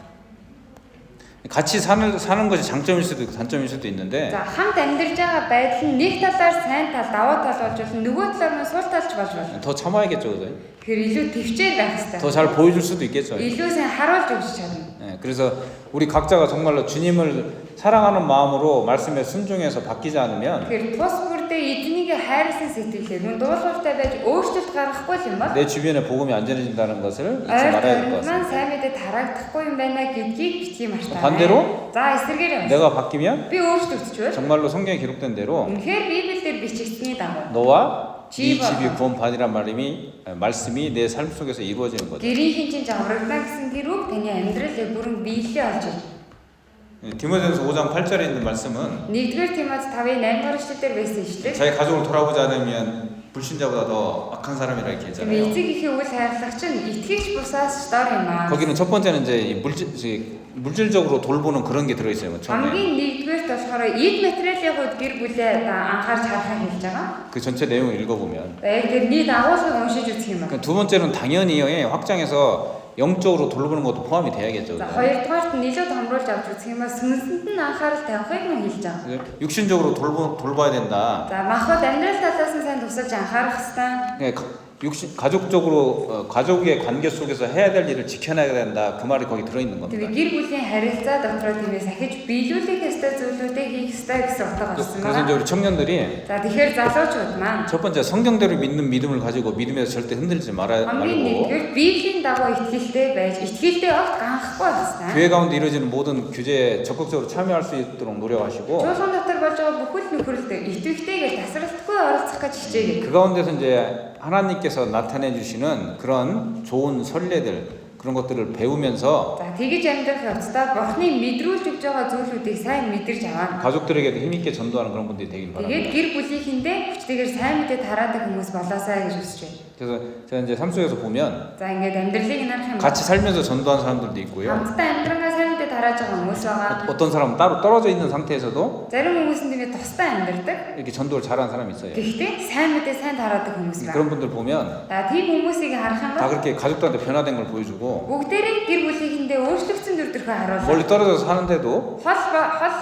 같이 사는 것이 장점일 수도 있고 단점일 수도 있는데 За хамт амьдарч байгаа байдал нь нэг талаар сайн тал, даваа тал болж болно. Нөгөө талаар нь сул талч болж болно. 더 참아야겠죠, 그죠? Тэгэхээр илүү төвчээр байх хэрэгтэй. 더 잘 보여줄 수도 있겠죠. илүү сайн харуулж өгч чадна. 예, 그래서 우리 각자가 정말로 주님을 사랑하는 마음으로 말씀에 순종해서 바뀌지 않으면 Тэгэхээр тус бүрдээ эднийг хайрлсан сэтгэлээр мөн дуулууртай байж өөрчлөлт гаргахгүй юм бол 내 주변에 복음이 안 전해진다는 것을 잊지 말아야 될 것 маань 같습니다. сайн мэдээ тараагдахгүй юм байна гэдгийг битгий мартаа. 반대로 За эсвэргээр 내가 바뀌면 би өөрчлөгдөж 정말로 성경에 기록된 대로 үнэхээр Библиэлд бичихсний дагуу 너와 네 집이 집이 구원받으란 말씀이 내 삶 속에서 이루어지는 거죠. гэрийн хинчин жаврагдана гэсэн гэрүүг таны амьдралыг бүрэн биелээ олж ирнэ. 디모데전서 5장 8절에 있는 말씀은 1-р Тимот 5-ийн 8-р эшлэлээр байсан ишлэг. 자기 가족을 돌아보지 않으면 불신자보다 더 악한 사람이라 이렇게 Тэгээ 했잖아요. эцэг эхийн үйл хайрлагч нь итгэгч бусаас дор юм аа. 거기는 첫 번째는 이제 이 물질적으로 돌보는 그런 게 들어있어요. 처음에 хамгийн нэгдүгээрт болохоор эд материалын хувьд гэр бүлээ анхаарч харахыг хэлж байгаа. 그 전체 내용을 읽어보면 За яг тэр нийт агуулгыг уншиж үзэх юм аа. 두 번째는 당연히 확장해서 영적으로 돌보는 것도 포함이 돼야겠죠. За хоёрдугаарт нь илүү томруулж авч үзэх юм бол сүнсэнд нь анхаарал тавихыг нь хэлж байгаа. 육신적으로 돌봐야 된다. За махбод амьдрал талаас нь сайн тусалж анхаарах хэрэгтэй. 가족의 관계 속에서 해야 될 일을 지켜내야 된다. 그 말이 거기 들어있는 겁니다. Тэгээ гэр бүлийн харилцаа дотроо тиймээс ахиж биелүүлэх ёстой зүйлүүдийг хийх ёстой гэсэн утга гарсан 그래서 이제 байна. 우리 청년들이 За тэгэхээр залуучууд маань 첫 번째 성경대로 믿는 믿음을 가지고 믿음에서 절대 흔들리지 хамгийн 말고 нэгдүгээр Библийн дагуу итгэлтэй байж итгэлдээ огт ганхахгүй байх хэрэгтэй. 교회 가운데 이루어지는 모든 규제에 적극적으로 참여할 수 있도록 노력하시고 Чуулган дотор болж байгаа бүхэл нөхөрлөлд итгэвтэйгээр тасралтгүй оролцох гэж хичээгээ. 그 가운데서 이제 하나님께서 나타내 주시는 그런 좋은 선례들 그런 것들을 배우면서 За тэгэж амьдрах явцдаа Бурхны мэдрүүлж өгж байгаа зүйлүүдийг сайн мэдэрч аваа. 가족들에게도 힘있게 전도하는 그런 분들이 되길 바랍니다. Тэгээд гэр бүлийнхэндээ хүчтэйгээр сайн мэдээ тараадаг хүмүүс болоосаа гэж хүсэж байна. 그래서 제가 이제 삶 속에서 보면 За ингээд амьдралыг нарах юм. 같이 살면서 전도한 사람들도 있고요. хамтдаа амьдрангаа сайн мэдээ тарааж байгаа хүмүүс байгаа. 어떤 사람은 따로 떨어져 있는 상태에서도 Зарим хүмүүс нь тэгээд тусдаа амьдардаг. 이렇게 전도를 잘하는 사람이 있어요. Гэхдээ сайн мэдээ сайн тараадаг хүмүүс байна. 그런 분들 보면 За тийм хүмүүсийг харах юм 다 бол 그렇게 가족들한테 변화된 걸 보여주고 бүгдээрээ гэр бүлийнхэндээ өөрчлөгдсөн төр төрхөө харуулсан. 멀리 떨어져서 사는데도 хол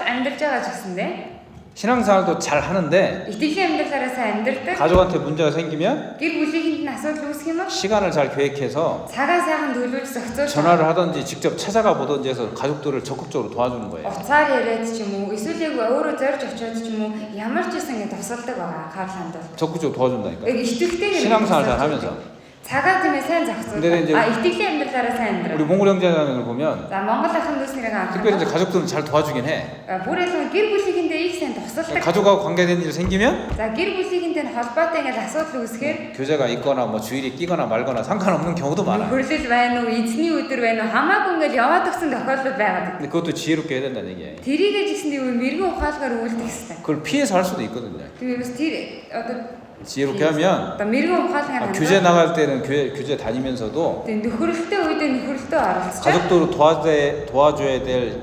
амьдарч байгаа ч гэсэндээ 신앙생활도 잘 하는데 итгэлийн амьдралаараа сайн амьдардаг. 가족한테 문제가 생기면 гэр бүлийнхэнд нь асуудал үүсэх юм бол 시간을 잘 계획해서 цагаа сайхан төлөвлөж зохицуулж 전화를 하든지 직접 찾아가 보든지 해서 가족들을 적극적으로 도와주는 거예요. уцаар яриад ч юм уу эсвэл яг өөрөө зорж очиод ч юм уу ямар ч гэсэн ингэ тусалдаг байгаа анхаарал хандвал. 적극적으로 도와준다니까. Яг итгэвтэйгээр 신앙생활 잘 하면서. цагаа тиймээ сайн 근데 이제 зохицуулдаг. 이тгэлийн амьдралаараа сайн амьдрал. 우리 몽골 형제자매를 보면 За Монгол ахын дүүснэрийг 특별히 이제 анхаарал. 가족들은 잘 도와주긴 해. Бүр ялангуяа гэр бүлийнхэндээ их сайн тусалдаг. 가족하고 관계된 일 생기면 За гэр бүлийнхэнтэй холбоотой ингэ асуудал үүсгэхээр 교제가 있거나 뭐 주일이 끼거나 말거나 상관없는 경우도 많아. хөрлөл байна уу, эзний өдөр байна уу, хамаагүй ингэ яваад өгсөн тохиолдол байгаад. 근데 그것도 지혜롭게 해야 된다는 얘기예요. Тэрийгэ жигсэндээ мэрэгэн ухаалгаар үйлдэх хэрэгтэй. 그걸 피해서 할 수도 있거든요. Тэгээс тэр одоо 지혜롭게 하면 одоо мэрэгэн ухаалгаар 교제 나갈 때는 교제 다니면서도 тэг нөхөрлөлтөө үедээ нөхөрлөлтөө оролцож 가족도 도와줘야 될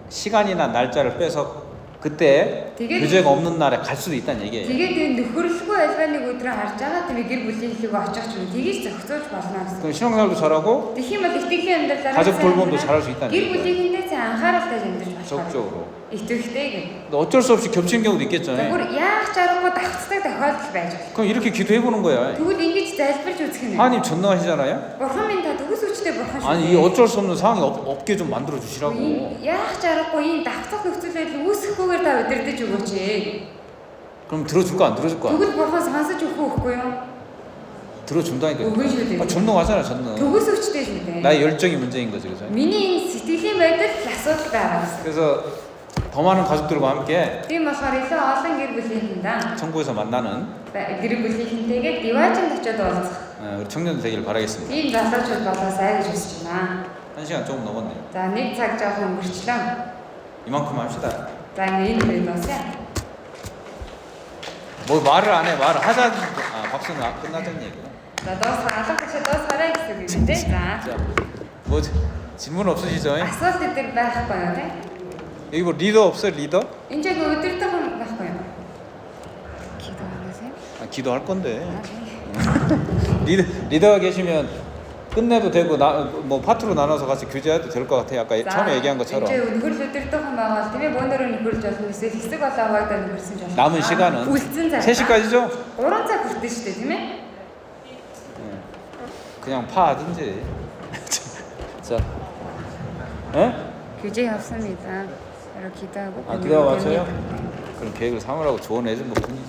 시간이나 날짜를 빼서 그때 교제가 없는 날에 갈 수도 있다는 얘기예요. тэгээд нөхөрлөлгүй альва нэг өдрөө харж байгаа тийм гэр бүлийнхээ очих ч юм тэгэж зохицуулж болно гэсэн. 그럼 신앙생활도 잘하고 Тэгэх юм бол итгэлийн амьдралаараа 가족 돌봄도 잘할 수 있다는 гэр 얘기예요. бүлийнхээ цаа анхааралтай амьдрах болох. 적극적으로. Итгэвтэйг. 근데 어쩔 수 없이 겹치는 경우도 있겠죠. Тэгвэл яах чаргагүй давхцдаг тохиолдол байж байна. 그럼 이렇게 기도해 보는 거야. Тэгвэл ингэж залбирч үзэх юм. 하나님 전능하시잖아요. Бурхан минь та төгс хүчтэй бурхан шүү. 아니 이 어쩔 수 없는 상황이 없게 좀 만들어 주시라고. Яах чаргагүй энэ давхцах нөхцөл байдал үүсэхгүйгээр та удирдах өгөөч. 그럼 들어줄 거 안 들어줄 거야? Тэгвэл бурхан сонсож өгөх үхгүй юу? 들어준다니까. Үгүй шүү дээ. 전능하잖아 전능. Төгс хүчтэй шүү дээ. 나의 열정이 문제인 거지 그죠? Миний энэ сэтгэлийн байдал асуудал байгаа гэсэн. 그래서 더 많은 가족들과 함께 Тийм болохоор илүү олон гэр бүлийнхэндээ 천국에서 만나는 гэр бүлийнхэнтэйгээ диваачнд очиод уулзах. 우리 청년들 되기를 바라겠습니다. Тийм залуучууд болоосай гэж хүсэж байна. 1시간 조금 넘었네요. За нэг цаг жоохон өнгөрчлөө. 이만큼 합시다. За ингэ энэ үед басаа. 뭐 말을 안 해. 말을 하자. 박수는 끝나자는 얘기야. За дуусгaalах гэж дуусгараа гэсэн үг юм дээ. За. 자, 뭐 질문 없으시죠? Асуулт дээр байхгүй юу те? 여기 뭐 리더 없어요? 리더? Энд яг өдөртөг хүн байхгүй юу? 기도하세요? 기도할 건데. 아, 네. 리더가 계시면 끝내도 되고 뭐 파트로 나눠서 같이 교제해도 될 것 같아요. 아까 처음에 얘기한 것처럼. 이제 은근 өдөртөг хүн байгаа бол тийм ээ бөөнөрөө нөхөрлж болно эсвэл хэсэг болоо хойдоо нөхөрсөн ч болно. 남은 시간은 үлдсэн цаг. 3시까지죠? 3 цаг хүртэн шүү дээ тийм ээ? 그냥 파하든지. 자, 에? 교제 없습니다. 여러 기도하고. 기도가 맞춰요? 그럼 계획을 삼으라고 조언해준 것 뿐이지.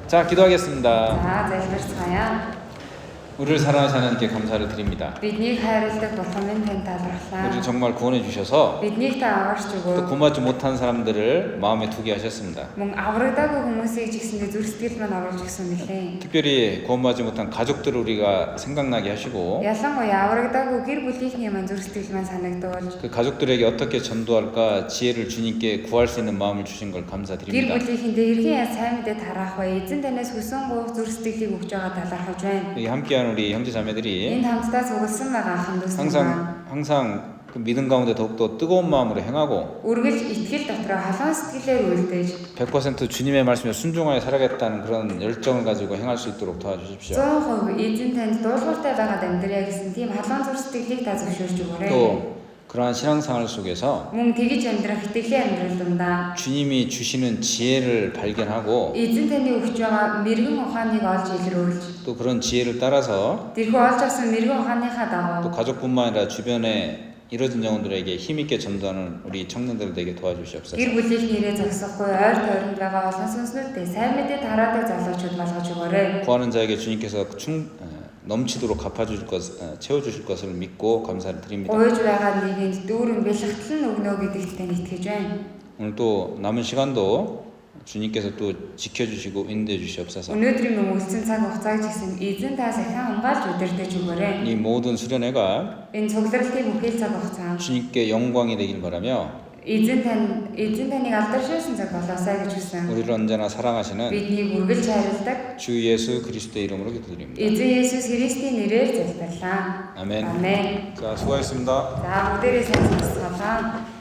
자, 기도하겠습니다. 자, залбирцгаая. 우리를 사랑하시는 하나님께 감사를 드립니다. Биднийг хайрладаг Бурханы танд талархлаа. 우리를 정말 구원해 주셔서 Биднийг та аварч 또 өгөө. 구원받지 못한 사람들을 마음에 두게 하셨습니다. Мөн аврагдаагүй хүмүүсийг ч гэсэндээ зүрх сэтгэл маань оруулж өгсөн мөлий. 특별히 구원받지 못한 가족들을 우리가 생각나게 하시고 Ялангуяа аврагдаагүй гэр бүлийнхний маань зүрх сэтгэл маань санагдуулж 그 가족들에게 어떻게 전도할까 지혜를 주님께 구할 수 있는 마음을 주신 걸 гэр 감사드립니다. бүлийнхээ хэрхэн сайн мэдээ тараах вэ? Эзэн танаас хүсэн гоо зүрх сэтгэлийг өгж байгаа талархаж байна. 여기 함께하는 우리 형제 자매들이 Энд хамтдаа цугласан байгаа ах хамт хүмүүс маань 항상 그 믿음 가운데 더욱더 뜨거운 마음으로 행하고 үргэлж итгэл дотроо халуун сэтгэлээр үйлдэж 100% 주님의 말씀에 순종하여 살아가겠다는 그런 열정을 가지고 행할 수 있도록 도와주십시오. 100% эзэн танд дуулууртай байгаад амьдрья гэсэн тийм халуун зүрх сэтгэлийг та зөвшөөрч өгөөрэй. 또 그러한 신앙생활 속에서 Мөн тэгж амьдрах итгэлийн амьдрал дундаа 주님이 주시는 지혜를 발견하고 эзэн таны өгч байгаа мэрэгэн ухааныг олж илрүүлж 또 그런 지혜를 따라서 тэрхүү олж авсан мэрэгэн ухааныхаа 또 дагуу 가족뿐만 아니라 주변에 이뤄진 영혼들에게 힘있게 전도하는 우리 청년들 되게 도와주시옵소서. гэр бүлийнхнэрээ зогсохгүй ойр тойронд байгаа олон сүнснүүдтэй сайн мэдээ тараадаг залуучууд болгож өгөөрэй. 구하는 자에게 주님께서 넘치도록 갚아주실 것, 채워주실 것을 믿고 감사를 드립니다. Гуйж байгаа нэгэнд дүүрэн бэлгтэл өгнө гэдэгт тань итгэж байна. 오늘 또 남은 시간도 주님께서 또 지켜주시고 인도해 주시옵소서. Өнөөдрийн мөнгөлцөн цаг хугацааг ч гэсэн эзэн та сахин хамгаалж удирдах өгөөрэй. 이 모든 수련회가 Энэ цугларалтын бүхэл цаг хугацаа 주님께 영광이 되길 바라며 эзэн таныг алдаршуулсан цаг болоосай гэж хүсэн. 우리를 언제나 사랑하시는 Биднийг үргэлж хайрладаг 주 예수 그리스도의 이름으로 기도드립니다. эзэн Есүс Христийн нэрээр залбирлаа. 아멘. 아멘. 자, 수고하셨습니다. За бүгдээрээ сайн сонсгоолаа.